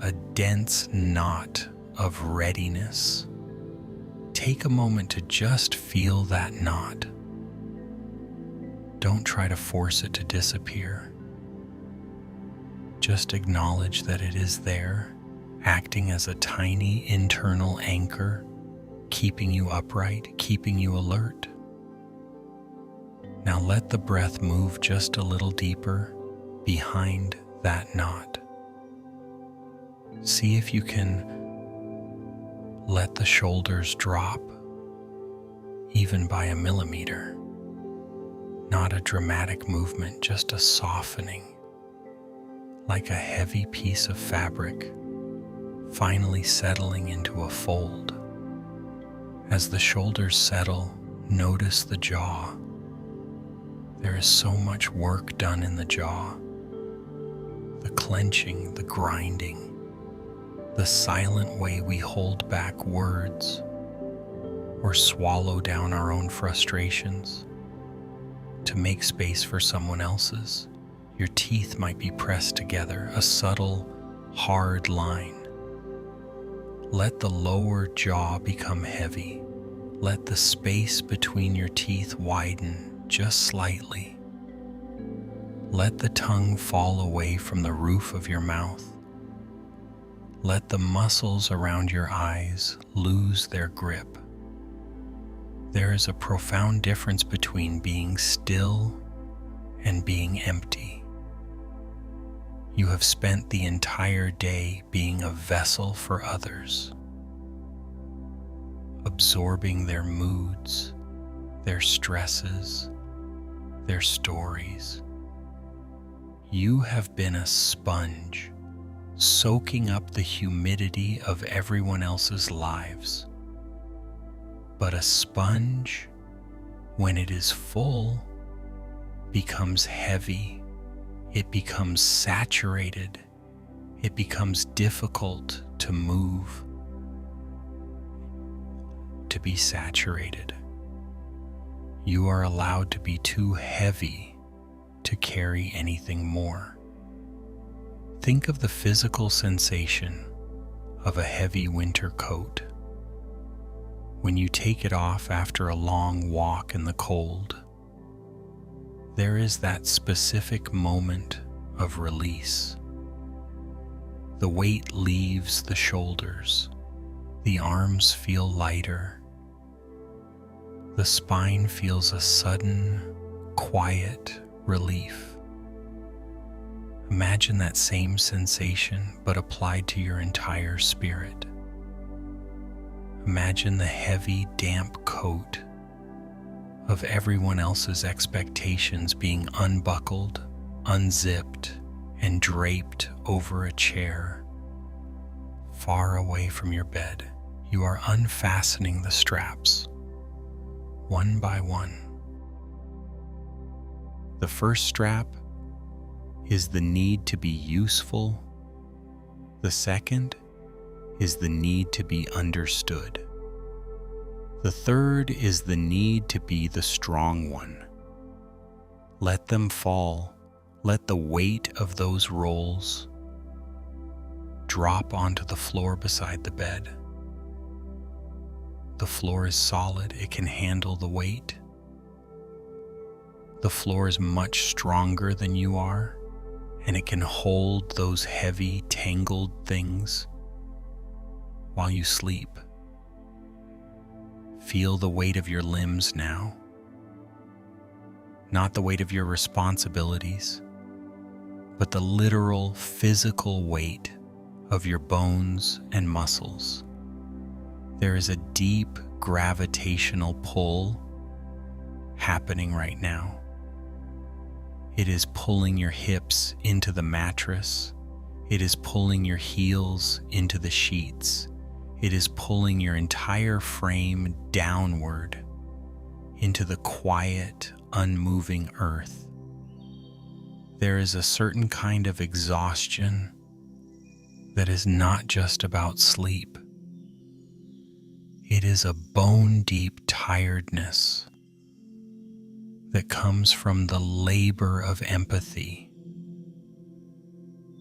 a dense knot of readiness. Take a moment to just feel that knot. Don't try to force it to disappear. Just acknowledge that it is there, acting as a tiny internal anchor, keeping you upright, keeping you alert. Now let the breath move just a little deeper behind that knot. See if you can let the shoulders drop even by a millimeter. Not a dramatic movement, just a softening, like a heavy piece of fabric finally settling into a fold. As the shoulders settle, notice the jaw. There is so much work done in the jaw. The clenching, the grinding, the silent way we hold back words or swallow down our own frustrations to make space for someone else's. Your teeth might be pressed together, a subtle, hard line. Let the lower jaw become heavy. Let the space between your teeth widen just slightly. Let the tongue fall away from the roof of your mouth. Let the muscles around your eyes lose their grip. There is a profound difference between being still and being empty. You have spent the entire day being a vessel for others, absorbing their moods, their stresses, their stories. You have been a sponge, soaking up the humidity of everyone else's lives. But a sponge, when it is full, becomes heavy. It becomes saturated. It becomes difficult to move, to be saturated. You are allowed to be too heavy to carry anything more. Think of the physical sensation of a heavy winter coat. When you take it off after a long walk in the cold, there is that specific moment of release. The weight leaves the shoulders. The arms feel lighter. The spine feels a sudden, quiet relief. Imagine that same sensation, but applied to your entire spirit. Imagine the heavy, damp coat of everyone else's expectations being unbuckled, unzipped, and draped over a chair far away from your bed. You are unfastening the straps, one by one. The first strap is the need to be useful. The second is the need to be understood. The third is the need to be the strong one. Let them fall. Let the weight of those roles drop onto the floor beside the bed. The floor is solid. It can handle the weight. The floor is much stronger than you are, and it can hold those heavy, tangled things while you sleep. Feel the weight of your limbs now, not the weight of your responsibilities, but the literal physical weight of your bones and muscles. There is a deep gravitational pull happening right now. It is pulling your hips into the mattress. It is pulling your heels into the sheets. It is pulling your entire frame downward into the quiet, unmoving earth. There is a certain kind of exhaustion that is not just about sleep. It is a bone-deep tiredness that comes from the labor of empathy.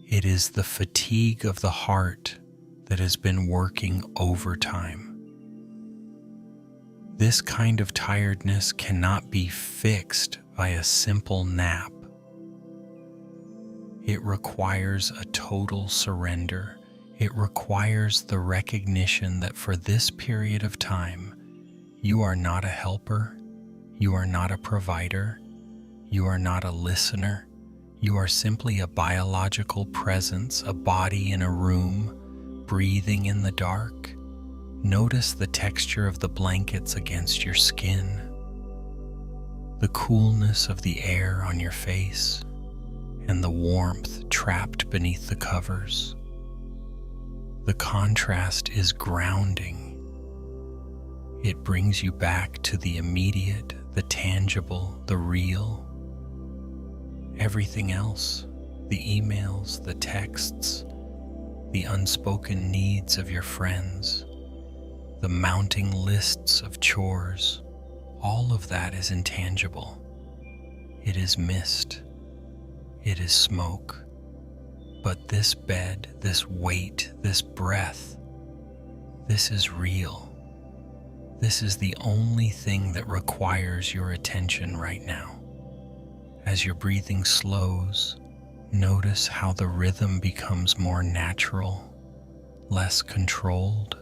It is the fatigue of the heart that has been working overtime. This kind of tiredness cannot be fixed by a simple nap. It requires a total surrender. It requires the recognition that for this period of time, you are not a helper, you are not a provider, you are not a listener. You are simply a biological presence, a body in a room, breathing in the dark. Notice the texture of the blankets against your skin, the coolness of the air on your face, and the warmth trapped beneath the covers. The contrast is grounding. It brings you back to the immediate, the tangible, the real. Everything else, the emails, the texts, the unspoken needs of your friends, the mounting lists of chores, all of that is intangible. It is mist. It is smoke. But this bed, this weight, this breath, this is real. This is the only thing that requires your attention right now. As your breathing slows, notice how the rhythm becomes more natural, less controlled.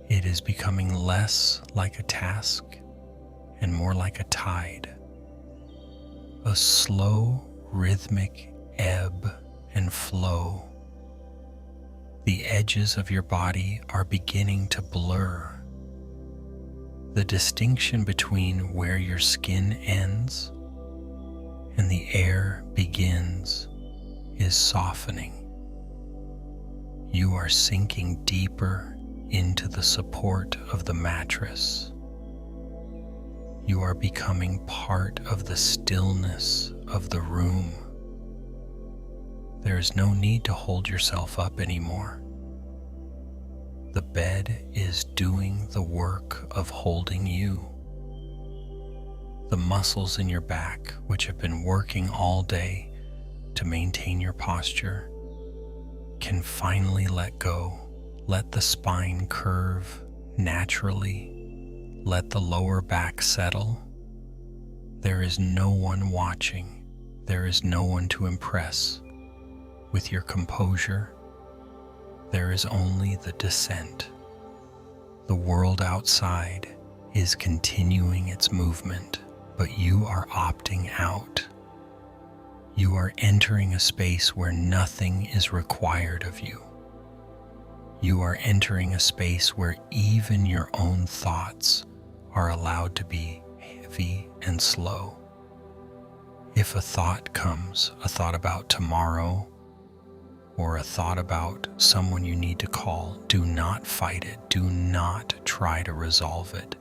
It is becoming less like a task and more like a tide. A slow, rhythmic ebb and flow. The edges of your body are beginning to blur. The distinction between where your skin ends and the air begins is softening. You are sinking deeper into the support of the mattress. You are becoming part of the stillness of the room. There is no need to hold yourself up anymore. The bed is doing the work of holding you. The muscles in your back, which have been working all day to maintain your posture, can finally let go. Let the spine curve naturally. Let the lower back settle. There is no one watching. There is no one to impress. With your composure, there is only the descent. The world outside is continuing its movement, but you are opting out. You are entering a space where nothing is required of you. You are entering a space where even your own thoughts are allowed to be heavy and slow. If a thought comes, a thought about tomorrow, or a thought about someone you need to call, do not fight it. Do not try to resolve it.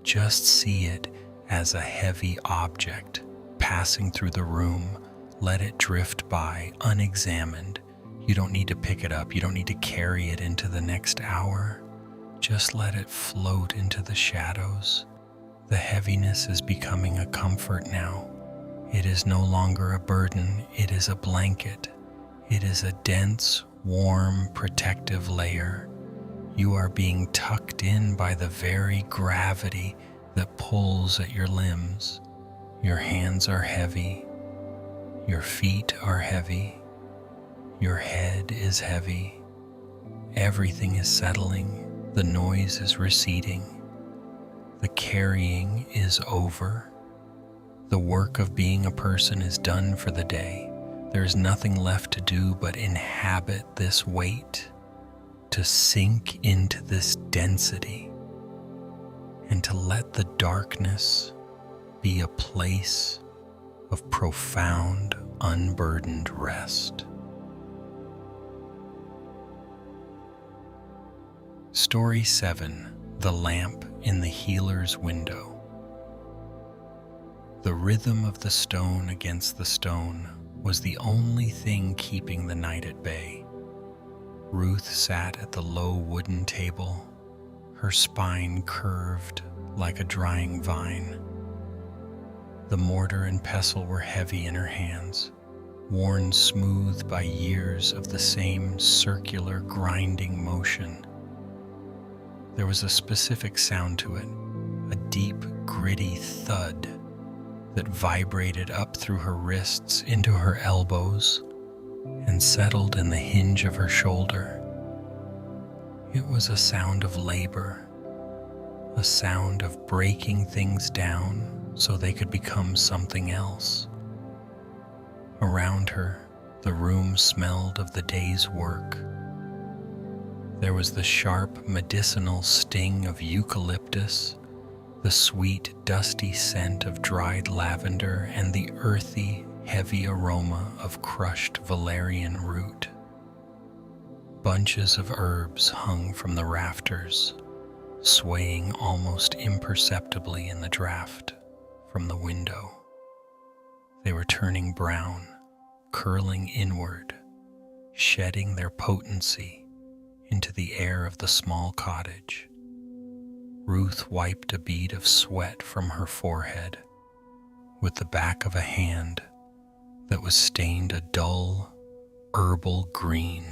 Just see it as a heavy object passing through the room. Let it drift by unexamined. You don't need to pick it up. You don't need to carry it into the next hour. Just let it float into the shadows. The heaviness is becoming a comfort now. It is no longer a burden. It is a blanket. It is a dense, warm, protective layer. You are being tucked in by the very gravity that pulls at your limbs. Your hands are heavy. Your feet are heavy. Your head is heavy. Everything is settling. The noise is receding. The carrying is over. The work of being a person is done for the day. There is nothing left to do but inhabit this weight, to sink into this density, and to let the darkness be a place of profound, unburdened rest. Story 7: The Lamp in the Healer's Window. The rhythm of the stone against the stone was the only thing keeping the night at bay. Ruth sat at the low wooden table, her spine curved like a drying vine. The mortar and pestle were heavy in her hands, worn smooth by years of the same circular grinding motion. There was a specific sound to it, a deep, gritty thud that vibrated up through her wrists into her elbows and settled in the hinge of her shoulder. It was a sound of labor, a sound of breaking things down so they could become something else. Around her, the room smelled of the day's work. There was the sharp medicinal sting of eucalyptus, the sweet, dusty scent of dried lavender, and the earthy, heavy aroma of crushed valerian root. Bunches of herbs hung from the rafters, swaying almost imperceptibly in the draft from the window. They were turning brown, curling inward, shedding their potency into the air of the small cottage. Ruth wiped a bead of sweat from her forehead with the back of a hand that was stained a dull, herbal green.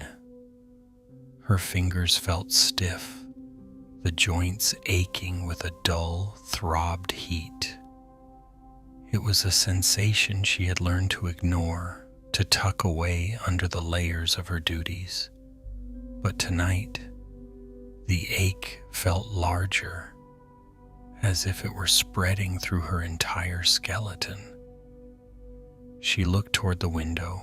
Her fingers felt stiff, the joints aching with a dull, throbbed heat. It was a sensation she had learned to ignore, to tuck away under the layers of her duties. But tonight, the ache felt larger, as if it were spreading through her entire skeleton. She looked toward the window.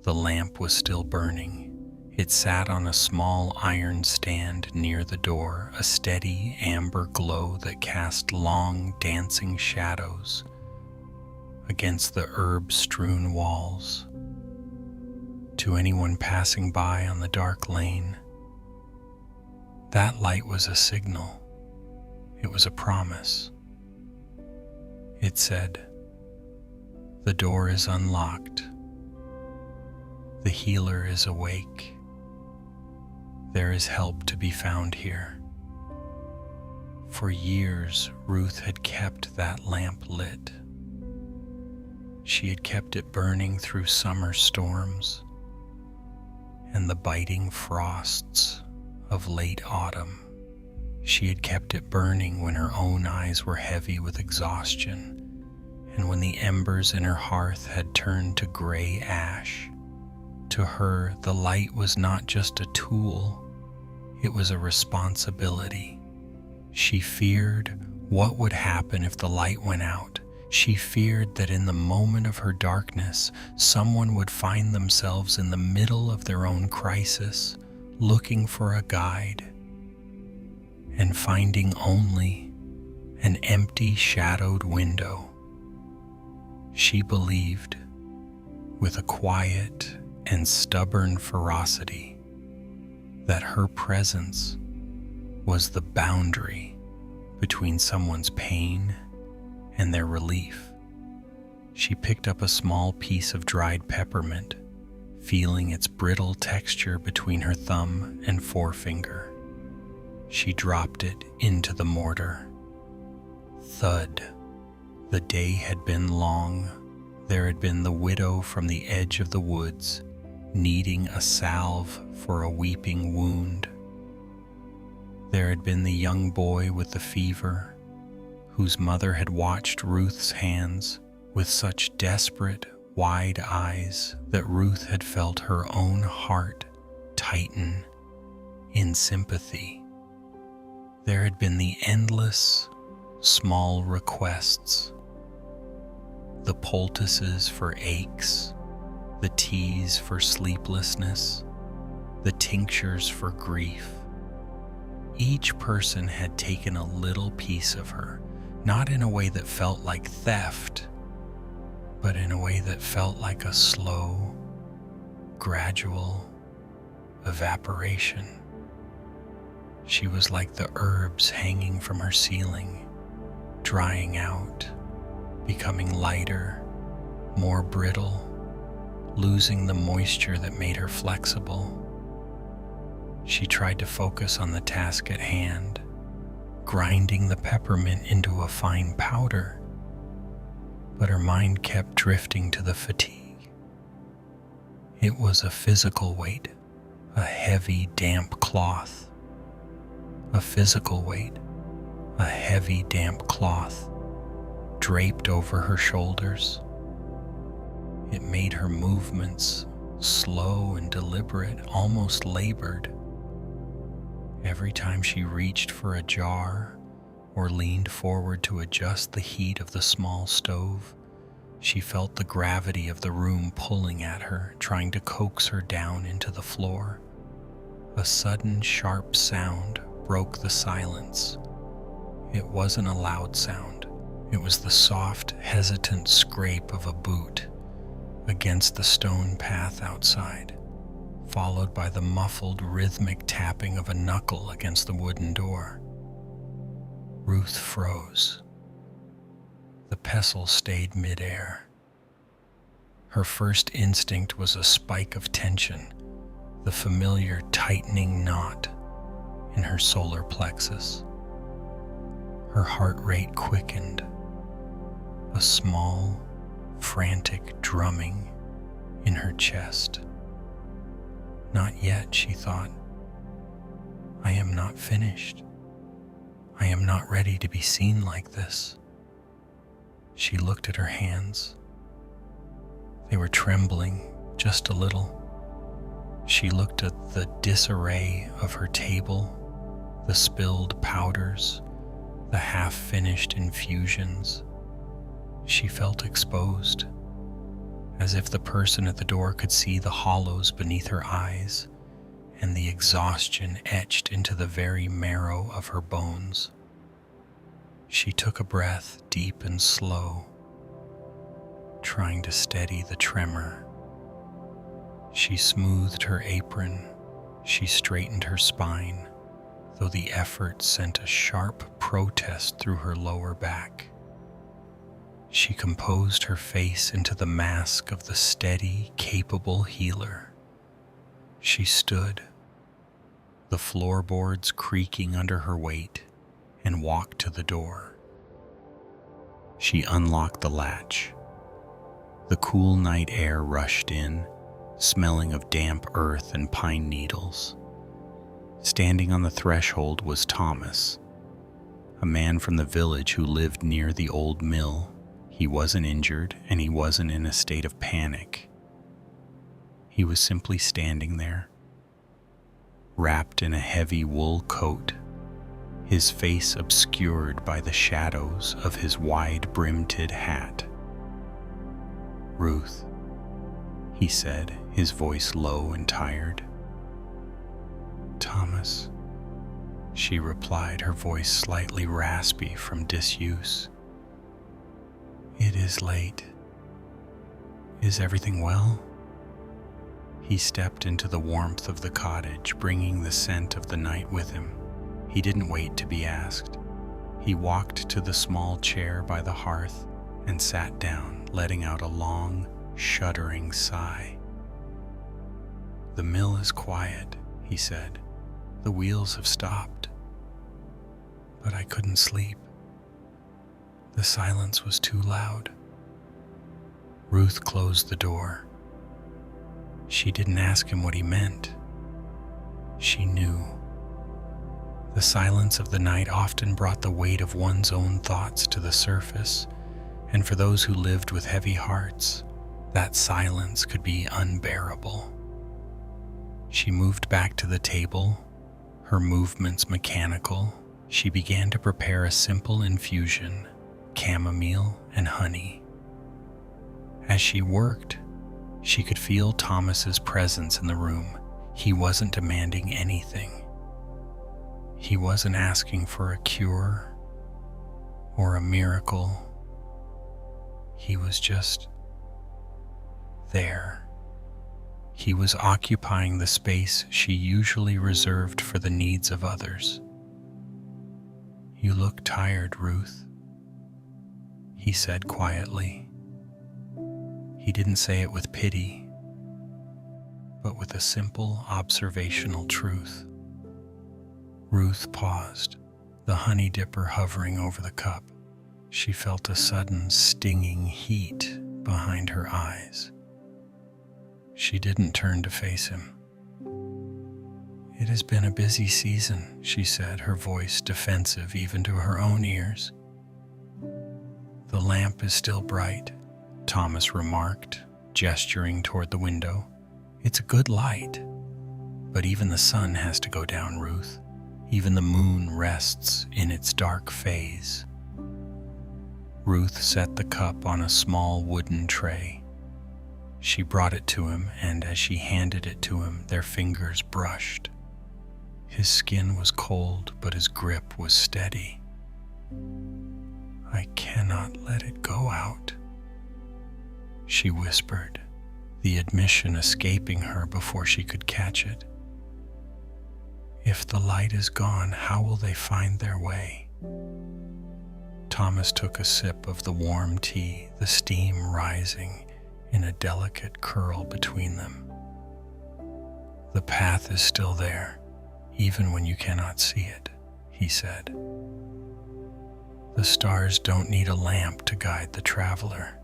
The lamp was still burning. It sat on a small iron stand near the door, a steady amber glow that cast long, dancing shadows against the herb-strewn walls. To anyone passing by on the dark lane, that light was a signal. It was a promise. It said, "The door is unlocked. The healer is awake. There is help to be found here." For years, Ruth had kept that lamp lit. She had kept it burning through summer storms and the biting frosts of late autumn. She had kept it burning when her own eyes were heavy with exhaustion, and when the embers in her hearth had turned to gray ash. To her, the light was not just a tool, it was a responsibility. She feared what would happen if the light went out. She feared that in the moment of her darkness, someone would find themselves in the middle of their own crisis, looking for a guide, and finding only an empty, shadowed window. She believed, with a quiet and stubborn ferocity, that her presence was the boundary between someone's pain and their relief. She picked up a small piece of dried peppermint, feeling its brittle texture between her thumb and forefinger. She dropped it into the mortar. Thud. The day had been long. There had been the widow from the edge of the woods, needing a salve for a weeping wound. There had been the young boy with the fever, whose mother had watched Ruth's hands with such desperate, wide eyes that Ruth had felt her own heart tighten in sympathy. There had been the endless, small requests, the poultices for aches, the teas for sleeplessness, the tinctures for grief. Each person had taken a little piece of her, not in a way that felt like theft, but in a way that felt like a slow, gradual evaporation. She was like the herbs hanging from her ceiling, drying out, becoming lighter, more brittle, losing the moisture that made her flexible. She tried to focus on the task at hand, grinding the peppermint into a fine powder, but her mind kept drifting to the fatigue. It was a physical weight, a heavy, damp cloth. A physical weight, a heavy, damp cloth, draped over her shoulders. It made her movements slow and deliberate, almost labored. Every time she reached for a jar or leaned forward to adjust the heat of the small stove, she felt the gravity of the room pulling at her, trying to coax her down into the floor. A sudden, sharp sound broke the silence. It wasn't a loud sound. It was the soft, hesitant scrape of a boot against the stone path outside, followed by the muffled, rhythmic tapping of a knuckle against the wooden door. Ruth froze. The pestle stayed midair. Her first instinct was a spike of tension, the familiar tightening knot in her solar plexus. Her heart rate quickened, a small, frantic drumming in her chest. Not yet, she thought. I am not finished. I am not ready to be seen like this. She looked at her hands. They were trembling just a little. She looked at the disarray of her table, the spilled powders, the half-finished infusions. She felt exposed, as if the person at the door could see the hollows beneath her eyes and the exhaustion etched into the very marrow of her bones. She took a breath, deep and slow, trying to steady the tremor. She smoothed her apron. She straightened her spine, though the effort sent a sharp protest through her lower back. She composed her face into the mask of the steady, capable healer. She stood, the floorboards creaking under her weight, and walked to the door. She unlocked the latch. The cool night air rushed in, smelling of damp earth and pine needles. Standing on the threshold was Thomas, a man from the village who lived near the old mill. He wasn't injured, and he wasn't in a state of panic. He was simply standing there, wrapped in a heavy wool coat, his face obscured by the shadows of his wide-brimmed hat. "Ruth," he said, his voice low and tired. "Thomas," she replied, her voice slightly raspy from disuse. "It is late. Is everything well?" He stepped into the warmth of the cottage, bringing the scent of the night with him. He didn't wait to be asked. He walked to the small chair by the hearth and sat down, letting out a long, shuddering sigh. "The mill is quiet," he said. "The wheels have stopped. But I couldn't sleep. The silence was too loud." Ruth closed the door. She didn't ask him what he meant. She knew. The silence of the night often brought the weight of one's own thoughts to the surface, and for those who lived with heavy hearts, that silence could be unbearable. She moved back to the table, her movements mechanical. She began to prepare a simple infusion, chamomile and honey. As she worked, she could feel Thomas's presence in the room. He wasn't demanding anything. He wasn't asking for a cure or a miracle. He was just there. He was occupying the space she usually reserved for the needs of others. "You look tired, Ruth," he said quietly. He didn't say it with pity, but with a simple observational truth. Ruth paused, the honey dipper hovering over the cup. She felt a sudden stinging heat behind her eyes. She didn't turn to face him. "It has been a busy season," she said, her voice defensive even to her own ears. "The lamp is still bright," Thomas remarked, gesturing toward the window. "It's a good light. But even the sun has to go down, Ruth. Even the moon rests in its dark phase." Ruth set the cup on a small wooden tray. She brought it to him, and as she handed it to him, their fingers brushed. His skin was cold, but his grip was steady. "I cannot let it go out," she whispered, the admission escaping her before she could catch it. "If the light is gone, how will they find their way?" Thomas took a sip of the warm tea, the steam rising in a delicate curl between them. "The path is still there, even when you cannot see it," he said. "The stars don't need a lamp to guide the traveler.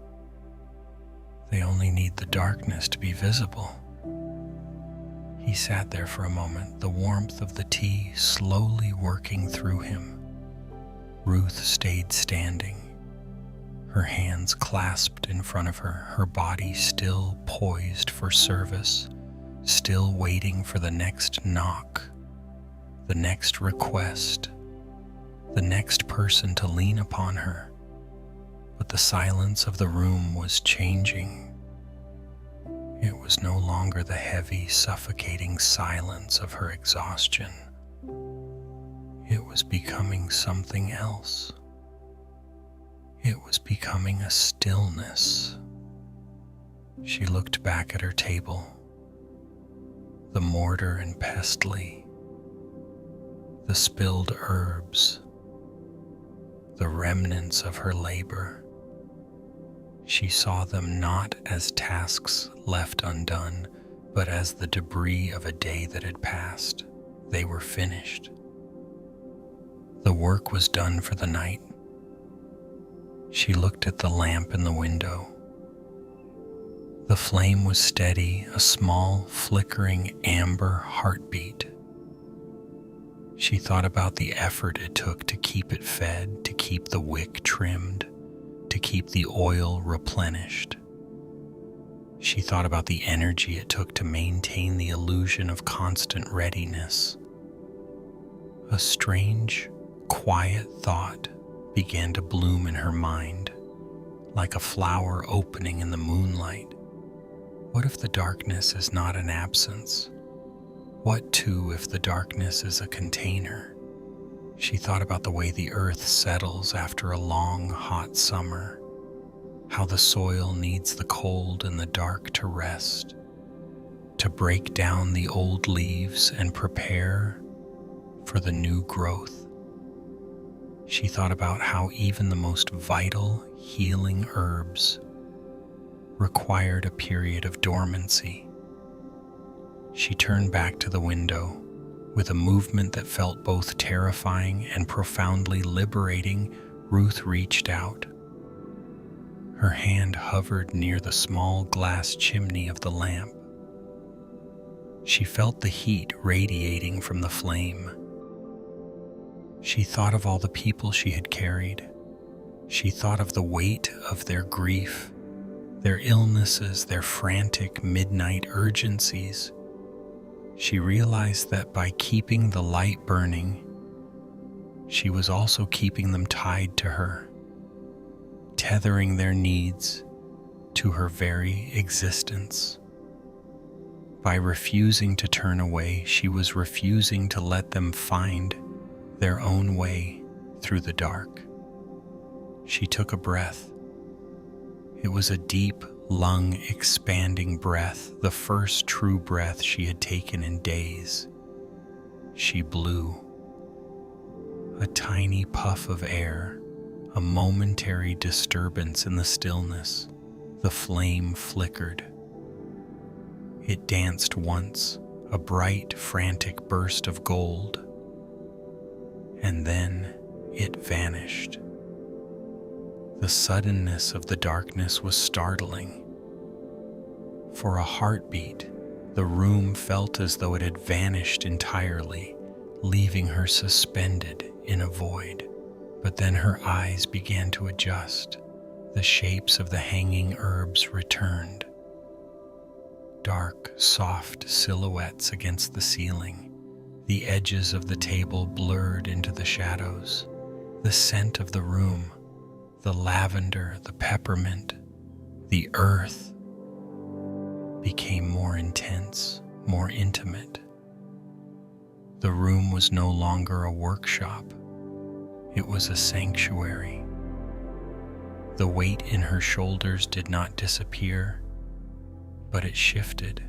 They only need the darkness to be visible." He sat there for a moment, the warmth of the tea slowly working through him. Ruth stayed standing, her hands clasped in front of her, her body still poised for service, still waiting for the next knock, the next request, the next person to lean upon her. But the silence of the room was changing. It was no longer the heavy, suffocating silence of her exhaustion. It was becoming something else. It was becoming a stillness. She looked back at her table, the mortar and pestle, the spilled herbs, the remnants of her labor. She saw them not as tasks left undone, but as the debris of a day that had passed. They were finished. The work was done for the night. She looked at the lamp in the window. The flame was steady, a small, flickering amber heartbeat. She thought about the effort it took to keep it fed, to keep the wick trimmed, to keep the oil replenished. She thought about the energy it took to maintain the illusion of constant readiness. A strange, quiet thought began to bloom in her mind, like a flower opening in the moonlight. What if the darkness is not an absence? What, too, if the darkness is a container? She thought about the way the earth settles after a long, hot summer, how the soil needs the cold and the dark to rest, to break down the old leaves and prepare for the new growth. She thought about how even the most vital, healing herbs required a period of dormancy. She turned back to the window. With a movement that felt both terrifying and profoundly liberating, Ruth reached out. Her hand hovered near the small glass chimney of the lamp. She felt the heat radiating from the flame. She thought of all the people she had carried. She thought of the weight of their grief, their illnesses, their frantic midnight urgencies. She realized that by keeping the light burning, she was also keeping them tied to her, tethering their needs to her very existence. By refusing to turn away, she was refusing to let them find their own way through the dark. She took a breath. It was a deep, lung-expanding breath, the first true breath she had taken in days. She blew. A tiny puff of air, a momentary disturbance in the stillness. The flame flickered. It danced once, a bright, frantic burst of gold, and then it vanished. The suddenness of the darkness was startling. For a heartbeat, the room felt as though it had vanished entirely, leaving her suspended in a void. But then her eyes began to adjust. The shapes of the hanging herbs returned. Dark, soft silhouettes against the ceiling. The edges of the table blurred into the shadows. The scent of the room, the lavender, the peppermint, the earth, became more intense, more intimate. The room was no longer a workshop. It was a sanctuary. The weight in her shoulders did not disappear, but it shifted.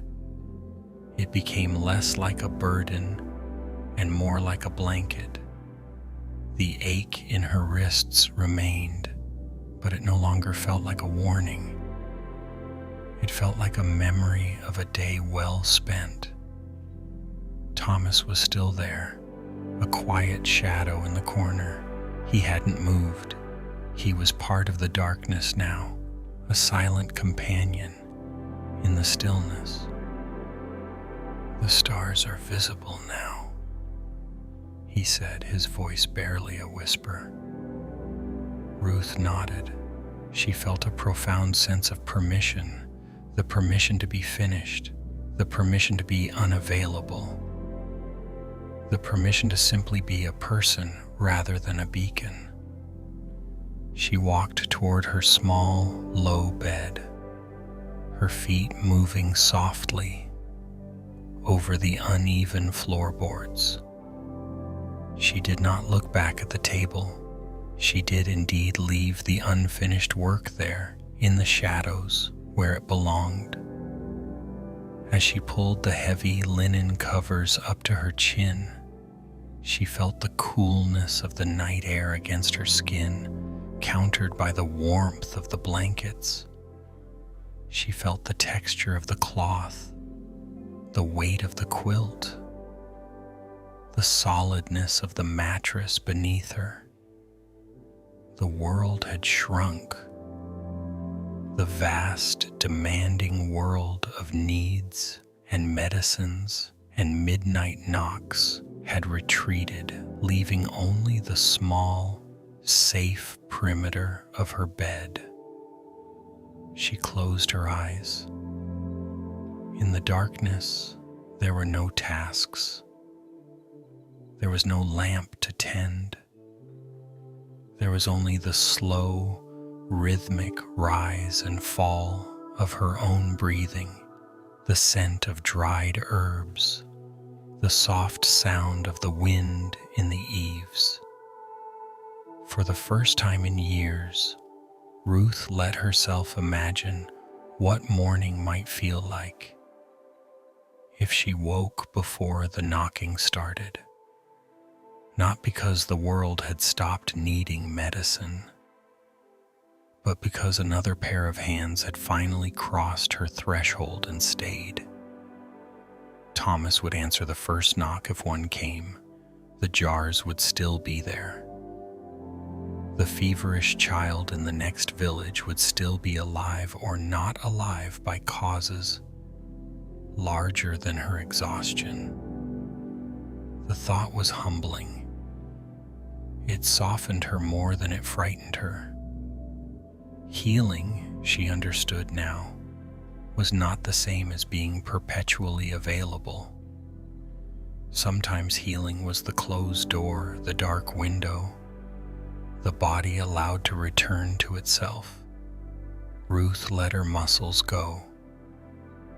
It became less like a burden and more like a blanket. The ache in her wrists remained, but it no longer felt like a warning. It felt like a memory of a day well spent. Thomas was still there, a quiet shadow in the corner. He hadn't moved. He was part of the darkness now, a silent companion in the stillness. "The stars are visible now," he said, his voice barely a whisper. Ruth nodded. She felt a profound sense of permission, the permission to be finished, the permission to be unavailable, the permission to simply be a person rather than a beacon. She walked toward her small, low bed, her feet moving softly over the uneven floorboards. She did not look back at the table. She did indeed leave the unfinished work there in the shadows where it belonged. As she pulled the heavy linen covers up to her chin, she felt the coolness of the night air against her skin, countered by the warmth of the blankets. She felt the texture of the cloth, the weight of the quilt, the solidness of the mattress beneath her. The world had shrunk. The vast, demanding world of needs and medicines and midnight knocks had retreated, leaving only the small, safe perimeter of her bed. She closed her eyes. In the darkness, there were no tasks. There was no lamp to tend. There was only the slow, rhythmic rise and fall of her own breathing, the scent of dried herbs, the soft sound of the wind in the eaves. For the first time in years, Ruth let herself imagine what morning might feel like if she woke before the knocking started. Not because the world had stopped needing medicine, but because another pair of hands had finally crossed her threshold and stayed. Thomas would answer the first knock if one came. The jars would still be there. The feverish child in the next village would still be alive or not alive by causes larger than her exhaustion. The thought was humbling. It softened her more than it frightened her. Healing, she understood now, was not the same as being perpetually available. Sometimes healing was the closed door, the dark window, the body allowed to return to itself. Ruth let her muscles go.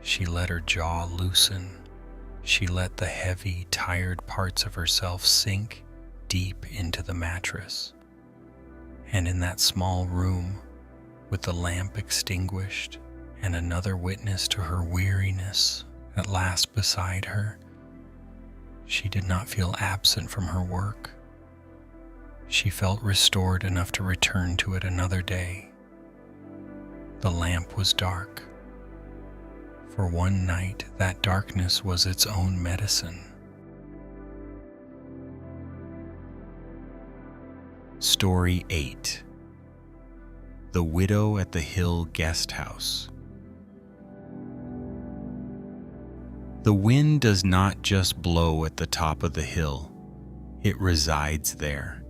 She let her jaw loosen. She let the heavy, tired parts of herself sink deep into the mattress. And in that small room, with the lamp extinguished and another witness to her weariness at last beside her, she did not feel absent from her work. She felt restored enough to return to it another day. The lamp was dark. For one night, that darkness was its own medicine. Story 8. The Widow at the Hill Guesthouse. The wind does not just blow at the top of the hill, it resides there.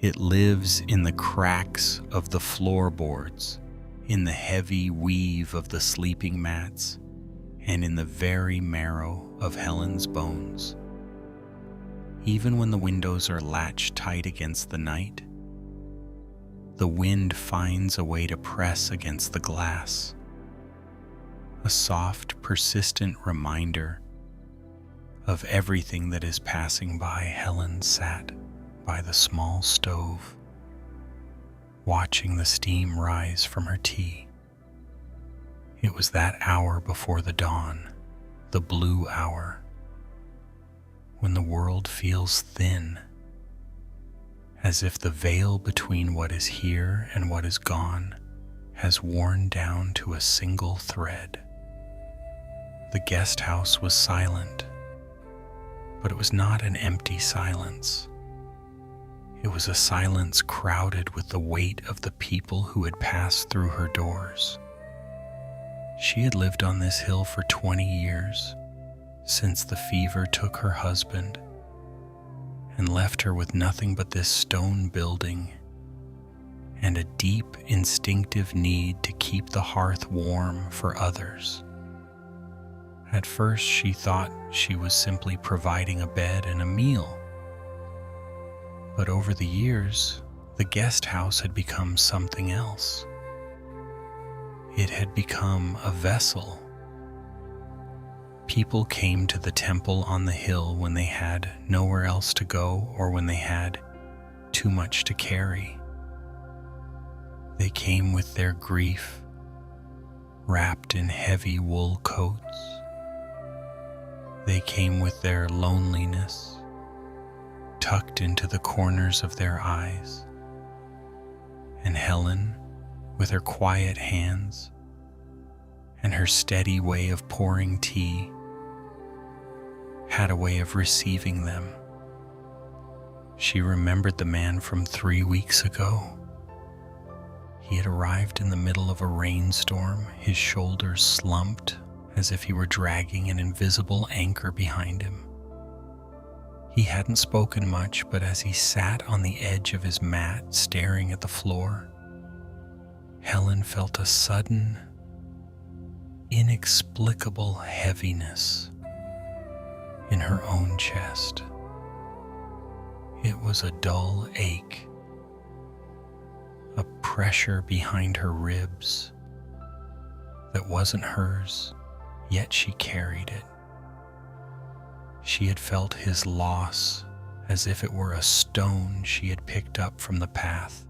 It lives in the cracks of the floorboards, in the heavy weave of the sleeping mats, and in the very marrow of Helen's bones. Even when the windows are latched tight against the night, the wind finds a way to press against the glass. A soft, persistent reminder of everything that is passing by. Helen sat by the small stove, watching the steam rise from her tea. It was that hour before the dawn, the blue hour, when the world feels thin, as if the veil between what is here and what is gone has worn down to a single thread. The guest house was silent, but it was not an empty silence. It was a silence crowded with the weight of the people who had passed through her doors. She had lived on this hill for 20 years, since the fever took her husband and left her with nothing but this stone building and a deep instinctive need to keep the hearth warm for others. At first, she thought she was simply providing a bed and a meal. But over the years, the guest house had become something else. It had become a vessel. People came to the temple on the hill when they had nowhere else to go or when they had too much to carry. They came with their grief, wrapped in heavy wool coats. They came with their loneliness, tucked into the corners of their eyes. And Helen, with her quiet hands and her steady way of pouring tea, had a way of receiving them. She remembered the man from 3 weeks ago. He had arrived in the middle of a rainstorm, his shoulders slumped as if he were dragging an invisible anchor behind him. He hadn't spoken much, but as he sat on the edge of his mat staring at the floor, Helen felt a sudden, inexplicable heaviness in her own chest. It was a dull ache, a pressure behind her ribs that wasn't hers, yet she carried it. She had felt his loss as if it were a stone she had picked up from the path.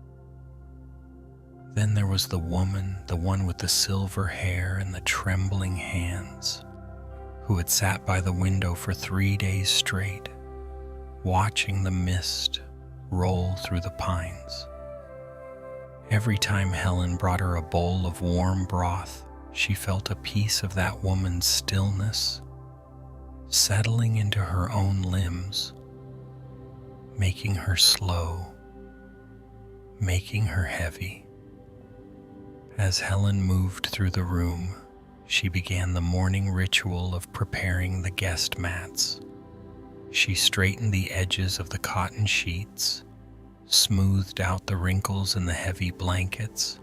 Then there was the woman, the one with the silver hair and the trembling hands, who had sat by the window for 3 days straight, watching the mist roll through the pines. Every time Helen brought her a bowl of warm broth, she felt a piece of that woman's stillness settling into her own limbs, making her slow, making her heavy. As Helen moved through the room, she began the morning ritual of preparing the guest mats. She straightened the edges of the cotton sheets, smoothed out the wrinkles in the heavy blankets,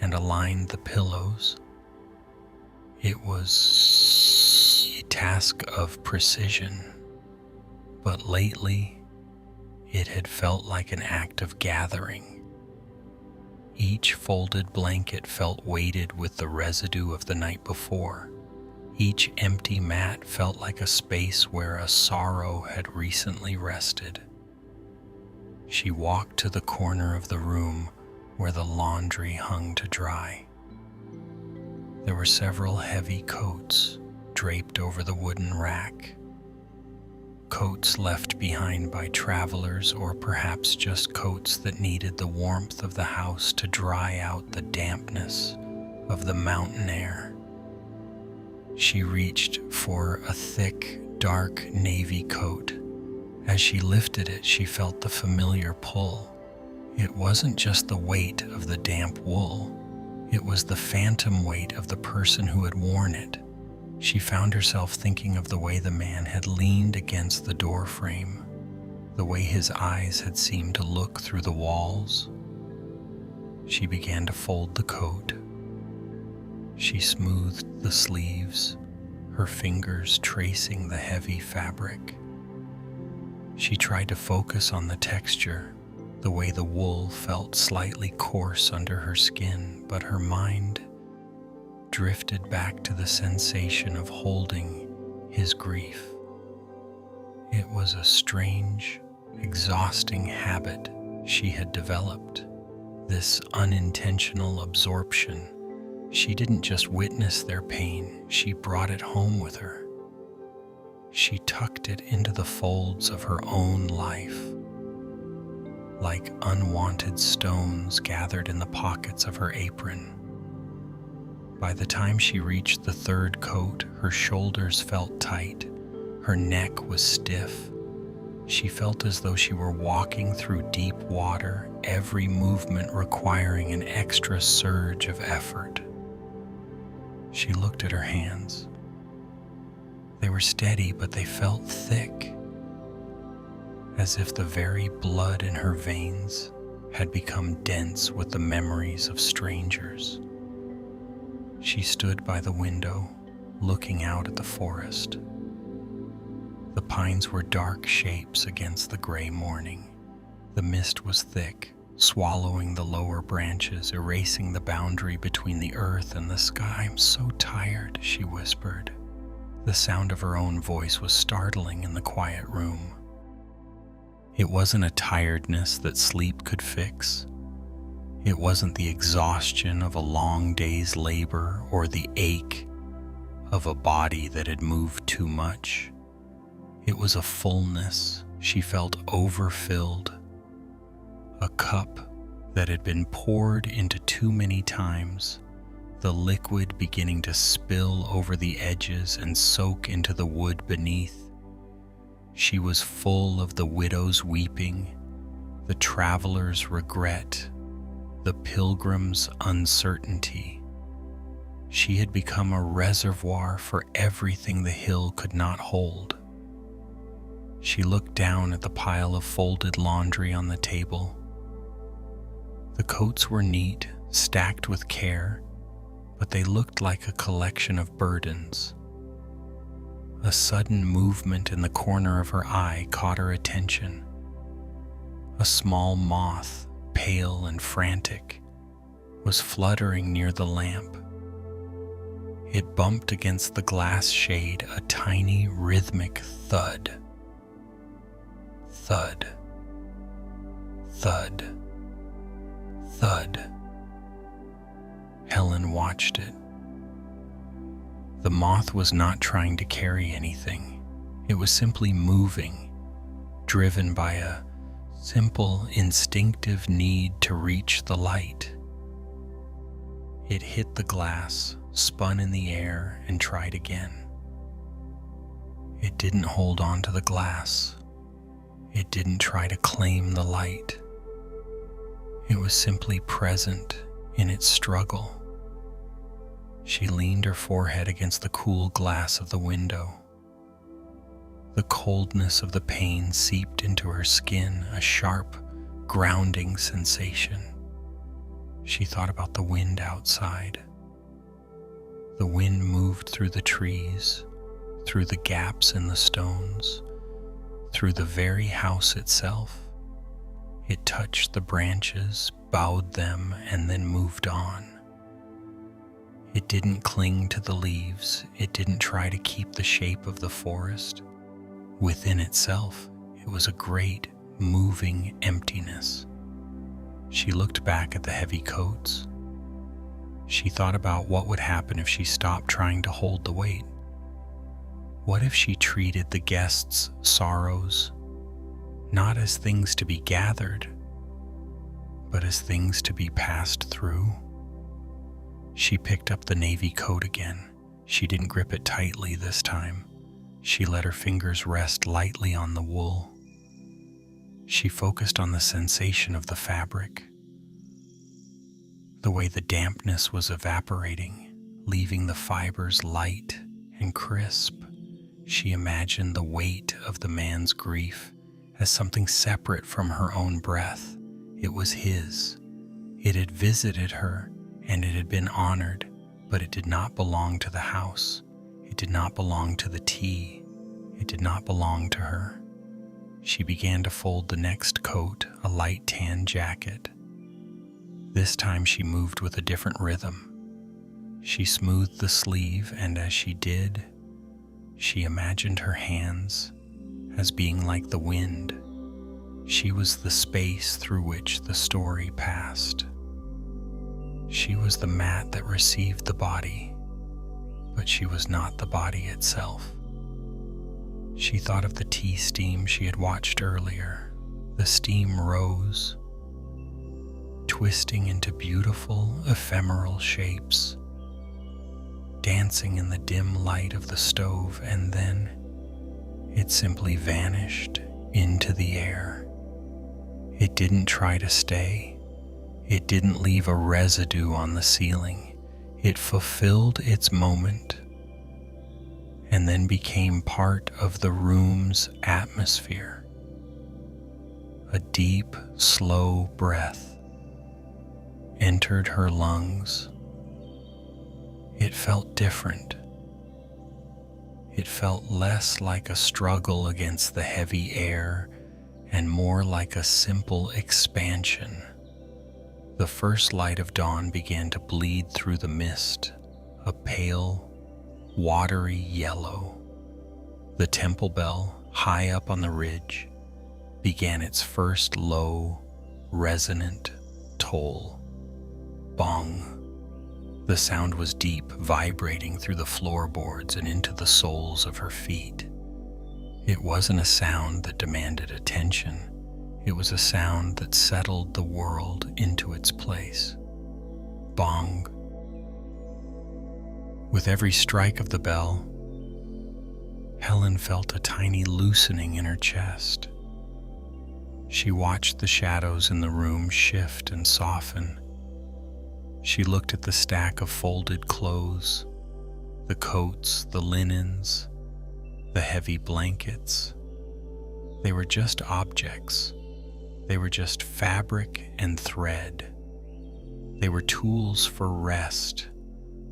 and aligned the pillows. It was a task of precision, but lately it had felt like an act of gathering. Each folded blanket felt weighted with the residue of the night before. Each empty mat felt like a space where a sorrow had recently rested. She walked to the corner of the room where the laundry hung to dry. There were several heavy coats draped over the wooden rack. Coats left behind by travelers, or perhaps just coats that needed the warmth of the house to dry out the dampness of the mountain air. She reached for a thick, dark navy coat. As she lifted it, she felt the familiar pull. It wasn't just the weight of the damp wool. It was the phantom weight of the person who had worn it. She found herself thinking of the way the man had leaned against the door frame, the way his eyes had seemed to look through the walls. She began to fold the coat. She smoothed the sleeves, her fingers tracing the heavy fabric. She tried to focus on the texture, the way the wool felt slightly coarse under her skin, but her mind drifted back to the sensation of holding his grief. It was a strange, exhausting habit she had developed, this unintentional absorption. She didn't just witness their pain, she brought it home with her. She tucked it into the folds of her own life, like unwanted stones gathered in the pockets of her apron. By the time she reached the third coat, her shoulders felt tight, her neck was stiff. She felt as though she were walking through deep water, every movement requiring an extra surge of effort. She looked at her hands. They were steady, but they felt thick, as if the very blood in her veins had become dense with the memories of strangers. She stood by the window, looking out at the forest. The pines were dark shapes against the gray morning. The mist was thick, swallowing the lower branches, erasing the boundary between the earth and the sky. "I'm so tired," she whispered. The sound of her own voice was startling in the quiet room. It wasn't a tiredness that sleep could fix. It wasn't the exhaustion of a long day's labor or the ache of a body that had moved too much. It was a fullness. She felt overfilled, a cup that had been poured into too many times, the liquid beginning to spill over the edges and soak into the wood beneath. She was full of the widow's weeping, the traveler's regret, the pilgrim's uncertainty. She had become a reservoir for everything the hill could not hold. She looked down at the pile of folded laundry on the table. The coats were neat, stacked with care, but they looked like a collection of burdens. A sudden movement in the corner of her eye caught her attention. A small moth, pale and frantic, was fluttering near the lamp. It bumped against the glass shade, a tiny rhythmic thud. Thud. Thud. Thud. Helen watched it. The moth was not trying to carry anything. It was simply moving, driven by a simple, instinctive need to reach the light. It hit the glass, spun in the air, and tried again. It didn't hold on to the glass. It didn't try to claim the light. It was simply present in its struggle. She leaned her forehead against the cool glass of the window. The coldness of the pain seeped into her skin, a sharp, grounding sensation. She thought about the wind outside. The wind moved through the trees, through the gaps in the stones, through the very house itself. It touched the branches, bowed them, and then moved on. It didn't cling to the leaves. It didn't try to keep the shape of the forest. Within itself, it was a great, moving emptiness. She looked back at the heavy coats. She thought about what would happen if she stopped trying to hold the weight. What if she treated the guests' sorrows not as things to be gathered, but as things to be passed through? She picked up the navy coat again. She didn't grip it tightly this time. She let her fingers rest lightly on the wool. She focused on the sensation of the fabric, the way the dampness was evaporating, leaving the fibers light and crisp. She imagined the weight of the man's grief as something separate from her own breath. It was his. It had visited her, and it had been honored, but it did not belong to the house. It did not belong to the tea. It did not belong to her. She began to fold the next coat, a light tan jacket. This time she moved with a different rhythm. She smoothed the sleeve, and as she did, she imagined her hands as being like the wind. She was the space through which the story passed. She was the mat that received the body, but she was not the body itself. She thought of the tea steam she had watched earlier. The steam rose, twisting into beautiful, ephemeral shapes, dancing in the dim light of the stove, and then it simply vanished into the air. It didn't try to stay. It didn't leave a residue on the ceiling. It fulfilled its moment and then became part of the room's atmosphere. A deep, slow breath entered her lungs. It felt different. It felt less like a struggle against the heavy air and more like a simple expansion. The first light of dawn began to bleed through the mist, a pale, watery yellow. The temple bell, high up on the ridge, began its first low, resonant toll. Bong. The sound was deep, vibrating through the floorboards and into the soles of her feet. It wasn't a sound that demanded attention. It was a sound that settled the world into its place. Bong. With every strike of the bell, Helen felt a tiny loosening in her chest. She watched the shadows in the room shift and soften. She looked at the stack of folded clothes, the coats, the linens, the heavy blankets. They were just objects. They were just fabric and thread. They were tools for rest,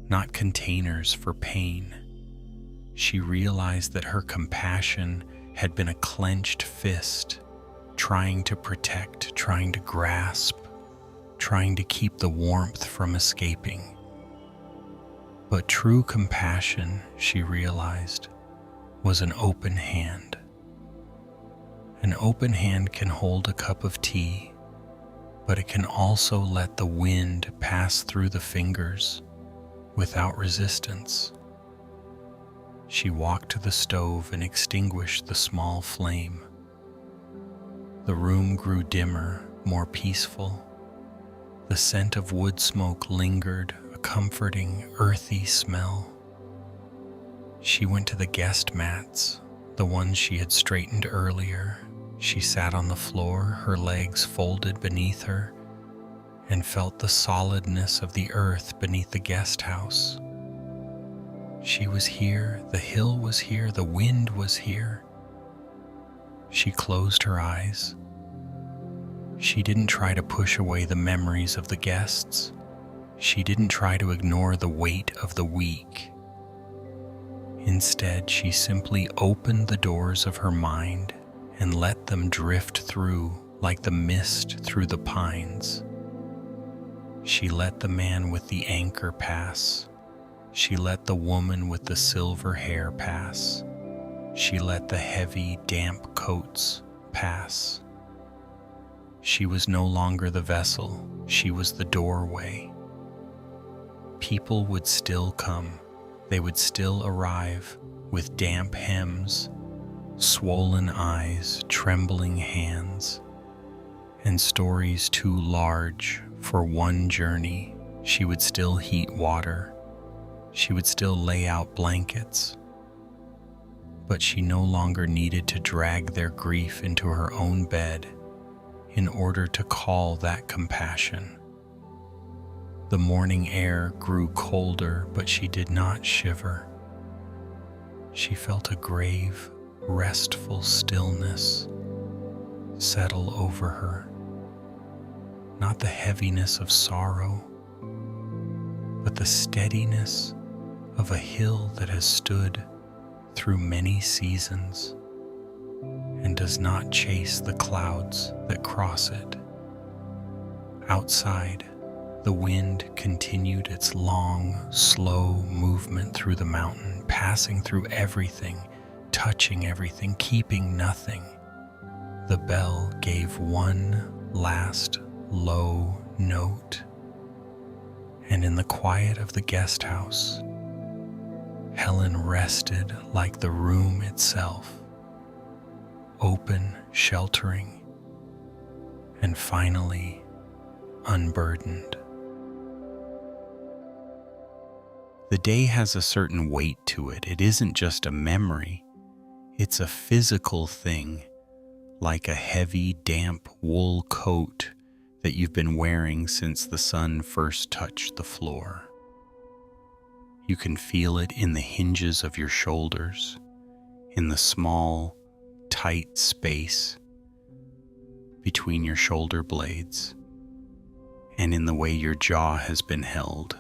not containers for pain. She realized that her compassion had been a clenched fist, trying to protect, trying to grasp, trying to keep the warmth from escaping. But true compassion, she realized, was an open hand. An open hand can hold a cup of tea, but it can also let the wind pass through the fingers without resistance. She walked to the stove and extinguished the small flame. The room grew dimmer, more peaceful. The scent of wood smoke lingered, a comforting, earthy smell. She went to the guest mats, the ones she had straightened earlier. She sat on the floor, her legs folded beneath her, and felt the solidness of the earth beneath the guest house. She was here, the hill was here, the wind was here. She closed her eyes. She didn't try to push away the memories of the guests. She didn't try to ignore the weight of the week. Instead, she simply opened the doors of her mind and let them drift through like the mist through the pines. She let the man with the anchor pass. She let the woman with the silver hair pass. She let the heavy, damp coats pass. She was no longer the vessel, she was the doorway. People would still come, they would still arrive with damp hems, swollen eyes, trembling hands, and stories too large for one journey. She would still heat water, she would still lay out blankets, but she no longer needed to drag their grief into her own bed in order to call that compassion. The morning air grew colder, but she did not shiver. She felt a grave, restful stillness, settle over her. Not the heaviness of sorrow, but the steadiness of a hill that has stood through many seasons and does not chase the clouds that cross it. Outside, the wind continued its long, slow movement through the mountain, passing through everything, touching everything, keeping nothing. The bell gave one last low note, and in the quiet of the guest house, Helen rested like the room itself, open, sheltering, and finally unburdened. The day has a certain weight to it. It isn't just a memory. It's a physical thing, like a heavy, damp wool coat that you've been wearing since the sun first touched the floor. You can feel it in the hinges of your shoulders, in the small, tight space between your shoulder blades, and in the way your jaw has been held,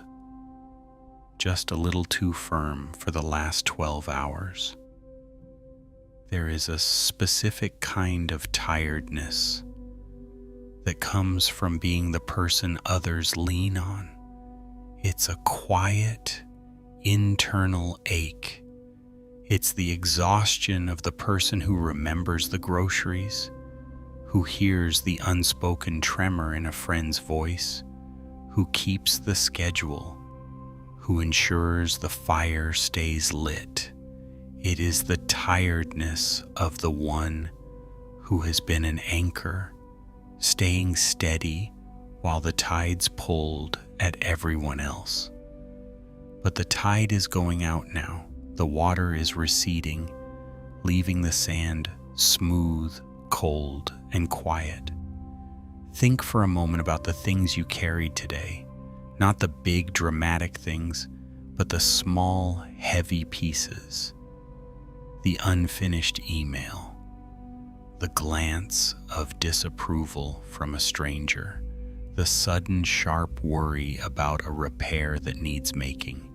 just a little too firm for the last 12 hours. There is a specific kind of tiredness that comes from being the person others lean on. It's a quiet, internal ache. It's the exhaustion of the person who remembers the groceries, who hears the unspoken tremor in a friend's voice, who keeps the schedule, who ensures the fire stays lit. It is the tiredness of the one who has been an anchor, staying steady while the tides pulled at everyone else. But the tide is going out now. The water is receding, leaving the sand smooth, cold, and quiet. Think for a moment about the things you carried today. Not the big dramatic things, but the small, heavy pieces. The unfinished email, the glance of disapproval from a stranger, the sudden sharp worry about a repair that needs making,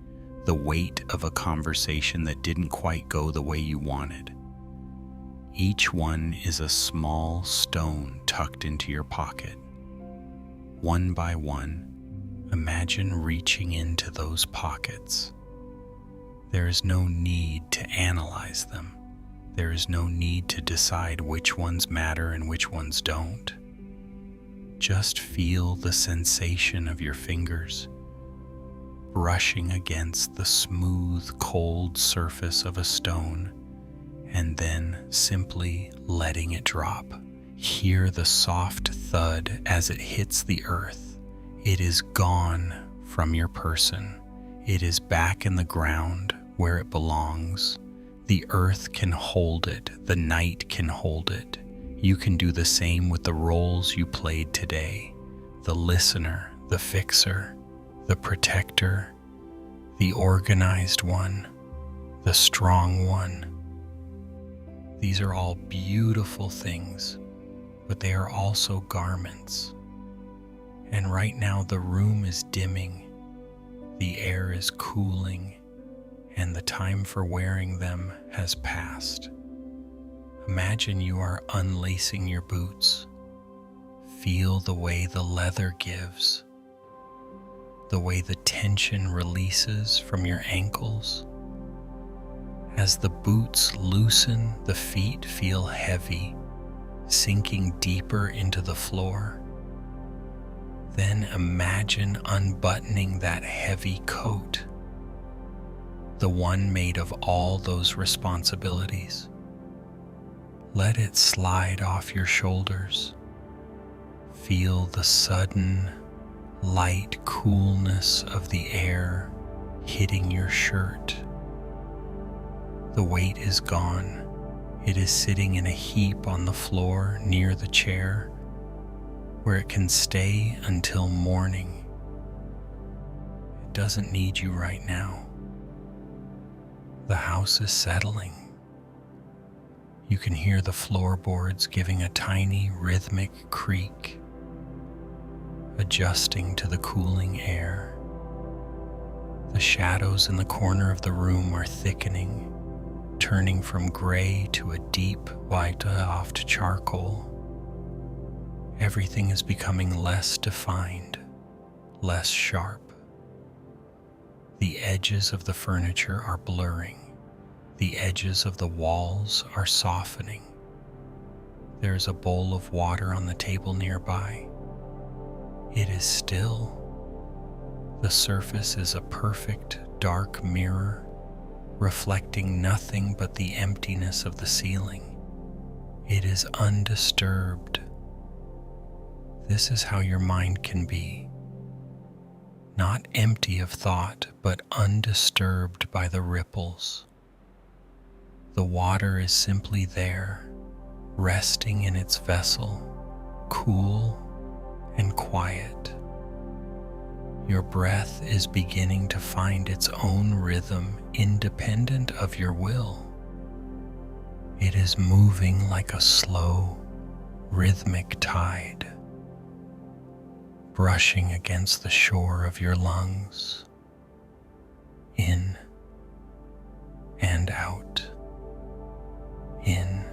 the weight of a conversation that didn't quite go the way you wanted. Each one is a small stone tucked into your pocket. One by one, imagine reaching into those pockets. There is no need to analyze them. There is no need to decide which ones matter and which ones don't. Just feel the sensation of your fingers brushing against the smooth, cold surface of a stone, and then simply letting it drop. Hear the soft thud as it hits the earth. It is gone from your person. It is back in the ground where it belongs. The earth can hold it. The night can hold it. You can do the same with the roles you played today. The listener, the fixer, the protector, the organized one, the strong one. These are all beautiful things, but they are also garments. And right now the room is dimming, the air is cooling, and the time for wearing them has passed. Imagine you are unlacing your boots. Feel the way the leather gives, the way the tension releases from your ankles. As the boots loosen, the feet feel heavy, sinking deeper into the floor. Then imagine unbuttoning that heavy coat, the one made of all those responsibilities. Let it slide off your shoulders. Feel the sudden, light coolness of the air hitting your shirt. The weight is gone. It is sitting in a heap on the floor near the chair, where it can stay until morning. It doesn't need you right now. The house is settling. You can hear the floorboards giving a tiny rhythmic creak, adjusting to the cooling air. The shadows in the corner of the room are thickening, turning from gray to a deep white off to charcoal. Everything is becoming less defined, less sharp. The edges of the furniture are blurring. The edges of the walls are softening. There is a bowl of water on the table nearby. It is still. The surface is a perfect dark mirror, reflecting nothing but the emptiness of the ceiling. It is undisturbed. This is how your mind can be. Not empty of thought, but undisturbed by the ripples. The water is simply there, resting in its vessel, cool and quiet. Your breath is beginning to find its own rhythm independent of your will. It is moving like a slow, rhythmic tide, brushing against the shore of your lungs, in and out, in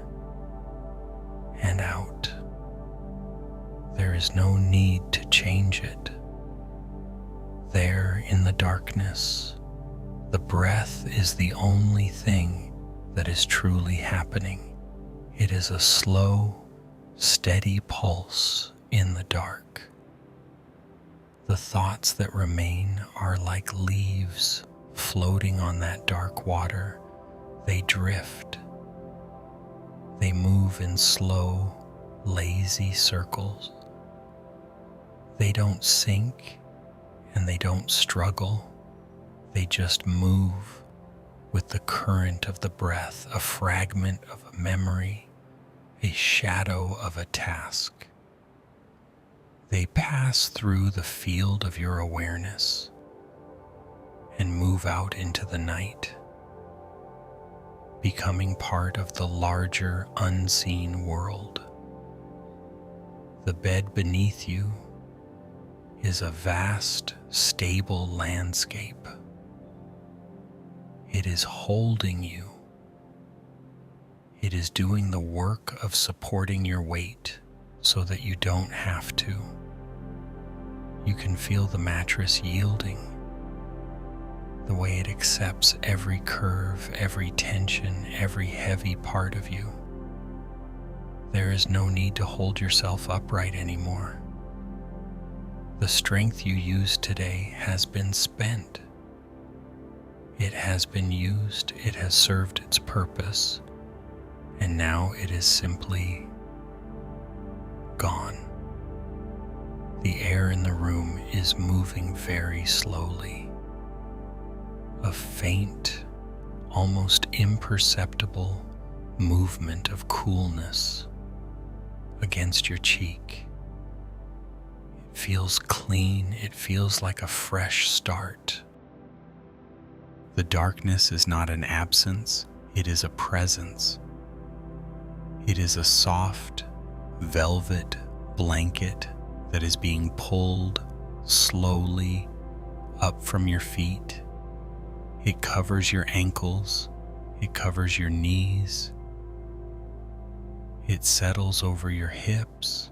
and out. There is no need to change it. There in the darkness, the breath is the only thing that is truly happening. It is a slow, steady pulse in the dark. The thoughts that remain are like leaves floating on that dark water. They drift. They move in slow, lazy circles. They don't sink and they don't struggle. They just move with the current of the breath, a fragment of a memory, a shadow of a task. They pass through the field of your awareness and move out into the night, becoming part of the larger unseen world. The bed beneath you is a vast, stable landscape. It is holding you. It is doing the work of supporting your weight so that you don't have to. You can feel the mattress yielding, the way it accepts every curve, every tension, every heavy part of you. There is no need to hold yourself upright anymore. The strength you used today has been spent. It has been used, it has served its purpose, and now it is simply gone. The air in the room is moving very slowly. A faint, almost imperceptible movement of coolness against your cheek. It feels clean, it feels like a fresh start. The darkness is not an absence, it is a presence. It is a soft, velvet blanket that is being pulled slowly up from your feet. It covers your ankles, it covers your knees, it settles over your hips,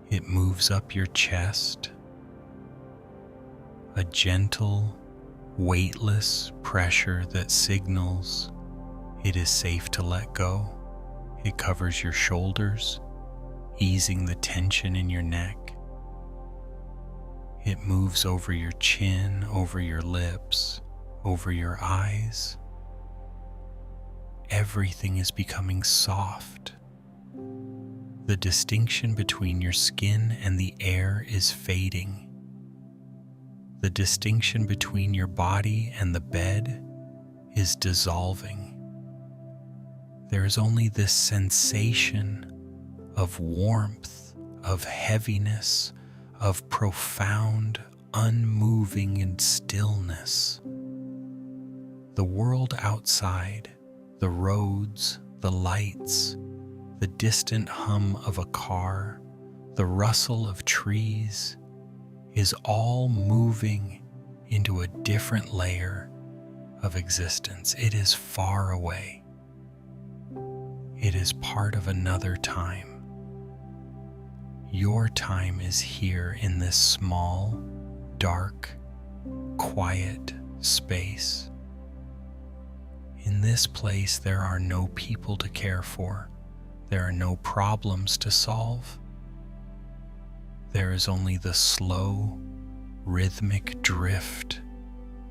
it moves up your chest. A gentle, weightless pressure that signals it is safe to let go. It covers your shoulders, easing the tension in your neck. It moves over your chin, over your lips, over your eyes. Everything is becoming soft. The distinction between your skin and the air is fading. The distinction between your body and the bed is dissolving. There is only this sensation of warmth, of heaviness, of profound, unmoving and stillness. The world outside The roads, the lights, the distant hum of a car, the rustle of trees is all moving into a different layer of existence. It is far away. It is part of another time. Your time is here in this small, dark, quiet space. In this place, there are no people to care for. There are no problems to solve. There is only the slow, rhythmic drift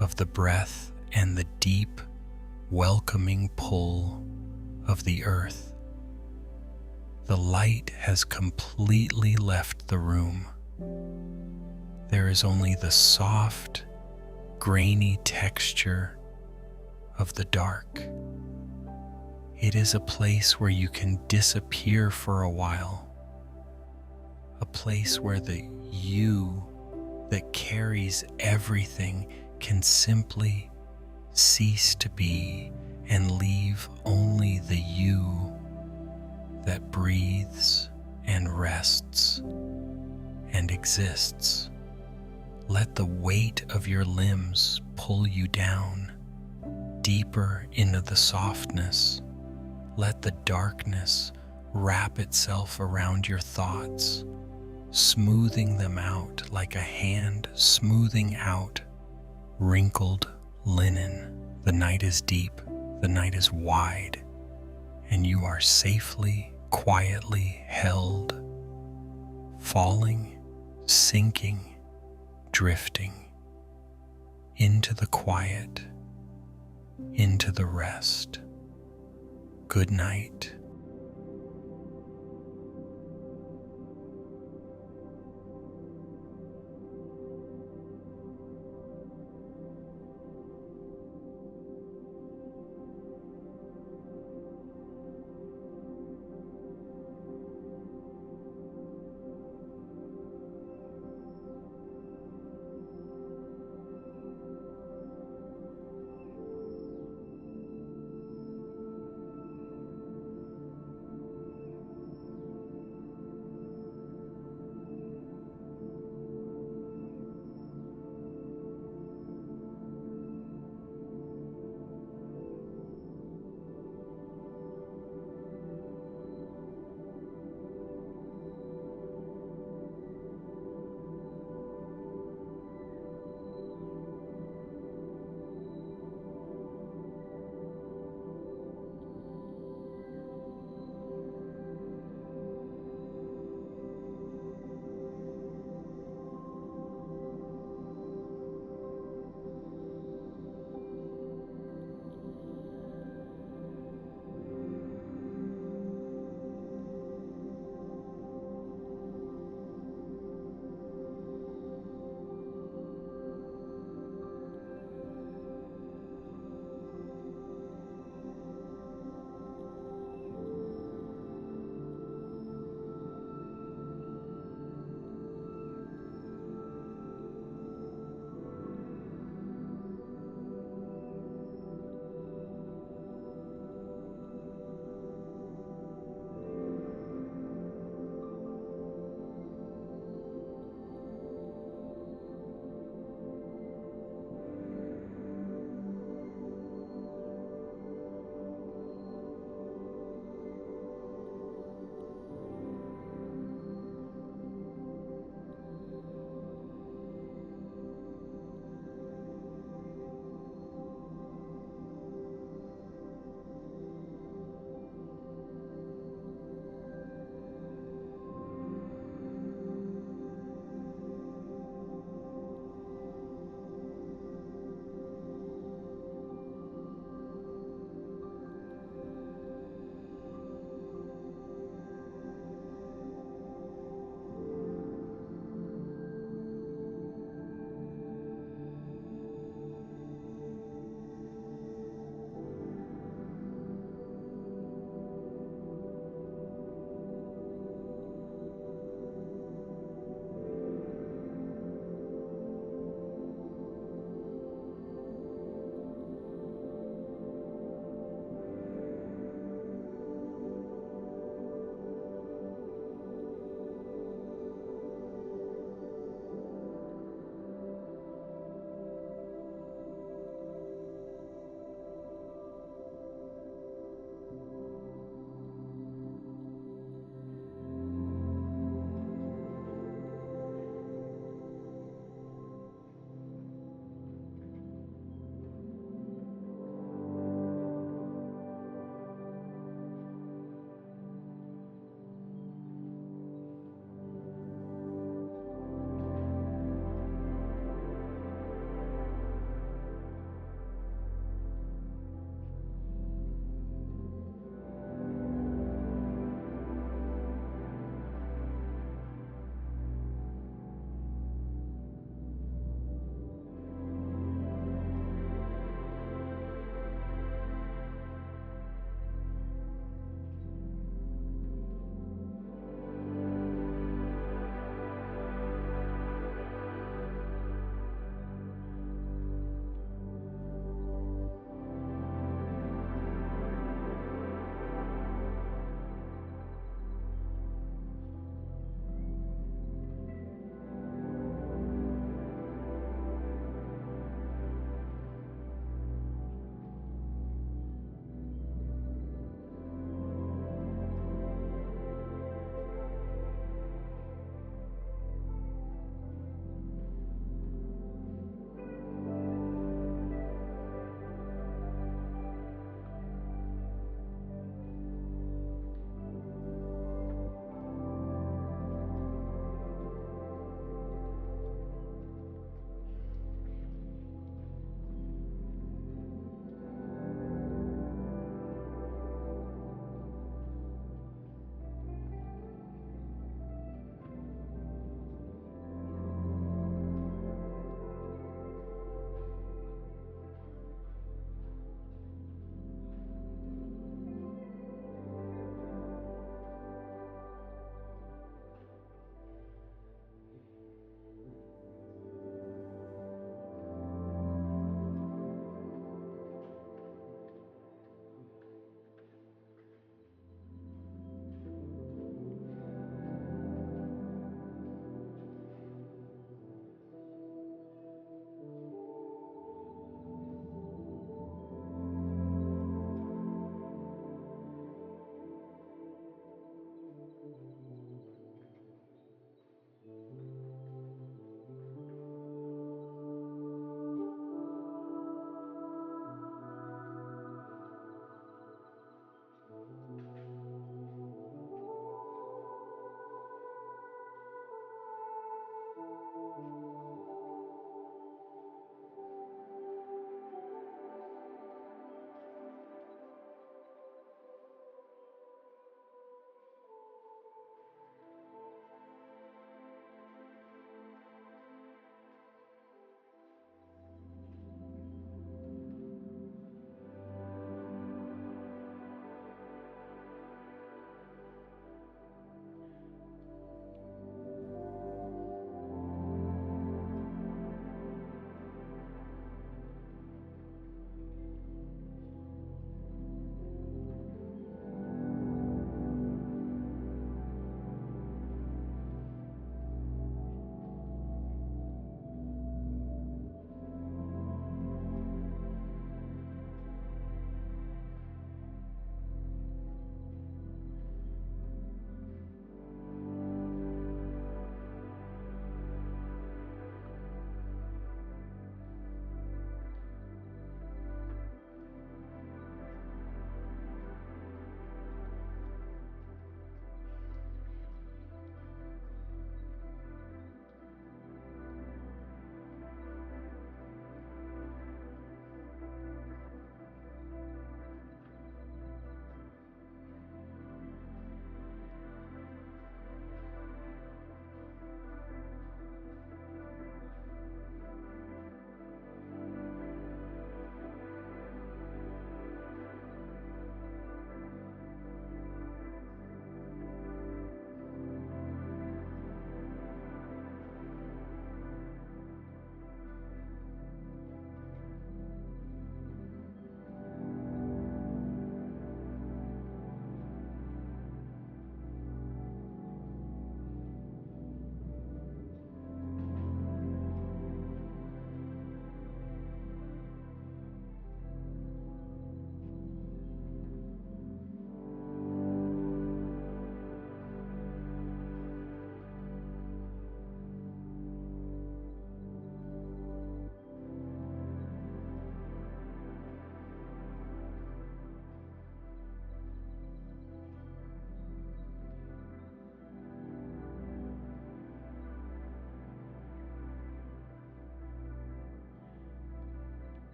of the breath and the deep, welcoming pull of the earth. The light has completely left the room. There is only the soft, grainy texture of the dark. It is a place where you can disappear for a while. A place where the you that carries everything can simply cease to be and leave only the you that breathes and rests and exists. Let the weight of your limbs pull you down, deeper into the softness. Let the darkness wrap itself around your thoughts, smoothing them out like a hand smoothing out wrinkled linen. The night is deep, the night is wide, and you are safely, quietly held, falling, sinking, drifting into the quiet, into the rest. Good night.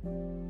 you.